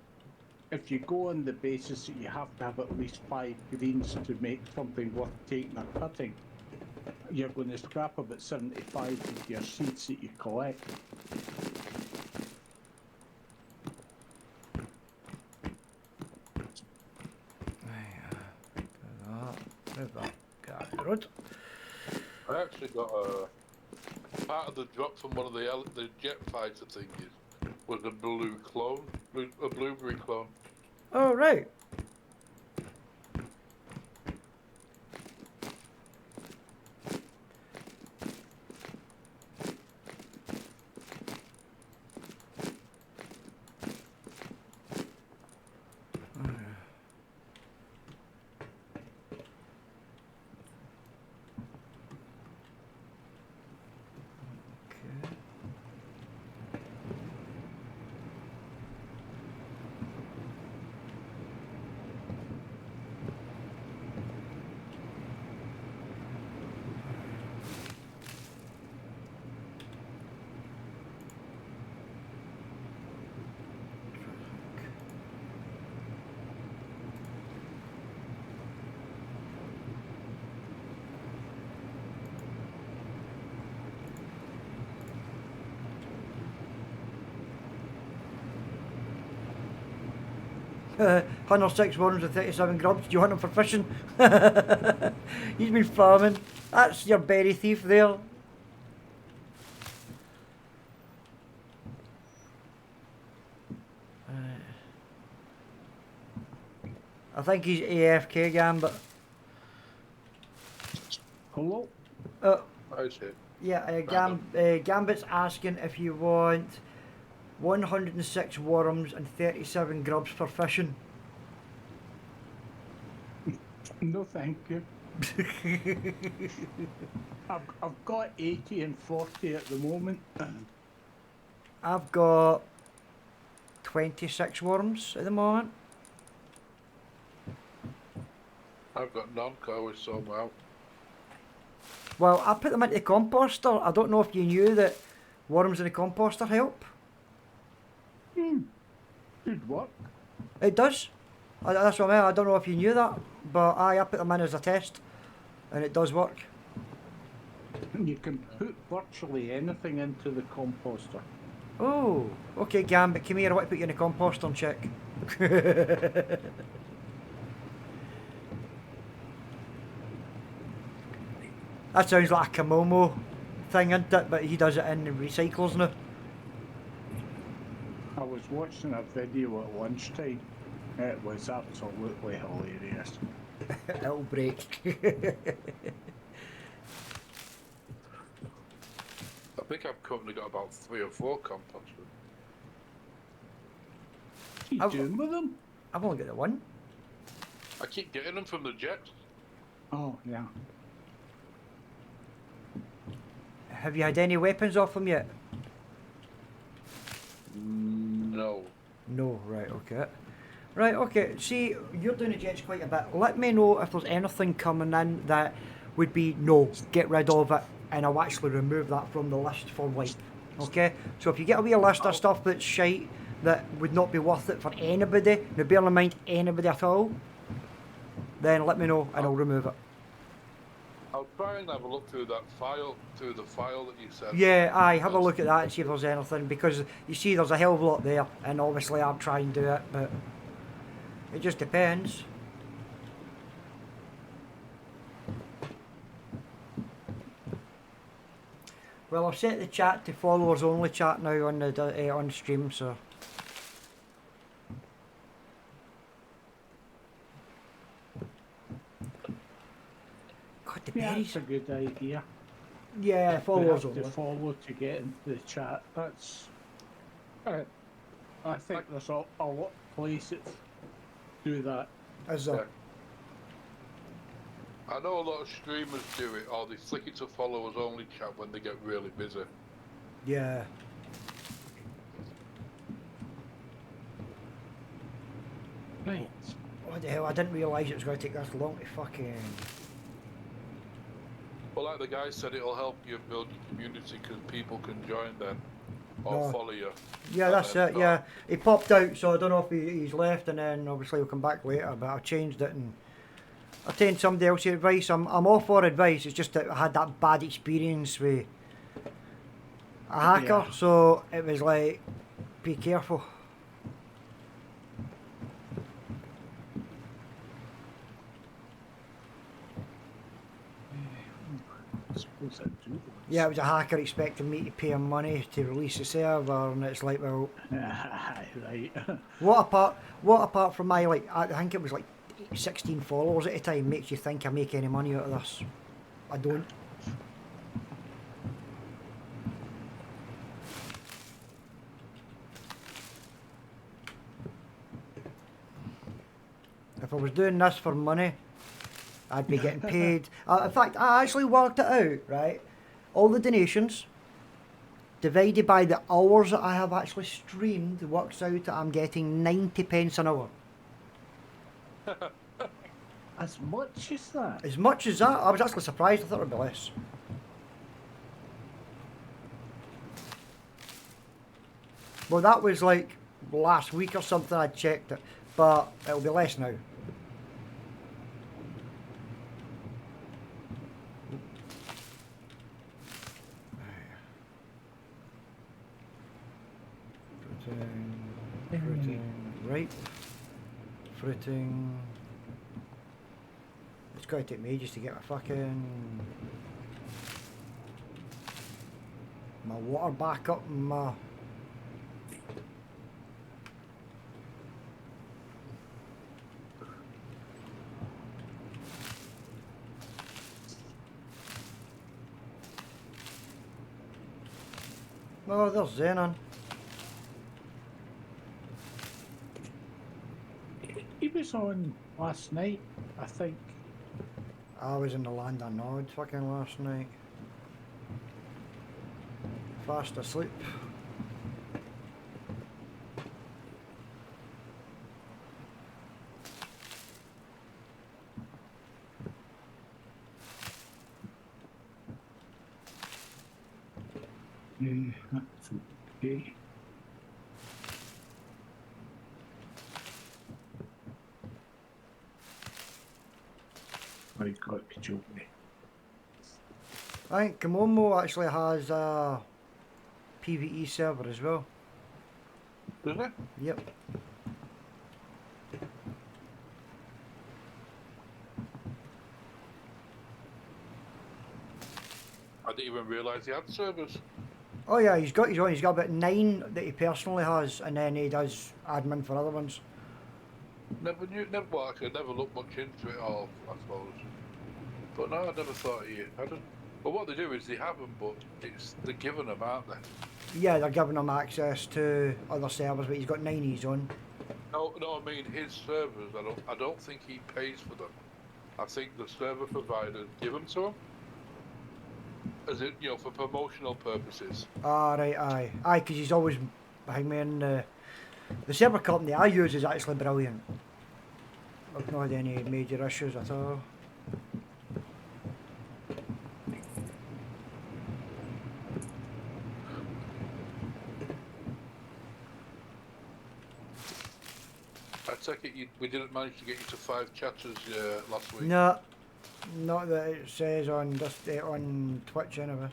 if you go on the basis that you have to have at least 5 greens to make something worth taking or cutting, you're going to scrap about 75 of your seeds that you collect. Road. I actually got a part of the drop from one of the jet fighter thingies was a blue clone, a blueberry clone. Oh, right. Okay. 106 worms and 37 grubs. Do you want them for fishing? He's been farming. That's your berry thief there. I think he's AFK, Gambit. Hello? I see. Yeah, Gambit's asking if you want 106 worms and 37 grubs for fishing. No, thank you. I've got 80 and 40 at the moment. I've got 26 worms at the moment. I've got none, 'cause I always sort them out. Well, I put them into the composter. I don't know if you knew that worms in the composter help. Good work. It does. That's what I mean. I don't know if you knew that, but I put them in as a test, and it does work. You can put virtually anything into the composter. Oh, okay, Gambit, come here. I want to put you in the composter and check. That sounds like a Kamomo thing, isn't it? But he does it in the recyclers now. I was watching a video at lunchtime. It was absolutely hilarious. It'll break. I think I've currently got about 3 or 4 composters. What are you I've- doing with them? I've only got the one. I keep getting them from the jets. Oh, yeah. Have you had any weapons off them yet? No. No, right, okay. Right, okay, see, you're doing the jets quite a bit. Let me know if there's anything coming in that would be, no, get rid of it, and I'll actually remove that from the list for wipe. Okay? So if you get a wee list of stuff that's shite, that would not be worth it for anybody, now bear in mind anybody at all, then let me know and I'll remove it. I'll try and have a look through that file, through the file that you sent. Yeah, aye, have a look at that and see if there's anything, because you see there's a hell of a lot there, and obviously I'll try and do it, but it just depends. Well, I've set the chat to followers only chat now on the stream, so. God, the Yeah, berries. that's a good idea. Yeah, We followers have to only. follow to get into the chat. That's. I think there's a lot of places do that. Is Yeah. there? I know a lot of streamers do it, or they flick it to followers only chat when they get really busy. Yeah. Right. What the hell? I didn't realise it was going to take this long to fucking. Well, like the guy said, it'll help you build your community because people can join then, or No. follow you. Yeah, And that's then it. Yeah, he popped out, so I don't know if he's left, and then obviously he'll come back later. But I changed it and I taken somebody else's advice. I'm all for advice. It's just that I had that bad experience with a hacker, Yeah. so it was like, be careful. I suppose I do. Yeah, it was a hacker expecting me to pay him money to release the server, and it's like, well, Right. what apart from my, like, I think it was like 16 followers at a time makes you think I make any money out of this? I don't. If I was doing this for money, I'd be getting paid. In fact, I actually worked it out, right? All the donations divided by the hours that I have actually streamed works out that I'm getting 90 pence an hour. As much as that. As much as that, I was actually surprised. I thought it would be less. Well, that was like last week or something I checked it, but it'll be less now. Right. Fruiting. It's going to take me ages to get my fucking... my water back up and my... Oh, there's Xenon. He was on last night, I think. I was in the land of Nod fucking last night. Fast asleep. Yeah, that's okay. I got to joke me. I think Komomo actually has a PvE server as well. Does it? Yep. I didn't even realise he had servers. Oh yeah, he's got his own. He's got about 9 that he personally has, and then he does admin for other ones. Never knew, never, well, actually, I never looked much into it all, I suppose. But no, I never thought he hadn't. But what they do is they have them, but they're giving them, aren't they? Yeah, they're giving him access to other servers, but he's got 9 of his own. No, I mean his servers. I don't think he pays for them. I think the server providers give them to him, as it, for promotional purposes. Ah, right, aye. Aye, because he's always behind me, and the server company I use is actually brilliant. I've not had any major issues at all. I take it we didn't manage to get you to 5 chatters last week. No, not that it says on this on Twitch anyway.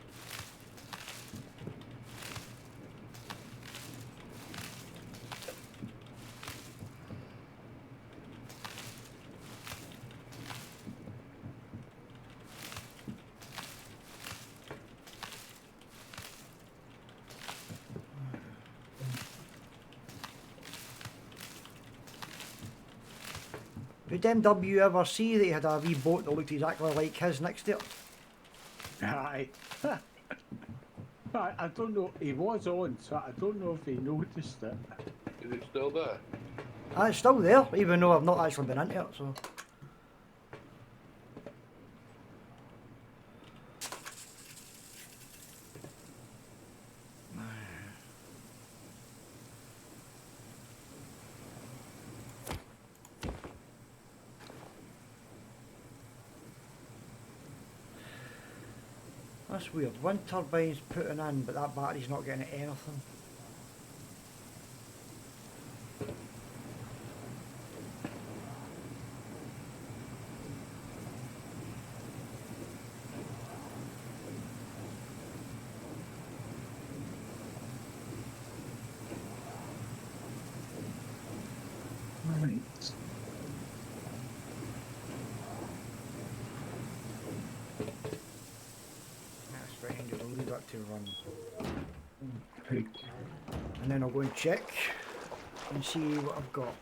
Did MW ever see that he had a wee boat that looked exactly like his next to it? Aye. I don't know. He was on, so I don't know if he noticed it. Is it still there? Ah, it's still there, even though I've not actually been into it, so... That's weird. Wind turbine's putting in, but that battery's not getting anything. Right. That's fine, I'll leave that to run. Right. And then I'll go and check and see what I've got.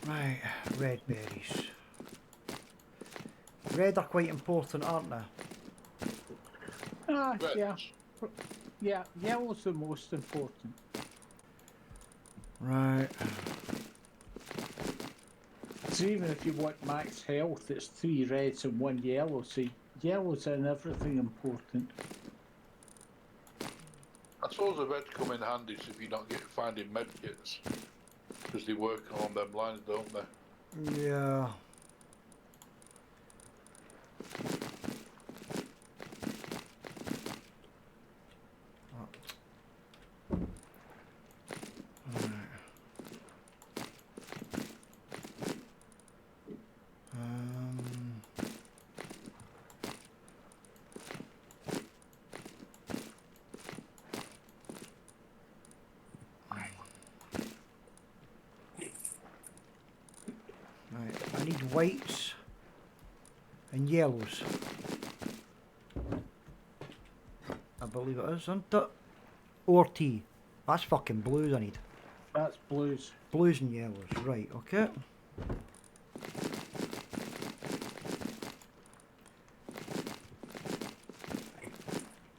Right, red berries. Red are quite important, aren't they? Ah, Reds. yeah. Yeah, yellow's the most important. Right. So even if you want max health, it's 3 reds and 1 yellow. So yellow's in everything important. I suppose the reds come in handy if you're not finding medkits, because they work along them lines, don't they? Yeah. I need whites and yellows. I believe it is, isn't it? Or tea. That's fucking blues I need. That's blues. Blues and yellows, right, okay.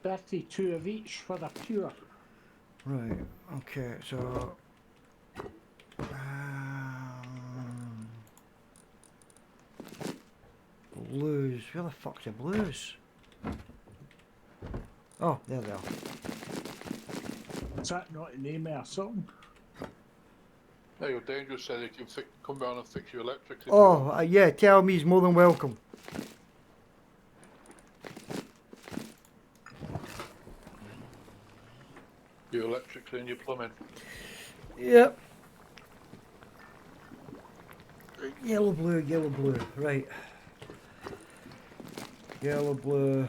$32 of each for the pure. Right, okay, so... blues, where the fuck's the blues? Oh, there they are. Is that not a name of a song? There you go. Dangerous said he can come round and fix your electrics. if you Oh, want. yeah, tell me he's more than welcome. Your electrics and your plumbing. Yep. Yellow, blue, right. Yellow, blue.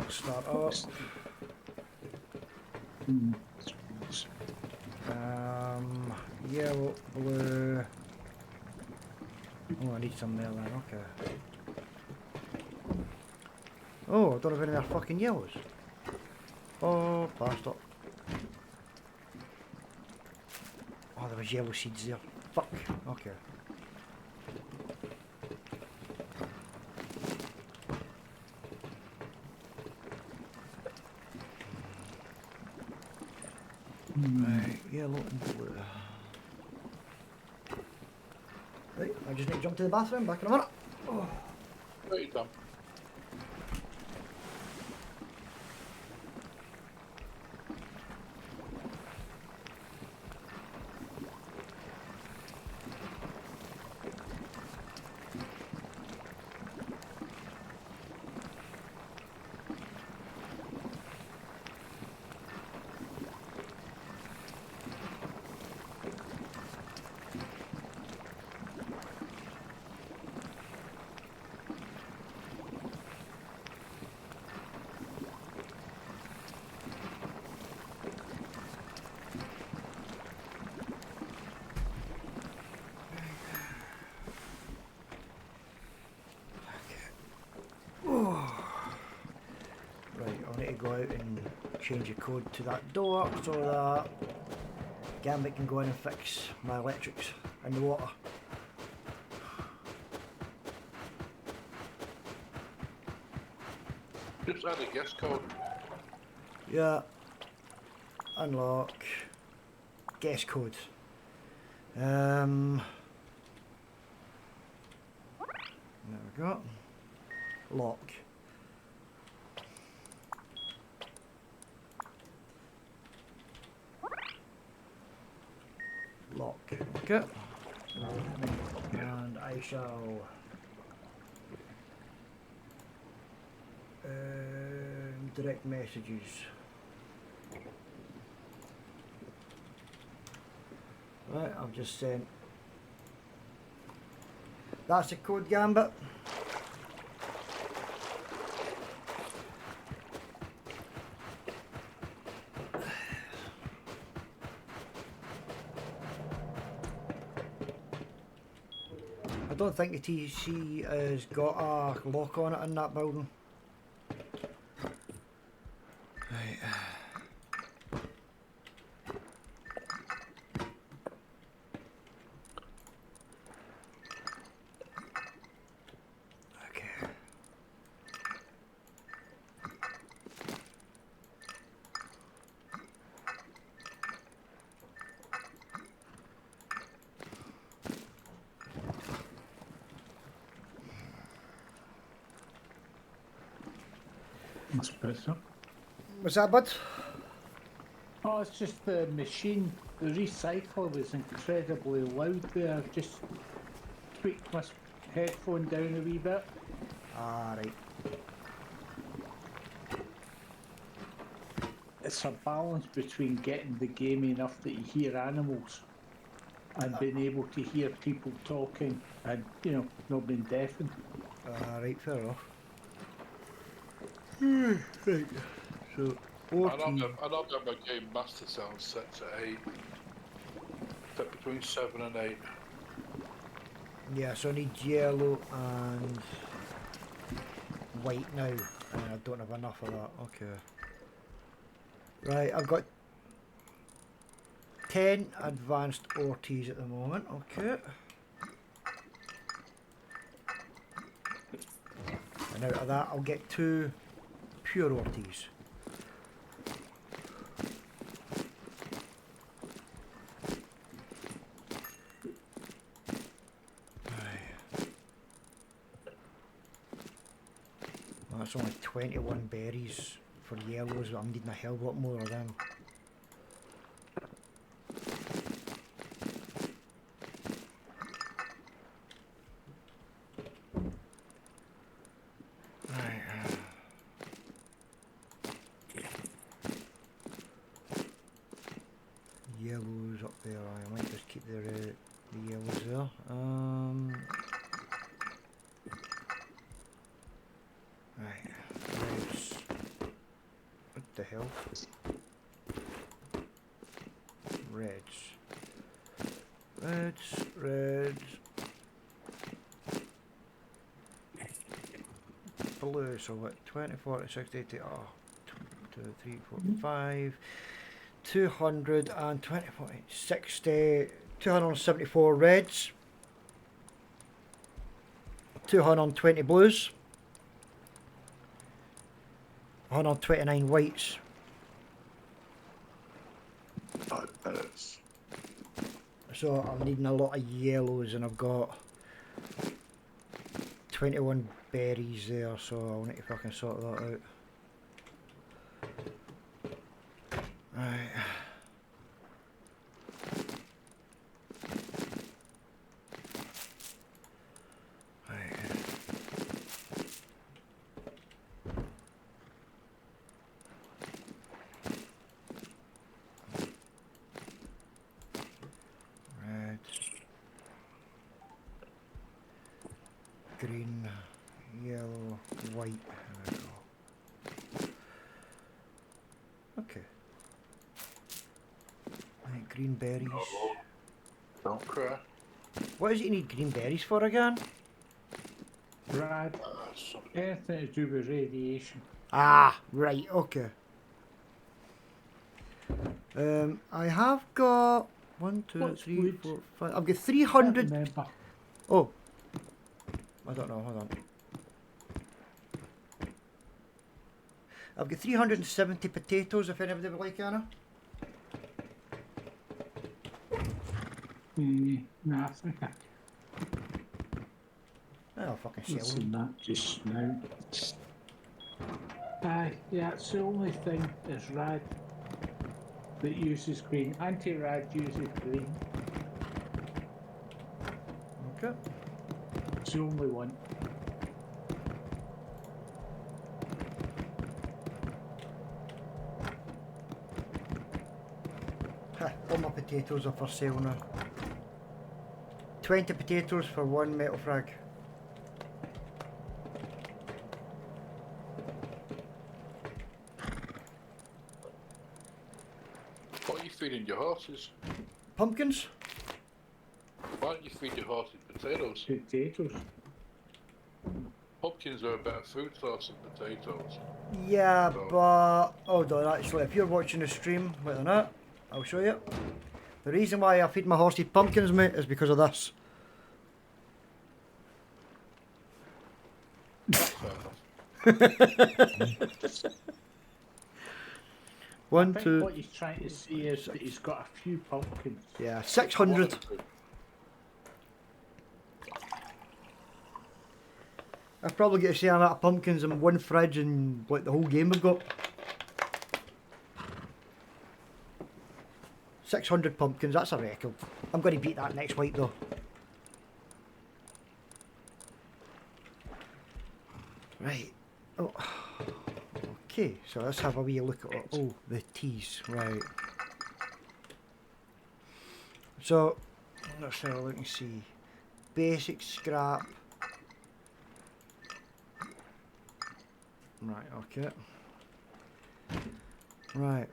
Start up. Yellow, blue. Oh, I need some there then, okay. Oh, I don't have any more fucking yellows. Oh, bastard. Oh, there was yellow seeds there. Fuck, okay. Right, yellow and blue. Right, I just need to jump to the bathroom, back in a minute. Oh. Right, done. Right, I'll need to go out and change the code to that door so that Gambit can go in and fix my electrics and the water. Just add a guest code. Yeah. Unlock. Guess code. There we go. Lock. Lock. Okay. And I shall direct messages. Right, I've just sent. That's the code, Gambit. I don't think the TC has got a lock on it in that building. Right. Okay. That's better. What's that, bud? Oh, it's just the machine. The recycler was incredibly loud there. I've just tweaked my headphone down a wee bit. Ah, right. It's a balance between getting the game enough that you hear animals and being able to hear people talking and, you know, not being deafened. Ah, right, fair enough. Right. So, And 14. I've got my game master sound set to 8. Set between 7 and 8. Yeah, so I need yellow and white now. And I don't have enough of that. Okay. Right, I've got 10 advanced orties at the moment. Okay. And out of that, I'll get 2 pure orties. Well, that's only 21 berries for yellows, but I'm needing a hell of a lot more of them. Right. Yellows up there. I might just keep the yellows there. Right. Reds. What the hell? Reds. Reds. Blue, so what? 20, 40, 60, 80, 2, 3, 4, 5. 220, 40, 60, 274 reds. 220 blues. 129 whites. 5 minutes. So I'm needing a lot of yellows, and I've got 21 berries there, so I'll need to fucking sort that out. Right. Red. Green. Yellow. White. There we go. Okay. Right, green berries. Don't cry. What is it you need green berries for again? Brad, anything to do with radiation. Ah, right, okay. I have got 1, 2, What's 3, wood? 4, 5. I've got Can't 300. remember. Oh, I don't know. Hold on. I've got 370 potatoes. If anybody would like, Anna. No, I think I'll fucking I've sell them. seen that just now. Aye, yeah, it's the only thing is rad that uses green. Anti-rad uses green. Okay. It's the only one. Ha, all my potatoes are for sale now. 20 potatoes for 1 metal frag. What are you feeding your horses? Pumpkins? Why don't you feed your horses potatoes? Potatoes. Pumpkins are a better food source than potatoes. Yeah, So- but hold on. Actually, if you're watching the stream, wait a minute, I'll show you. The reason why I feed my horses pumpkins, mate, is because of this. Fair enough. I 1, think 2, what he's trying to say is that he's got a few pumpkins. yeah, 600. I've probably got to say I'm out of pumpkins in 1 fridge and like the whole game we've got. 600 pumpkins, that's a record. I'm going to beat that next week though. Right. Oh. Okay, so let's have a wee look at oh the teas, right. So let's have a look and see. Basic scrap. Right, okay. Right.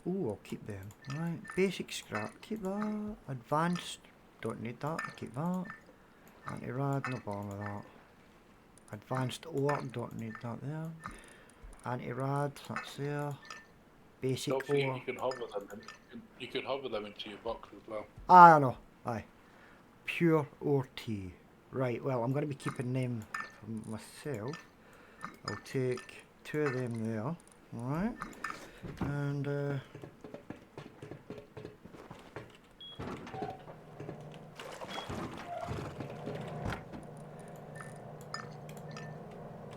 Ooh, I'll keep them. Right. Basic scrap, keep that. Advanced, don't need that, keep that. Anti-rad, no bother with that. Advanced ore, don't need that there. Anti-rad, that's there. Basic Don't forget ore. you can hover them. You can hover them into your box as well. Ah, I know. Aye. Pure ore tea. Right, well, I'm going to be keeping them for myself. I'll take 2 of them there. Alright. And,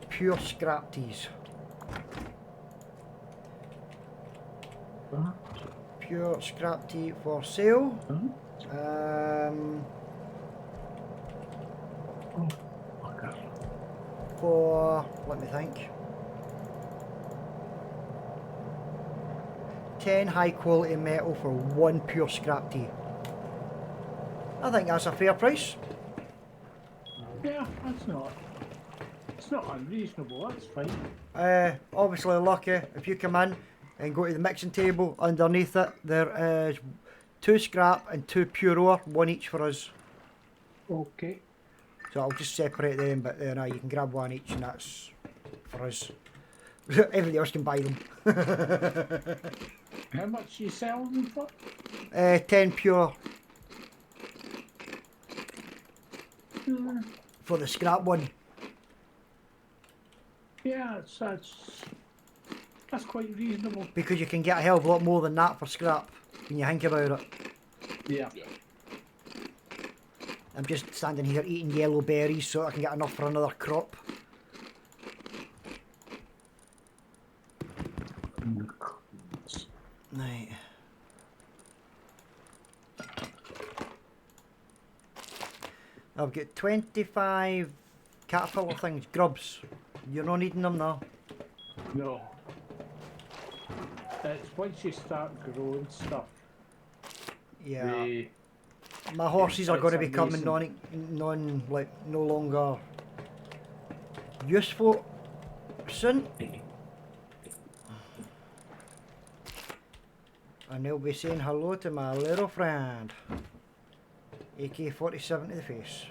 pure scrap teas. Huh? Pure scrap tea for sale. Huh? Oh, fucker. For, let me think, 10 high quality metal for 1 pure scrap tea. I think that's a fair price. Yeah, that's not. It's not unreasonable. That's fine. Obviously, lucky if you come in and go to the mixing table, underneath it there is 2 scrap and 2 pure ore, 1 each for us. Okay. So I'll just separate them, but then you can grab 1 each and that's for us. Everybody else can buy them. How much you sell them for? 10 pure Uh, for the scrap one. yeah, that's quite reasonable. Because you can get a hell of a lot more than that for scrap when you think about it. Yeah. Yeah. I'm just standing here eating yellow berries so I can get enough for another crop. Right. I've got 25 caterpillar things, grubs. You're not needing them now. No. It's once you start growing stuff. Yeah. They, My horses are It's going to become amazing. no longer useful soon. And they'll be saying hello to my little friend. AK-47 to the face.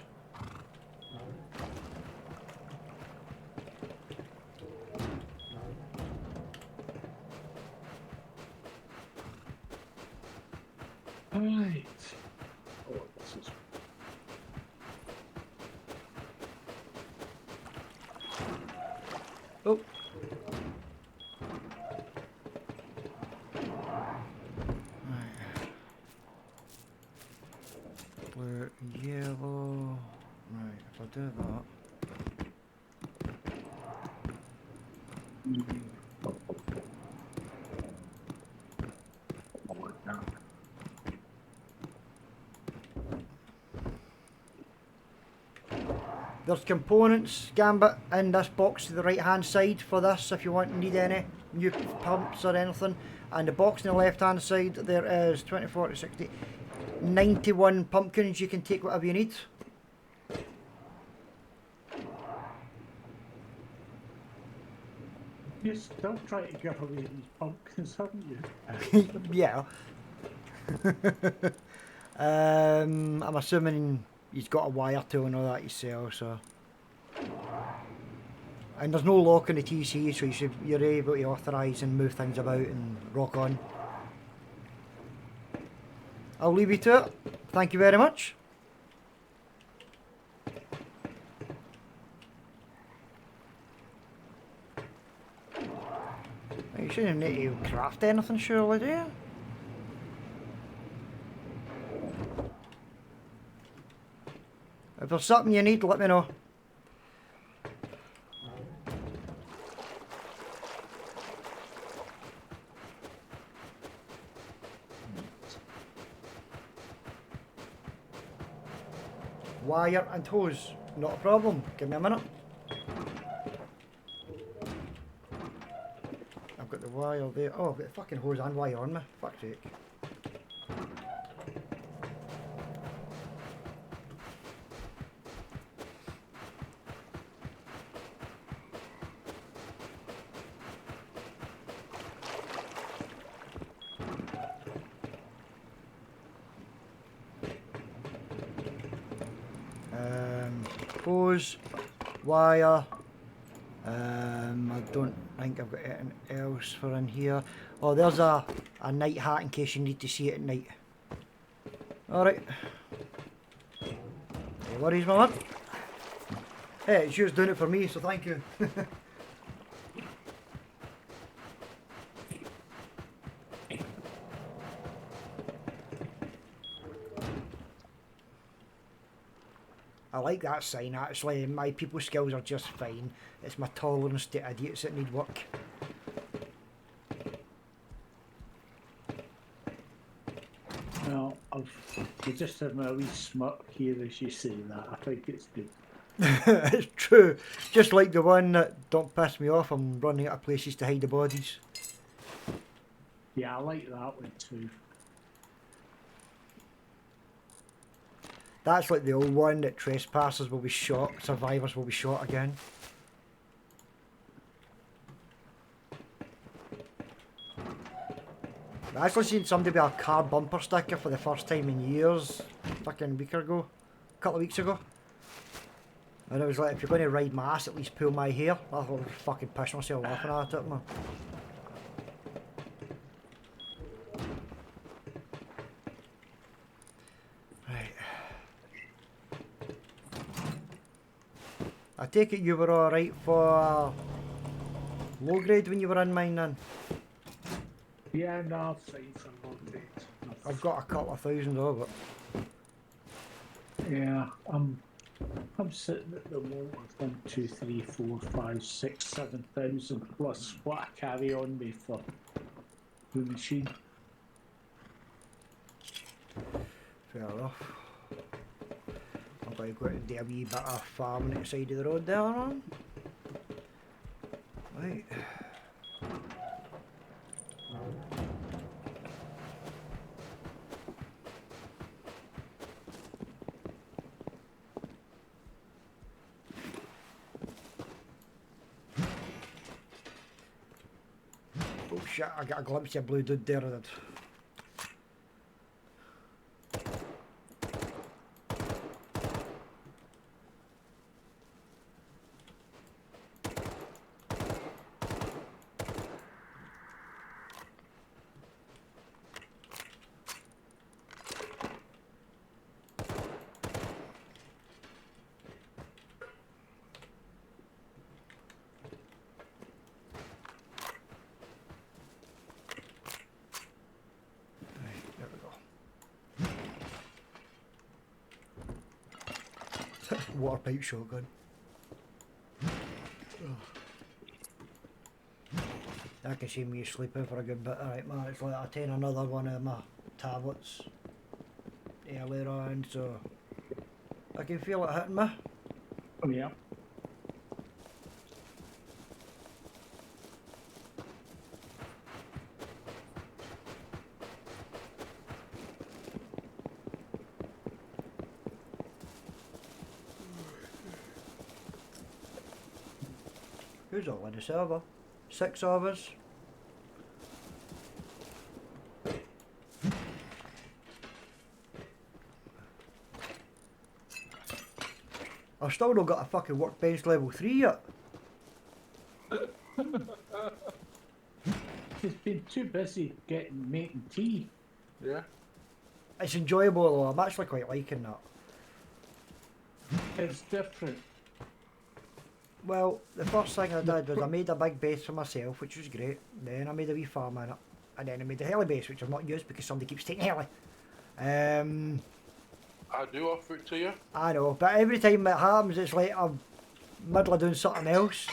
right. Oh, this is. Oh. Blue, yellow. Right, if I do that. There's components, Gambit, in this box to the right hand side for this if you need any new pumps or anything. And the box on the left hand side there is 20, 40, 60, 91 pumpkins. You can take whatever you need. You're still trying to give away these pumpkins, haven't you? Yeah. I'm assuming he's got a wire to and all that yourself, so. And there's no lock in the TC, so you're able to authorise and move things about and rock on. I'll leave you to it. Thank you very much. You shouldn't need to craft anything, surely, do you? If there's something you need, let me know. Wire and hose, not a problem. Give me a minute. I've got the wire there. Oh, I've got the fucking hose and wire on me. Fuck's sake. Hose, wire. I don't think I've got anything else for in here. Oh, there's a night hat in case you need to see it at night. Alright. No worries, my lad. Hey, it's yours doing it for me, so thank you. I like that sign actually. My people skills are just fine. It's my tolerance to idiots that need work. Well, you just have a wee smirk here as you say that. I think it's good. It's true. Just like the one that don't piss me off, I'm running out of places to hide the bodies. Yeah, I like that one too. That's like the old one that trespassers will be shot, survivors will be shot again. I actually seen somebody with a car bumper sticker for the first time in years, fucking week ago, a couple of weeks ago. And it was like, if you're going to ride my ass, at least pull my hair. I thought I was fucking pissing myself laughing at it, man. Right. I take it you were alright for low grade when you were in mine then? Yeah, no, I've seen some more things. I've got a couple of thousand of it. Yeah, I'm sitting at the moment with 1, 2, 3, 4, 5, 6, 7,000 plus what I carry on me for the machine. Fair enough. I'm going to go out and do a wee bit of farming at the side of the road there, man. Right. Oh shit, I got a glimpse of a blue dude there, I did. There we go. Water pipe shotgun. I can see me sleeping for a good bit. Alright man, it's like I taken another one of my tablets earlier on, so I can feel it hitting me. Oh, yeah. Who's all in the server? 6 of us. I've still not got a fucking workbench level 3 yet. He's been too busy making tea. Yeah. It's enjoyable though, I'm actually quite liking that. It's different. Well, the first thing I did was I made a big base for myself, which was great. Then I made a wee farm in it. And then I made a heli base, which I've not used because somebody keeps taking heli. I do offer it to you. I know, but every time it happens, it's like I'm middle of doing something else.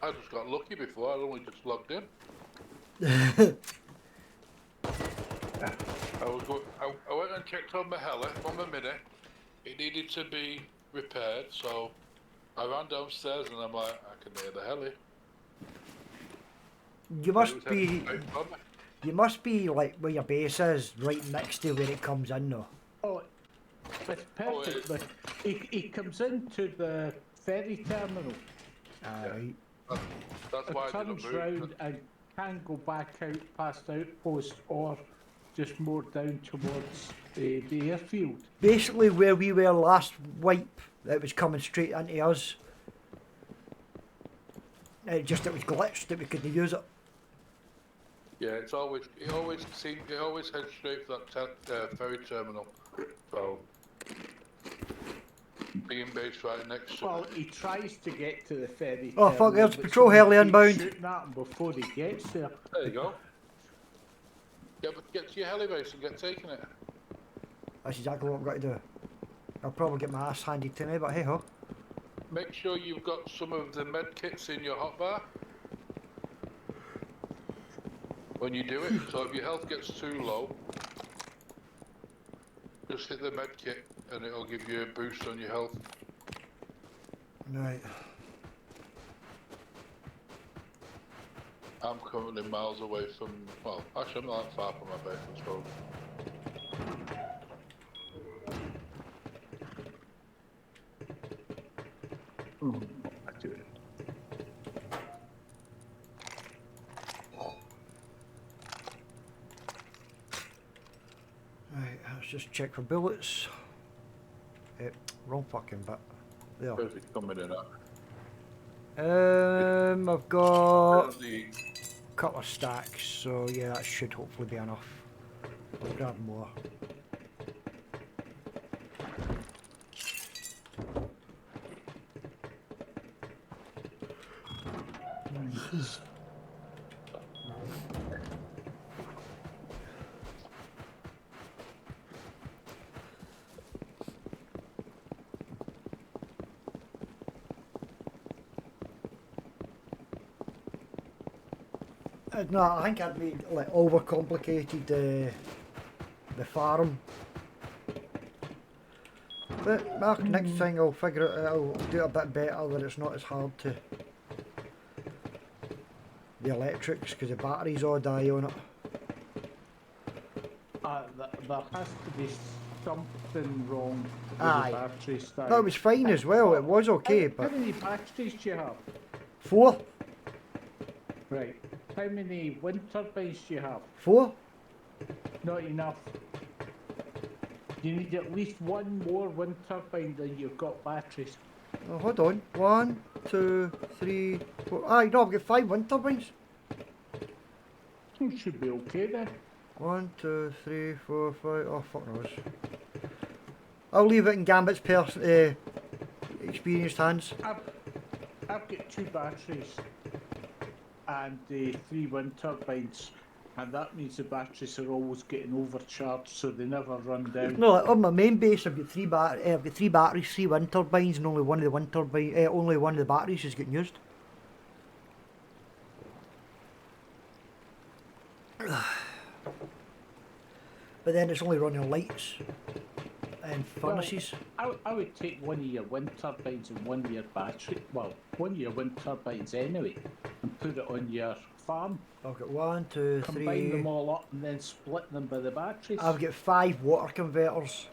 I just got lucky before. I only just logged in. I went and checked on my heli on my Mini. It needed to be repaired, so I ran downstairs and I'm like, I can hear the heli. You It must was be, heading straight for me. you must be like where your base is, right next to where it comes in though. Oh, it's perfect. But he comes into the ferry terminal, Right. That's why I didn't turns move. round and can go back out past outpost or just more down towards the airfield. Basically, where we were last wipe, it was coming straight into us. It was glitched that we couldn't use it. Yeah, it always heads straight for that ferry terminal. So being based right next to Well, it. he tries to get to the ferry. Oh, fuck, terminal, there's but patrol someone heli keeps inbound. Shooting at him before he gets there. There you go. Get to your heli base and get taking it. That's exactly what I've got to do. I'll probably get my ass handed to me, but hey ho. Make sure you've got some of the med kits in your hotbar when you do it. So if your health gets too low, just hit the med kit and it'll give you a boost on your health. Right. I'm currently miles away from, well, actually I'm not that far from my base, I suppose. I do it. Right, let's just check for bullets. Wrong fucking bit. There. Where's it coming in at? I've got There's the, a couple of stacks, so yeah, that should hopefully be enough. I'll grab more. No, I think I'd be like overcomplicated the farm. But Mark, next thing I'll figure it out. I'll do it a bit better that it's not as hard to the electrics because the batteries all die on it. There has to be something wrong with Aye. the batteries. That was fine as well. It was okay, How but many batteries do you have? 4, Right. How many wind turbines do you have? 4. Not enough. You need at least one more wind turbine than you've got batteries. Oh, hold on. 1, 2, 3, 4. Aye, no, I've got 5 wind turbines. You should be okay then. 1, 2, 3, 4, 5. Oh, fuck knows. I'll leave it in Gambit's experienced hands. I've got 2 batteries and 3 wind turbines, and that means the batteries are always getting overcharged, so they never run down. No, like, on my main base, I've got 3 batteries, 3 wind turbines, and only one of the batteries is getting used. But then it's only running lights and furnaces. I would take one of your wind turbines and one of your one of your wind turbines anyway, and put it on your farm. I've got 1, 2, Combine 3. them all up and then split them by the batteries. I've got 5 water converters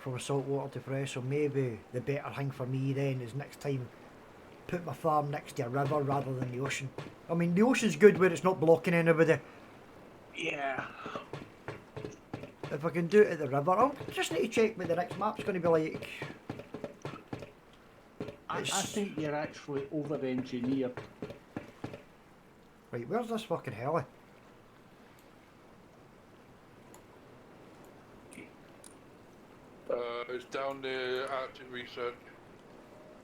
from salt water to fresh, so maybe the better thing for me then is next time put my farm next to a river rather than the ocean. I mean, the ocean's good where it's not blocking anybody. Yeah. If I can do it at the river, I'll just need to check what the next map's going to be like. I think you're actually over-engineered. Right, where's this fucking heli? it's down near Arctic Research,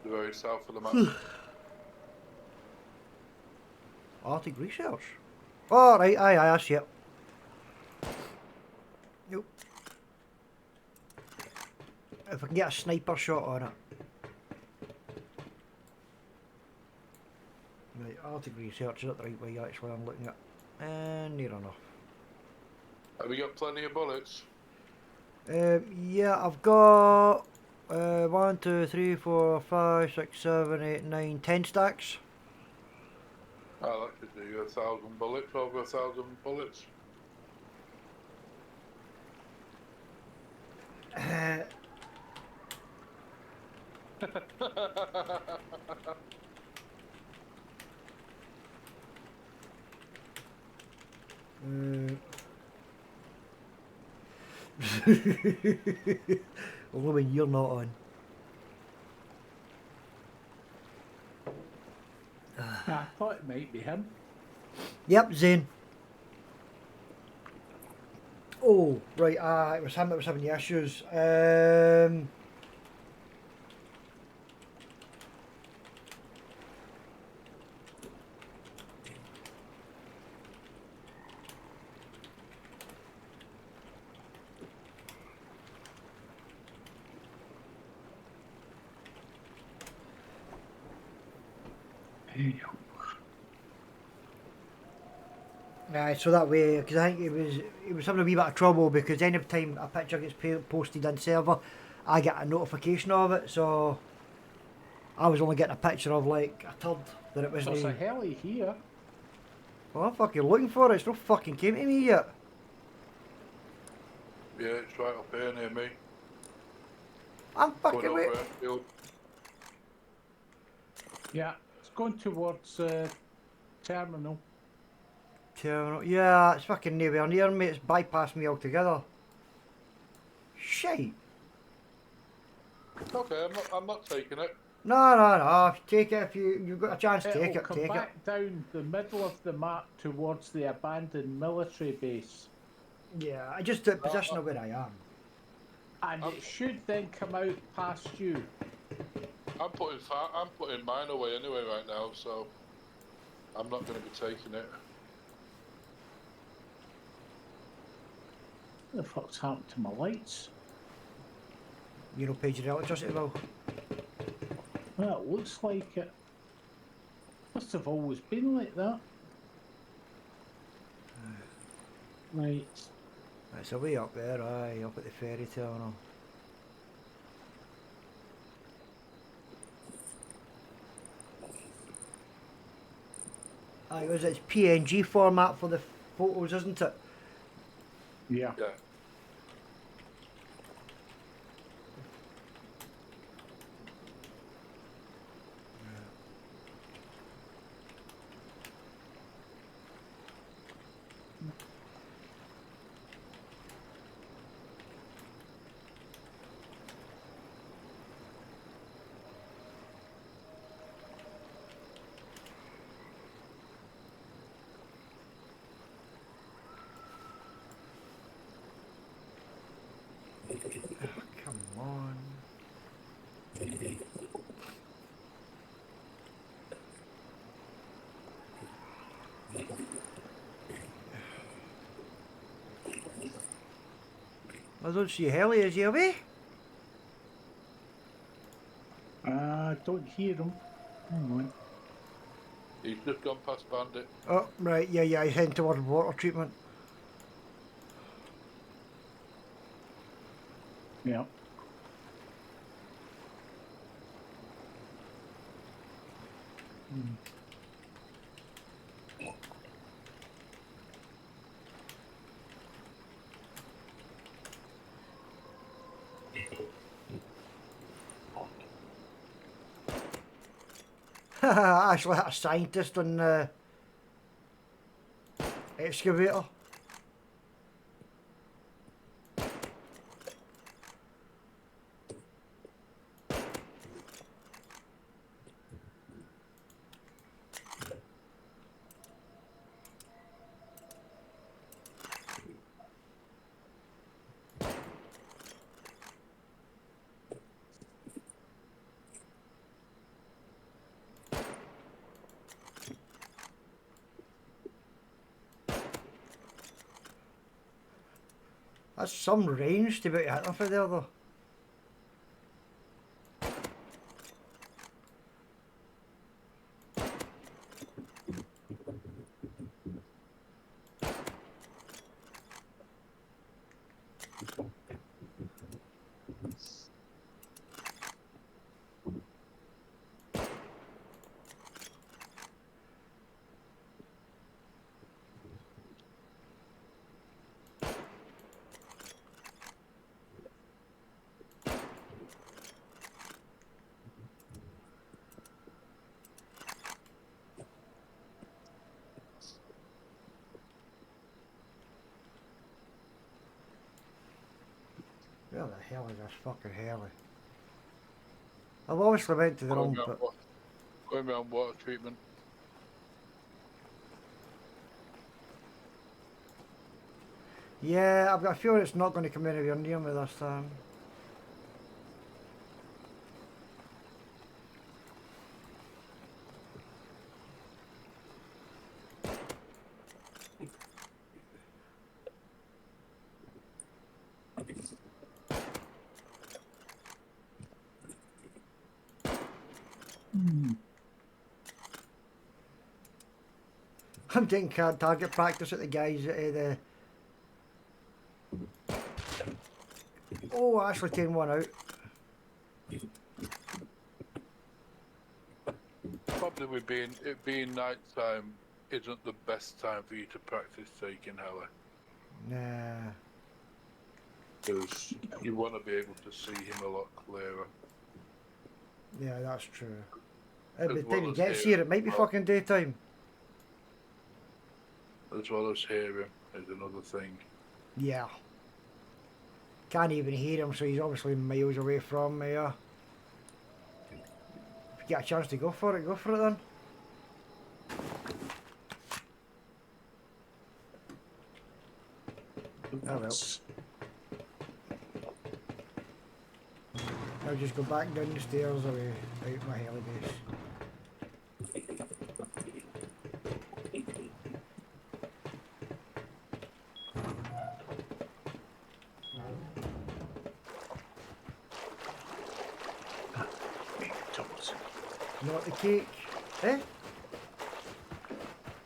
the very south of the map. Arctic Research? Oh, right, aye, I see it. Nope. If I can get a sniper shot on it. Right, Arctic Research, is that the right way actually I'm looking at? And near enough. Have you got plenty of bullets? Yeah, I've got 1, 2, 3, 4, 5, 6, 7, 8, 9, 10 stacks. Oh, that should do you 1,000 bullets, over 1,000 bullets. Only when you're not on. I thought it might be him. Yep, Zane. Oh, right, it was him that was having the issues. So that way, because I think he was having a wee bit of trouble because any time a picture gets posted on server, I get a notification of it. So I was only getting a picture of like a turd that it There's a wasn't. heli here. Well, I'm fucking looking for it. It's not fucking came to me yet. Yeah, it's right up here near me. I'm Going fucking over wait. airfield. Yeah, it's going towards terminal. Terminal. Yeah, it's fucking nowhere near me. It's bypassed me altogether. Shite. Okay, I'm not taking it. No. Take it if you've got a chance. It'll Take it. come Take it. back down the middle of the map towards the abandoned military base. Yeah, I just took position of where I am. And it should then come out past you. I'm putting mine away anyway right now, so I'm not going to be taking it. What the fuck's happened to my lights? You know, page your electricity bill. Well, it looks like it. Must have always been like that. Right. It's a way up there, aye, up at the ferry terminal. Aye, it's PNG format for the photos, isn't it? Yeah. Yeah. Come on. I don't see Helly, is he away? Don't hear him. Hang on. He's just gone past Bandit. Oh, right, yeah, he's heading towards water treatment. Yeah. Actually, had a scientist on the excavator. That's some range to be able to hit them from there, though. Where the hell is this fucking heli? I've obviously went to the wrong bit. Going around water treatment. Yeah, I've got a feeling it's not going to come anywhere near me this time. I'm getting target practice at the guys at the... Oh, I actually taken one out. Probably with it being night time isn't the best time for you to practice taking heli. Nah. Because you want to be able to see him a lot clearer. Yeah, that's true. By the As time well he as gets hear here, it might be well. fucking daytime. As well as hear him is another thing. Yeah. Can't even hear him, so he's obviously miles away from me, yeah. If you get a chance to go for it then. Oh well. I'll just go back down the stairs away out my heli base. Not the cake. Eh?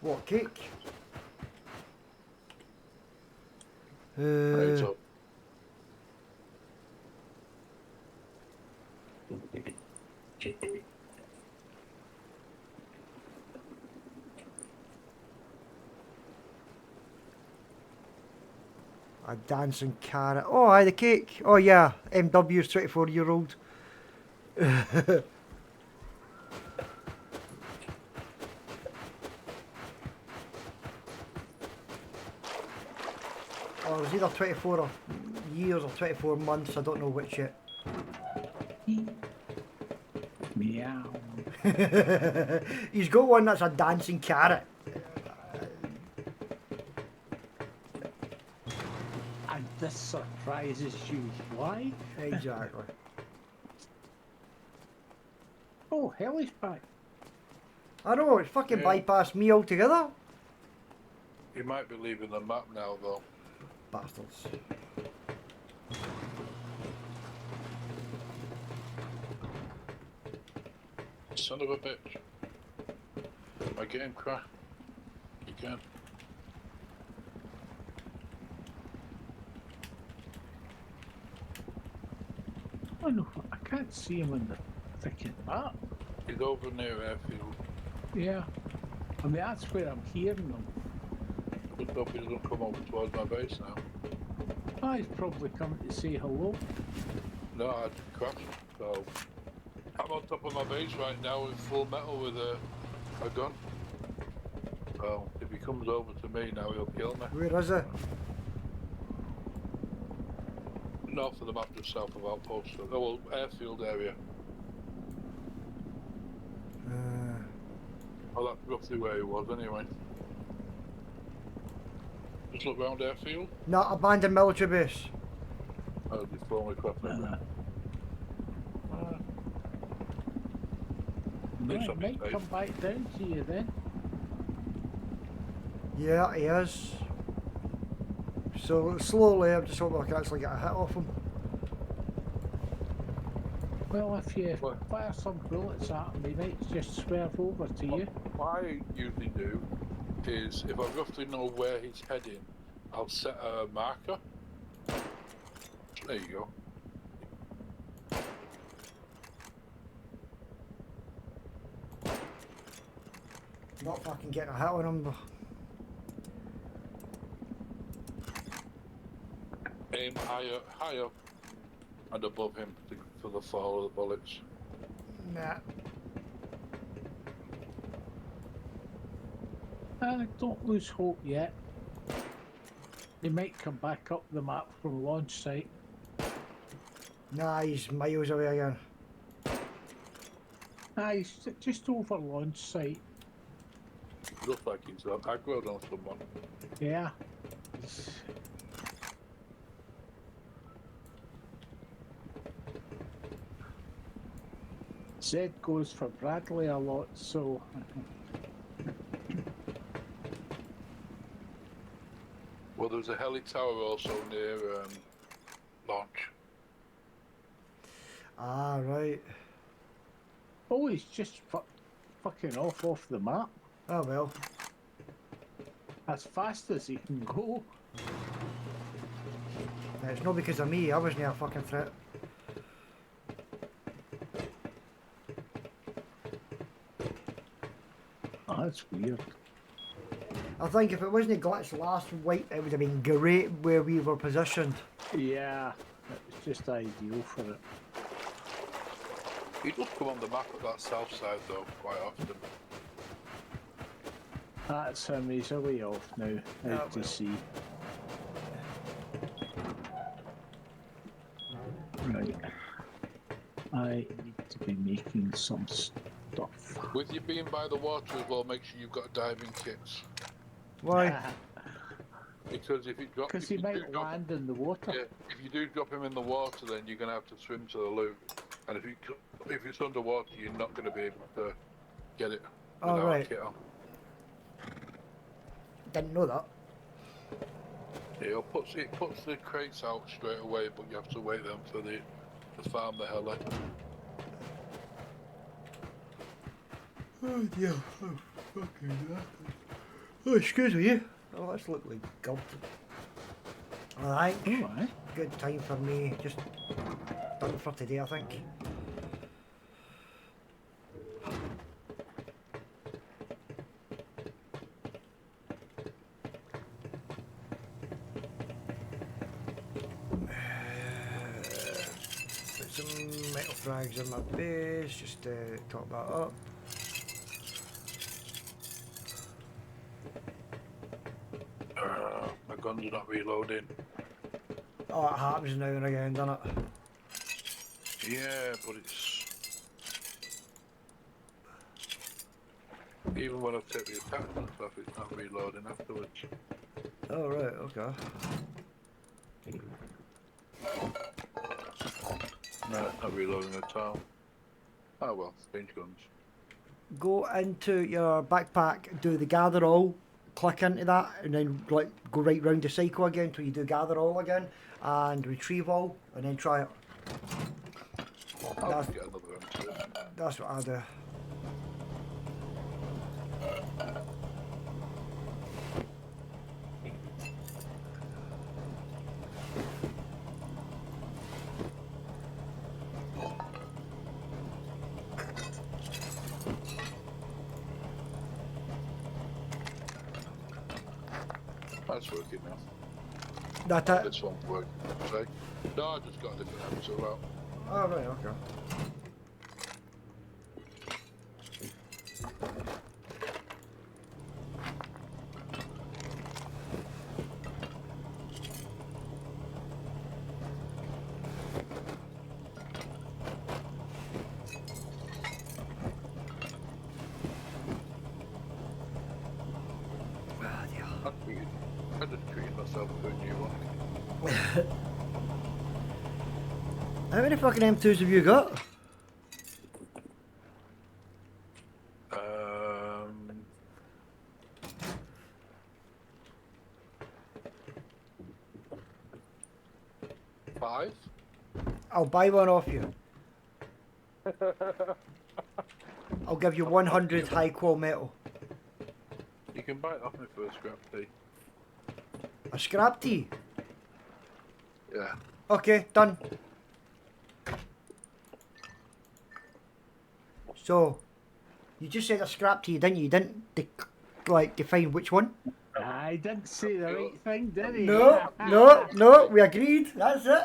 What cake? Right, so A dancing carrot. Oh, aye, the cake. Oh yeah, MW's 24-year-old. Oh, it was either 24 years or 24 months, I don't know which yet. Meow. He's got one that's a dancing carrot. And this surprises you. Why? Exactly. Oh, Heli's back. I know, it's fucking Yeah. bypassed me altogether. he might be leaving the map now, though. Bastards. Son of a bitch. My game crash. Again. Oh no, I can't see him on the freaking map. He's over near airfield. Yeah. I mean, that's where I'm hearing him. But hope he doesn't come over towards my base now. Oh, he's probably coming to say hello. No, I crashed. So I'm on top of my base right now in full metal with a gun. So if he comes over to me now, he'll kill me. Where is it? North of the map, just south of Outpost. Oh, well, airfield area. Oh, that's roughly where he was anyway. Just look round airfield. No, abandoned military base. Oh, just throw me crap over. Makes Right, up might space. come back down to you then. Yeah, he is. So slowly, I'm just hoping I can actually get a hit off him. Well, if you What? fire some bullets at him, he might just swerve over to you. What I usually do is, if I roughly know where he's heading, I'll set a marker. There you go. Not fucking getting a hit on him. But Aim higher, and above him for the fall of the bullets. nah. Don't lose hope yet. They might come back up the map from launch site. Nah, he's miles away again. He's just over launch site. Looks like he's aggroed on someone. Yeah. Zed goes for Bradley a lot, so Well, there's a heli tower also near launch. Ah, right. oh, he's just fucking off the map. Oh well. As fast as he can go. It's not because of me, I wasn't a fucking threat. Oh, that's weird. I think if it wasn't Glitch last wipe, it would have been great where we were positioned. Yeah, it was just ideal for it. He does come on the map at that south side though, quite often. That's him, he's away off now, out to well. sea. Right. I need to be making some stuff. With you being by the water as well, make sure you've got diving kits. Why? Because if you drop, Because if he you might do drop, land in the water. yeah, if you do drop him in the water, then you're gonna have to swim to the loop. And if it's underwater, you're not gonna be able to get it Oh, without right. a kit on. Didn't know that. Yeah, it puts the crates out straight away, but you have to wait them for the farm the heli. Oh dear. Oh, fucking hell. Oh, excuse me. Oh, that's look like gulp. Alright. Alright. Good time for me. Just done for today, I think. Put some metal frags in my base just to top that up. My guns are not reloading. Oh, it happens now and again, doesn't it? Yeah, but it's even when I take the attachments off, it's not reloading afterwards. Oh, right, okay. No, it's not reloading at all. Oh well, strange guns. Go into your backpack, do the gather all, click into that, and then like go right round the cycle again till you do gather all again, and retrieve all, and then try it. I'll That's, just get another one to it. that's what I do. That's working now. That's it. This one's working. Say. No, I just got a different answer out. Oh, right, okay. Ah, dear. I just treated myself to a new one. How many fucking M2s have you got? Um, five? I'll buy one off you. I'll give you 100 high qual metal. You can buy it off me for a scrap tea. A scrap tea? Yeah. Okay, done. So, you just said a scrap tea, didn't you? You didn't define which one? I didn't say the right thing, did he? No, we agreed. That's it.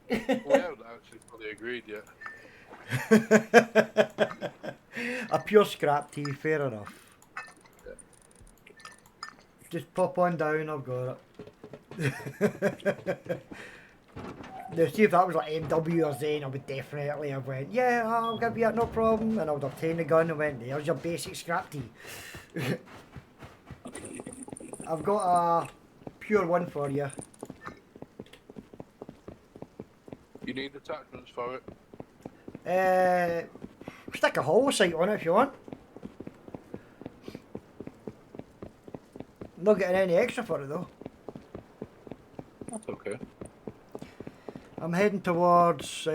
We haven't actually fully agreed yet. A pure scrap tea, fair enough. Yeah. Just pop on down, I've got it. Now, see if that was like MW or Zane, I would definitely have went, yeah, I'll give you it, no problem. And I would have taken the gun and went, there's your basic scrap tea. I've got a pure one for you. You need attachments for it. Stick a hollow sight on it if you want. Not getting any extra for it though. That's okay. I'm heading towards,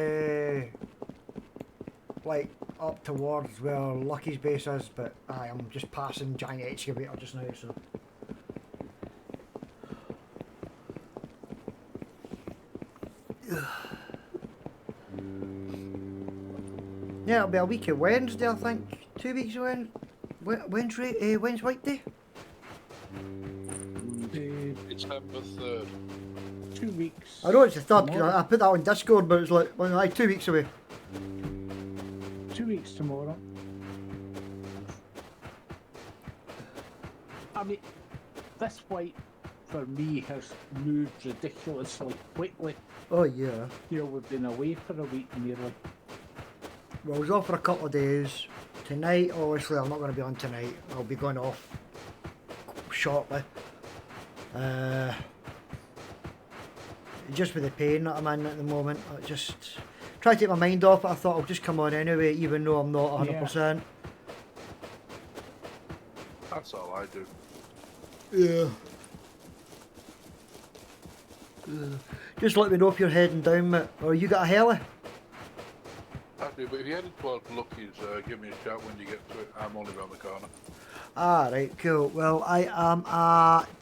like, up towards where Lucky's base is, but I'm just passing Giant Excavator just now, so. Yeah, it'll be a week of Wednesday, I think. 2 weeks of Wednesday, when's White Day? December 3rd. 2 weeks. I know it's the 3rd, because tomorrow. I put that on Discord, but it's like, well, like 2 weeks away. 2 weeks tomorrow. I mean, this fight for me has moved ridiculously quickly. Oh yeah. You know, we've been away for a week nearly. Well, I was off for a couple of days. Tonight, obviously, I'm not going to be on tonight. I'll be going off shortly. Just with the pain that I'm in at the moment, I just try to take my mind off it. I thought I'll just come on anyway, even though I'm not 100%. That's all I do. Yeah. Just let me know if you're heading down, mate. Or you got a heli? I do, but if you're heading towards Lucky's, give me a shout when you get to it. I'm only around the corner. Ah, right, cool. Well, I am at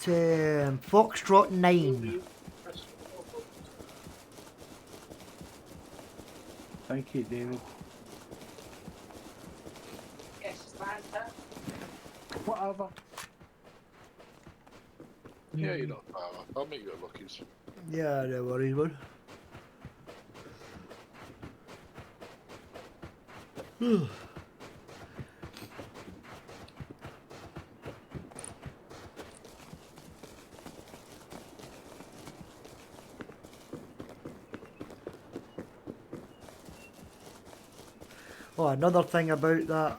Foxtrot 9. Thank you, David. Whatever. Yeah, you're not far off. I'll meet you at Lucky's. Yeah, no worries, bud. Oh, another thing about that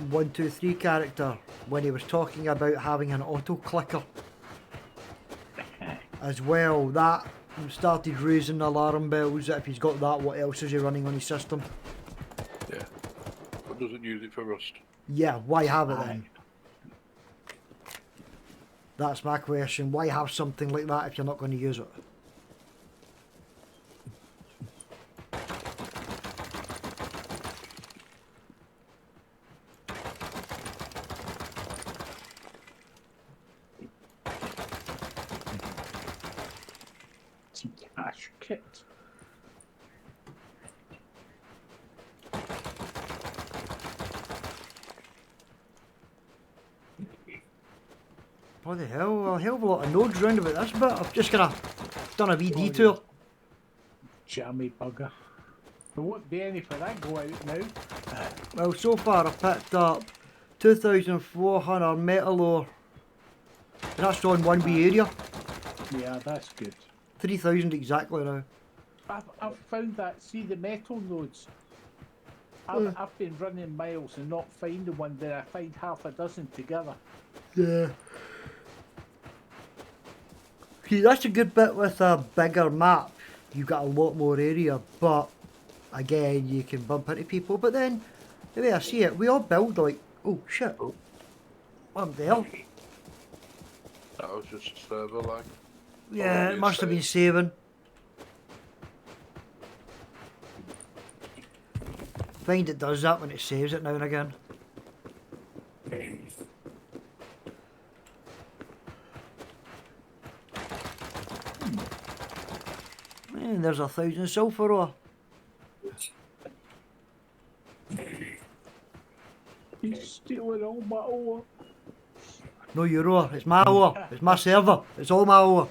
123 character, when he was talking about having an auto clicker as well, that started raising alarm bells that if he's got that, what else is he running on his system? Yeah. But doesn't use it for Rust. Yeah, why have it then? That's my question. Why have something like that if you're not going to use it? Some cash kit. Bloody hell, a hell of a lot of nodes round about this bit. I've just done a wee detour. Jammy bugger. There won't be any for that go out now. Well, so far I've picked up 2,400 metal ore. And that's on one wee area. Yeah, that's good. 3,000 exactly now. I've found that, see the metal nodes. I've been running miles and not finding one there. I find half a dozen together. Yeah. See, that's a good bit with a bigger map. You've got a lot more area, but again, you can bump into people. But then, the way I see it, we all build like, oh shit, what the hell? That was just a server, like. Yeah, Oh, it must have been yes, saving. Find it does that when it saves it now and again. Man, there's 1,000 sulphur ore. He's stealing all my ore. No, your ore. It's my ore. It's my server. It's all my ore.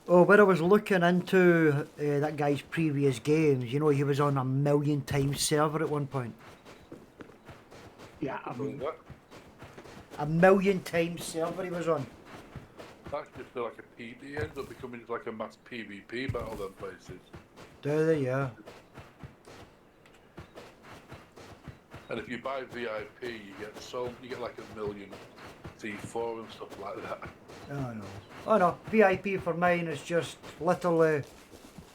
Oh, when I was looking into that guy's previous games, you know, he was on a million times server at one point. Yeah, I mean, A million times server he was on. That's just like a P. It ends up becoming just like a mass PvP battle. Them places. Do they? Yeah. And if you buy VIP, you get like a million C4 and stuff like that. Oh no. Oh no. VIP for mine is just literally,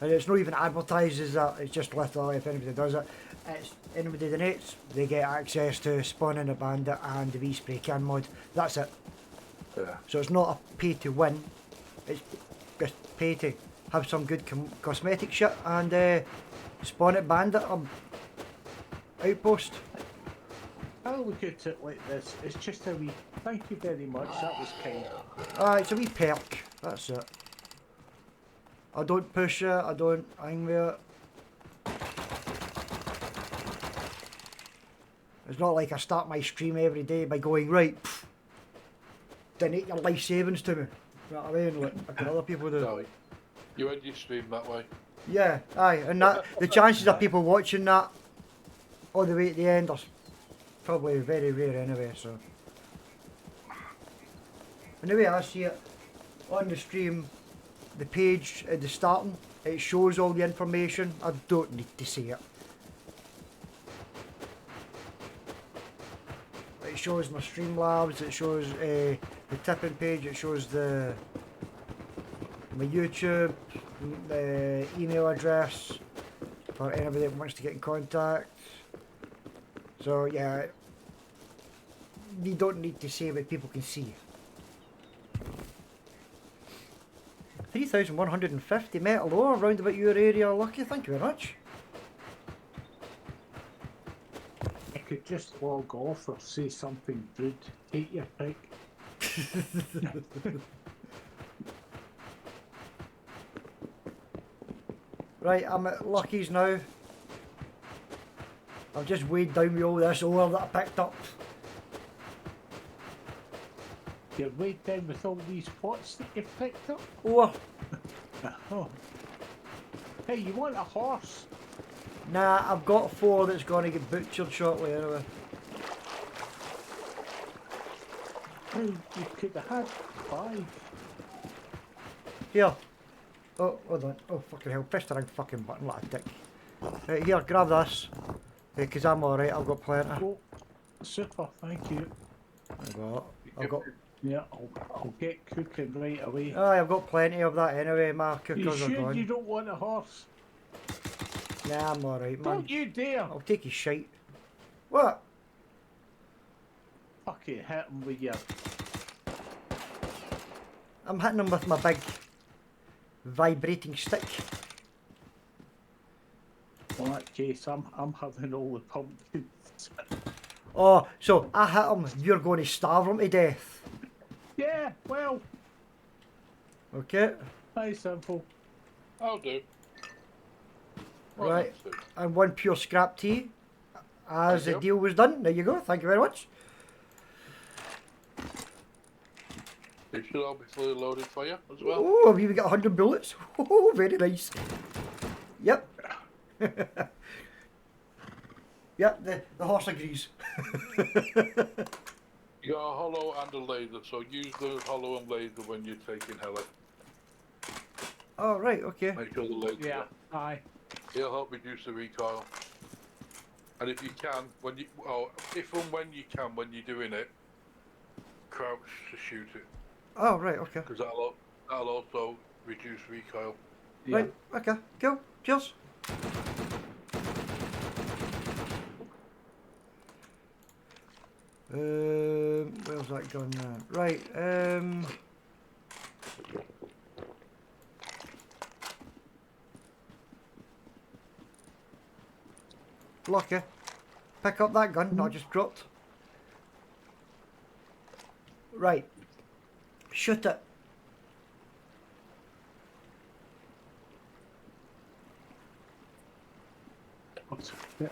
and it's not even advertised as that. It's just literally if anybody does it, it's anybody donates, they get access to spawning a bandit and the V-spray can mod. That's it. Yeah. So it's not a pay to win. It's just pay to have some good cosmetic shit and spawn it bandit outpost. I'll look at it like this. It's just a wee thank you very much. That was kind. It's a wee perk. That's it. I don't push it. I don't hang with it. It's not like I start my stream every day by going, right, donate your life savings to me. You know what I mean? Like other people do. No, you end your stream that way. Yeah, aye, and that the chances of people watching that all the way at the end are probably very rare anyway, so. And the way I see it, on the stream, the page at the starting, it shows all the information. I don't need to see it. It shows my Streamlabs, it shows the tipping page, it shows my YouTube, the email address for anybody that wants to get in contact. So yeah, you don't need to say what people can see. 3,150 metal ore round about your area, Lucky. Thank you very much. I could just log off or say something rude. Take your pick. Right, I'm at Lucky's now. I've just weighed down with all this ore that I picked up. You're weighed down with all these pots that you've picked up. Ore. Oh. Hey, you want a horse? Nah, I've got 4 that's going to get butchered shortly anyway. Hey, you could have had 5. Here. Oh, hold on. Oh, fucking hell. Press the wrong fucking button like a dick. Right, here, grab this. Because I'm alright, I've got plenty. Oh, super, thank you. I've got... Yeah, I'll get cooking right away. Aye, I've got plenty of that anyway. My You cookers are sure gone. you don't want a horse? Nah, I'm alright, man. Don't you dare! I'll take his shite. What? Fucking hit him with your... I'm hitting him with my big vibrating stick. In that case, I'm having all the pumpkins. Oh, so I hit him, you're going to starve him to death. Yeah, well, Okay? very simple. I'll do. Well, Right. that's it. And 1 pure scrap tea. As Thank the you. deal was done. There you go. Thank you very much. It should all be fully loaded for you as well. Oh, have you even got 100 bullets? Oh, very nice. Yep. Yep, the horse agrees. You got a hollow and a laser, so use the hollow and laser when you're taking heli. Oh, right, okay. Make sure the laser. Yeah, aye. It'll help reduce the recoil. And if you can, if and when you can, when you're doing it, crouch to shoot it, Oh, right, okay. because that'll also reduce recoil. Yeah. Right, okay, cool. Cheers. Where's that gone now? Right, Lucky. Pick up that gun I just dropped. Right. Shoot it.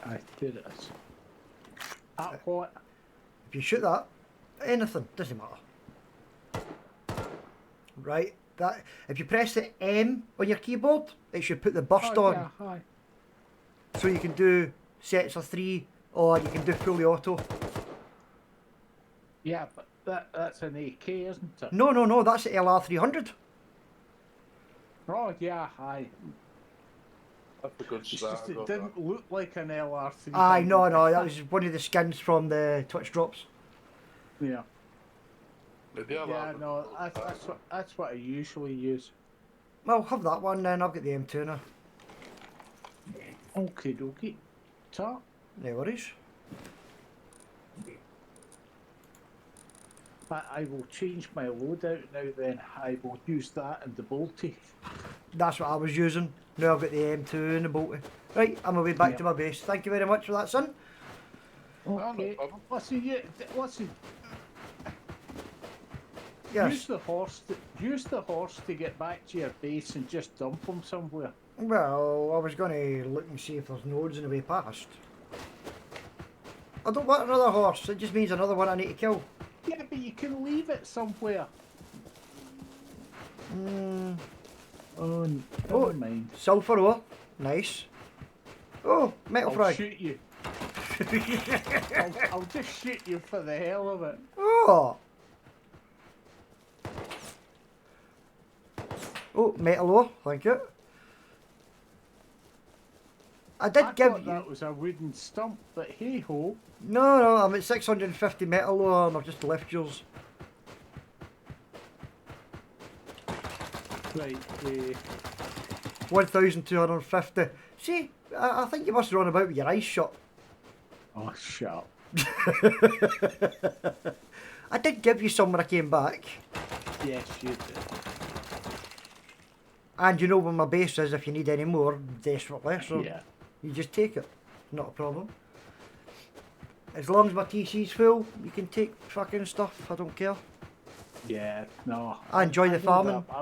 I did it. At what? If you shoot that, anything, doesn't matter. Right, That if you press the M on your keyboard, it should put the burst on, Yeah, aye. so you can do sets of 3, or you can do fully auto. Yeah, but that's an AK, isn't it? No, that's the LR300. Oh, yeah, aye. That's a good It's start. just I it got didn't look like an LR3. Aye, no, that was one of the skins from the Twitch drops. Yeah. that. The Yeah, other no, one. that's what I usually use. Well, have that one then. I've got the M2 now. Okie dokie. So, No worries. I will change my loadout now then. I will use that and the bolty. That's what I was using. Now I've got the M2 and the bolty. Right, I'm away back Yeah. to my base. Thank you very much for that, son. no Okay. problem. Listen, listen. Yes. Use the horse to get back to your base and just dump him somewhere. Well, I was going to look and see if there's nodes in the way past. I don't want another horse. It just means another one I need to kill. Yeah, but you can leave it somewhere. Mm, Oh, Oh. never mind. sulphur ore. Nice. Oh, metal I'll frag. shoot you. I'll just shoot you for the hell of it. Oh. Oh, metal ore. Thank you. I did I give thought you... that was a wooden stump, but hey ho. No, I'm at 650 metal ore and I've just left yours. Right, 1,250. See, I think you must run about with your eyes shut. oh, shut up. I did give you some when I came back. Yes, you did. And you know where my base is if you need any more desperately, so Yeah. you just take it. Not a problem. As long as my TC's full, you can take fucking stuff, I don't care. Yeah, no. I enjoy the know farming. that.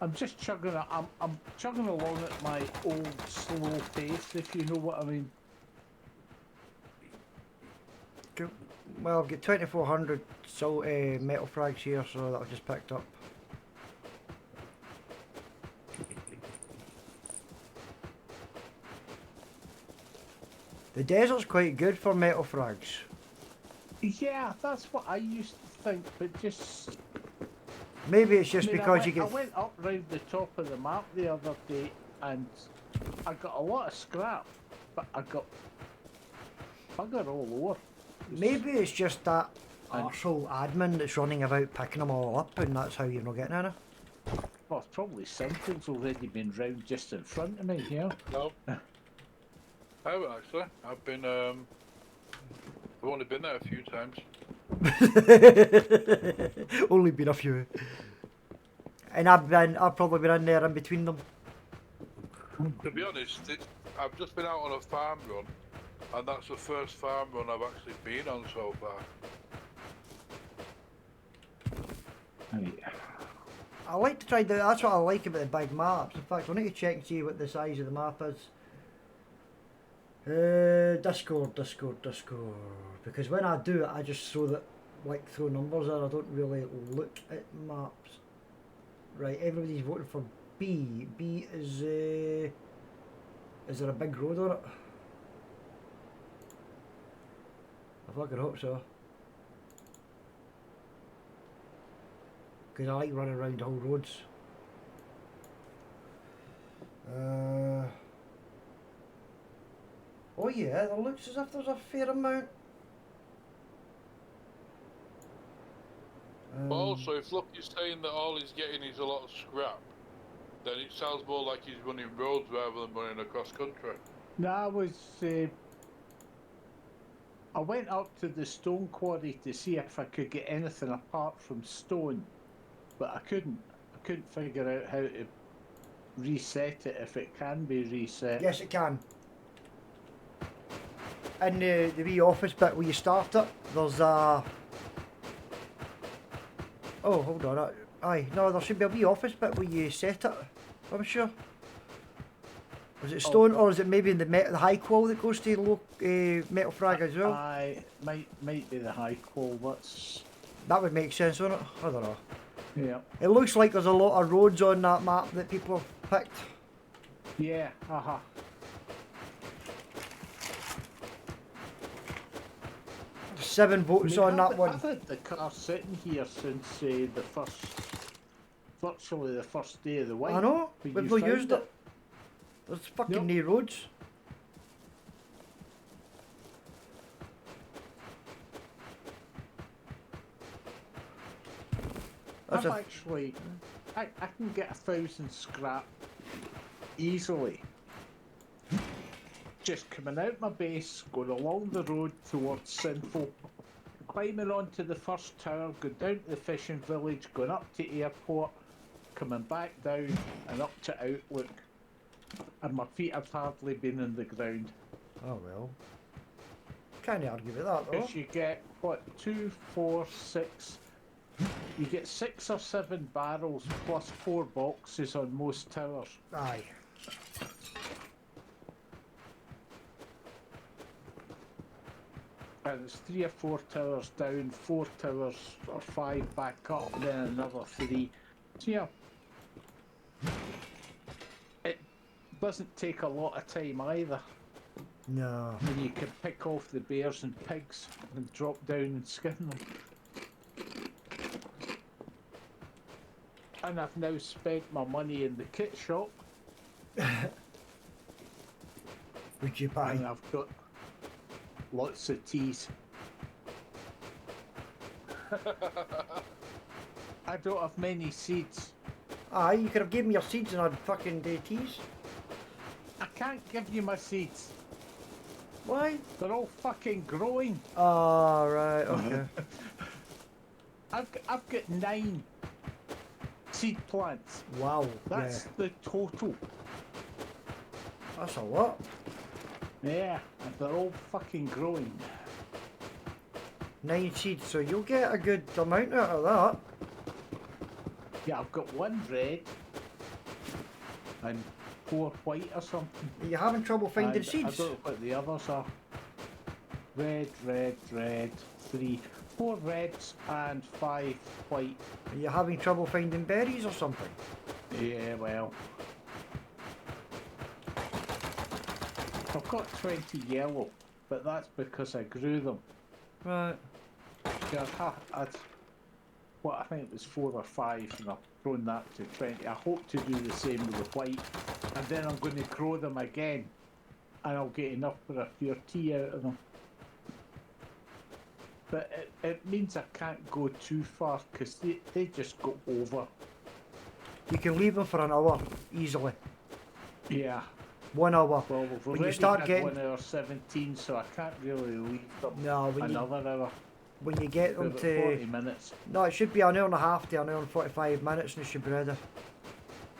I'm just chugging. I'm chugging along at my old slow pace, if you know what I mean. Cool. Well, I've got 2,400 metal frags here, so that I've just picked up. The desert's quite good for metal frags. Yeah, that's what I used to think, but just. Maybe it's just I mean, because you I get... went up round the top of the map the other day, and I got a lot of scrap, but I got bugger all over. Maybe it's just that And- arsehole admin that's running about picking them all up, and that's how you're not getting any. Well, it's probably Central's already been round just in front of me, you know? No. I haven't actually. I've been I've only been there a few times. Only been a few. And I've probably been in there in between them. To be honest, I've just been out on a farm run, and that's the first farm run I've actually been on so far. Right. I like to try that's what I like about the big maps. In fact, I need to check and see what the size of the map is. Discord. Because when I do it, I just throw numbers in. I don't really look at maps. Right, everybody's voting for B. B is there a big road on it? I fucking hope so. Because I like running around whole roads. Oh yeah, it looks as if there's a fair amount. But also, if Lucky's saying that all he's getting is a lot of scrap, then it sounds more like he's running roads rather than running across country. No, I went up to the stone quarry to see if I could get anything apart from stone, but I couldn't. I couldn't figure out how to reset it, if it can be reset. Yes, it can. In the wee office bit where you start it, there's a... Oh, hold on. Aye, no, there should be a wee office bit where you set it, I'm sure. Is it stone, or is it maybe in the high qual that goes to low metal frag as well? Might be the high qual. That's That would make sense, wouldn't it? I don't know. Yeah. It looks like there's a lot of roads on that map that people have picked. Yeah, haha. 7 votes on that one. I've had the car sitting here since the first, virtually the first day of the week. I know, when we've you not found used it. There's fucking Nope. no roads. That's I've a, actually, I can get 1,000 scrap easily. Just coming out my base, going along the road towards Sinful, climbing onto the first tower, going down to the fishing village, going up to airport, coming back down and up to Outlook. And my feet have hardly been in the ground. oh well. Can't argue with that though. Because you get, what, 2, 4, 6... You get 6 or 7 barrels plus 4 boxes on most towers. Aye. And it's 3 or 4 towers down, 4 towers or 5 back up, and then another 3. So yeah, it doesn't take a lot of time either. No. When you can pick off the bears and pigs and drop down and skin them. And I've now spent my money in the kit shop, Would you buy? and I've got lots of teas. I don't have many seeds. Aye, you could have given me your seeds and I'd fucking do teas. I can't give you my seeds. Why? They're all fucking growing. Oh, right, okay. I've got 9 seed plants. Wow. That's Yeah. the total. That's a lot. Yeah, and they're all fucking growing. 9 seeds, so you'll get a good amount out of that. Yeah, I've got 1 red and 4 white or something. Are you having trouble finding And seeds? I don't know what the others are. Red, 3, 4 reds and 5 white. Are you having trouble finding berries or something? Yeah, well. I've got 20 yellow, but that's because I grew them. Right. Yeah, I think it was 4 or 5, and I've grown that to 20. I hope to do the same with the white, and then I'm going to grow them again, and I'll get enough for a pure tea out of them. But it means I can't go too far, because they just go over. You can leave them for an hour, easily. Yeah. 1 hour. Well, we've When already you start had getting... 1 hour 17, so I can't really leave them No, another hour. when you get them About to... 40 minutes. No, it should be an hour and a half to an hour and 45 minutes and it should be ready.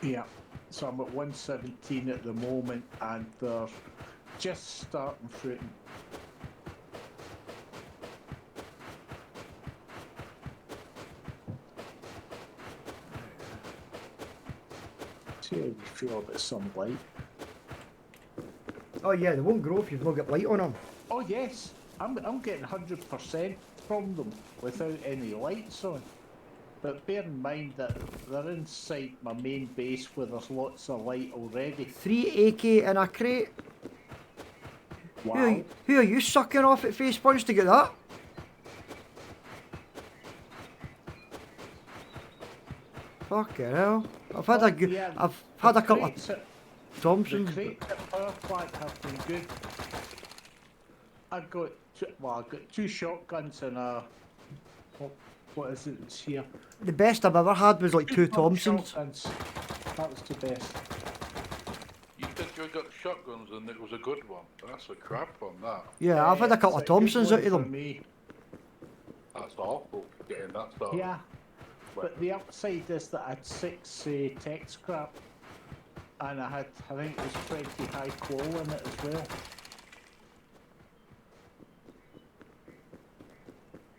Yeah. So I'm at 117 at the moment, and they're just starting fruiting. See how we feel about sunlight. Oh yeah, they won't grow if you've not got light on them. Oh yes, I'm getting 100% from them without any lights on. But bear in mind that they're inside my main base where there's lots of light already. 3 AK in a crate. Wow. Who are you sucking off at face punch to get that? Fucking hell. I've had a good... Yeah, I've had a couple of The Thompsons. crates at power plant have been good. I've got I've got 2 shotguns and a what is it that's here? The best I've ever had was like 2 pump Thompsons. shotguns. That was the best. You said you got shotguns and it was a good one. That's a crap one, that. Yeah, I've had a couple of It's good Thompsons one out of for them. me. That's awful, getting that started. Yeah, but the upside is that I had 6 tech scrap, and I think it was 20 high qual in it as well.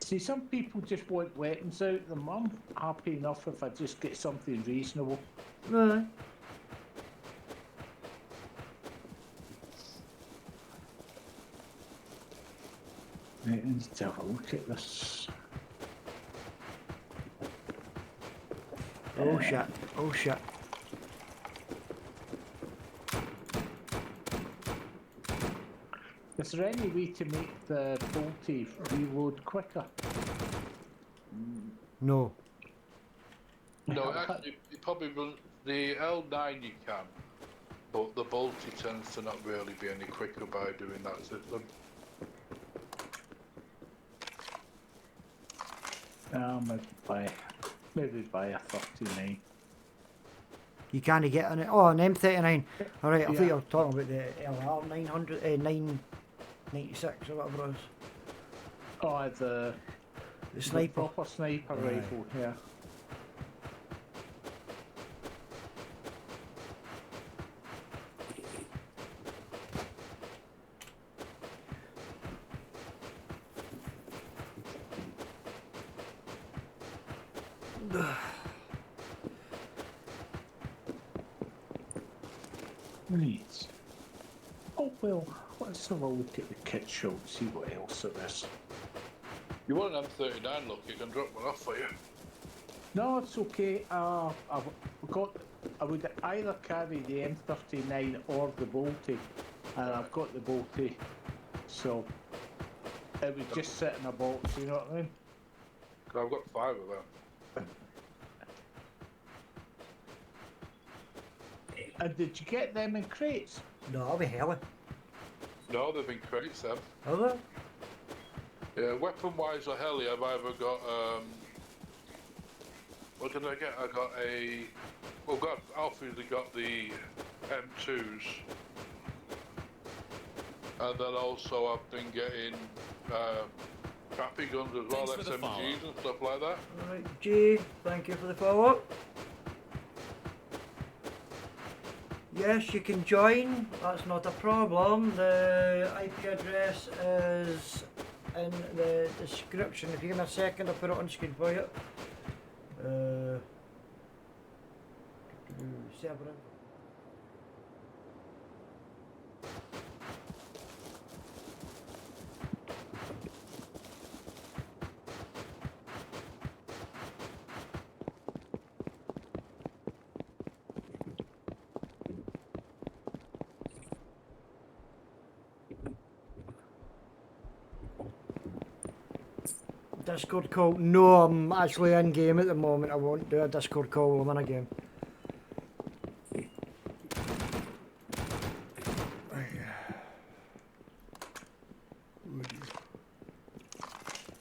See, some people just want weapons out of them. I'm happy enough if I just get something reasonable. Aye. Right, let's have a look at this. Oh shit. Oh shit. Is there any way to make the bolty reload quicker? No. No, actually, it probably runs the L9 you can, but the Bolty tends to not really be any quicker by doing that system. Maybe buy a 39. You can't get on it. Oh, an M39. Alright, I thought Yeah. you were talking about the LR 900, 996 or whatever it is. Oh, The the sniper. proper sniper Aye. rifle, yeah. Right. Oh well, let's have a look at the kit shop, see what else there is. You want an M39 look, you can drop one off for you. No, it's okay. I would either carry the M39 or the Bolty, and I've got the Bolty, so it would just sit in a box. You know what I mean? 'Cause I've got 5 of them. And did you get them in crates? No, that'll be hella. No, they've been crates then. Are there? Yeah, weapon-wise or heli, I've either got, what did I get? I got a, well, Alfie's got the M2s. And then also I've been getting, crappy guns as well, Thanks for the follow. SMGs and stuff like that. Alright, Jay, thank you for the follow-up. Yes, you can join, that's not a problem. The IP address is in the description. If you give me a second, I'll put it on screen for you. Server info. Discord call? No, I'm actually in game at the moment. I won't do a Discord call while I'm in a game.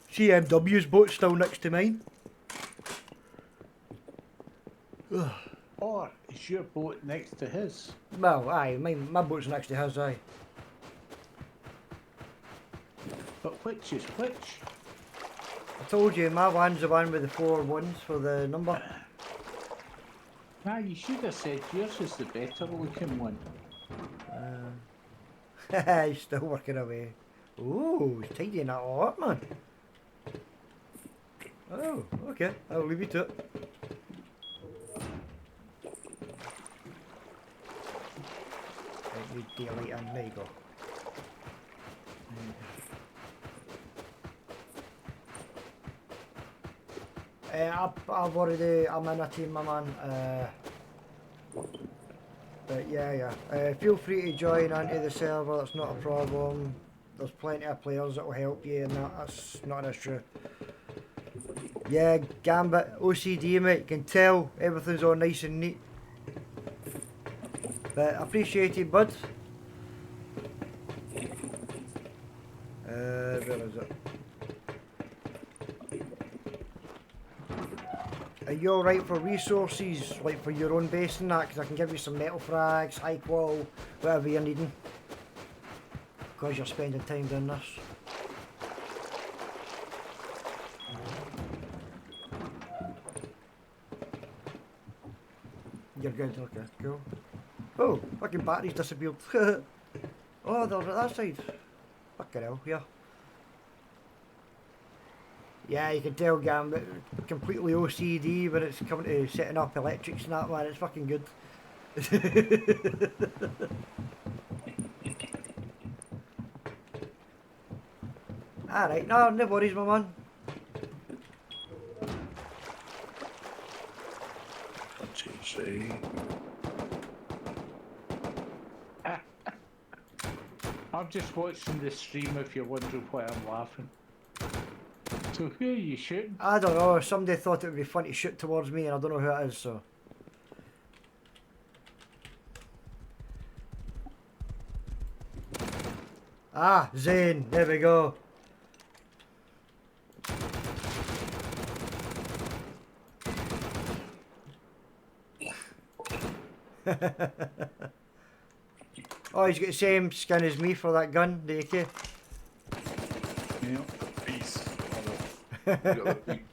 CMW's boat's still next to mine. Or is your boat next to his? Well, aye, my boat's next to his, aye. But which is which? I told you, my one's the one with the 4 ones for the number. Ah, you should have said yours is the better looking one. He's still working away. Ooh, he's tidying that all up, man. Oh, okay, I'll leave you to it. Let me delete and there you go. I've already, I'm in a team, my man. But yeah. Feel free to join onto the server, that's not a problem. There's plenty of players that will help you and that's not an issue. Yeah, Gambit, OCD mate, you can tell everything's all nice and neat. But appreciate it, bud. Where is it? Are you alright for resources, like for your own base and that? Because I can give you some metal frags, high qual, whatever you're needing. Because you're spending time doing this. You're good, okay, cool. Oh, fucking batteries disappeared. Oh, they're at that side. Fucking hell, yeah. Yeah, you can tell Gambit completely OCD when it's coming to setting up electrics and that, man. It's fucking good. Alright, no worries, my man. say. I'm just watching the stream if you're wondering why I'm laughing. So who are you shooting? I don't know. Somebody thought it would be fun to shoot towards me, and I don't know who it is. So. Ah, Zane. There we go. Oh, he's got the same skin as me for that gun, the AK. Yeah. Peace. You got the big-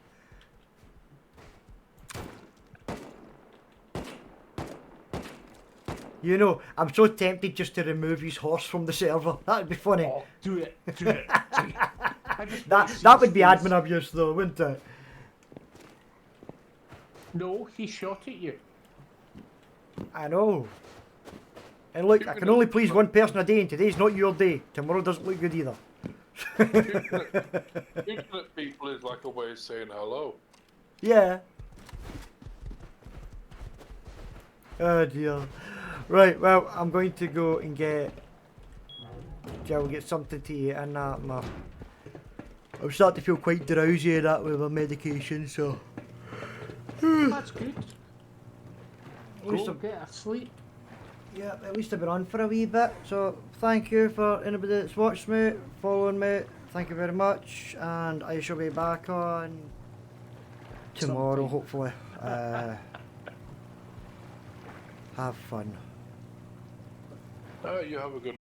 You know, I'm so tempted just to remove his horse from the server. That'd be funny. Oh, do it, do it. I just want that to see that would his be face. admin abuse though, wouldn't it? No, he shot at you. I know. And look, I can only please one person a day, and today's not your day. Tomorrow doesn't look good either. Shooting at people is like a way of saying hello. Yeah. Oh dear. Right, well, I'm going to go and get something to eat, and I'm starting to feel quite drowsy and that with my medication, so That's good. at least Go I've, get a sleep. yeah, at least I've been on for a wee bit. So thank you for anybody that's watched me, following me. Thank you very much, and I shall be back on tomorrow, Sometime. hopefully. Have fun. You have a good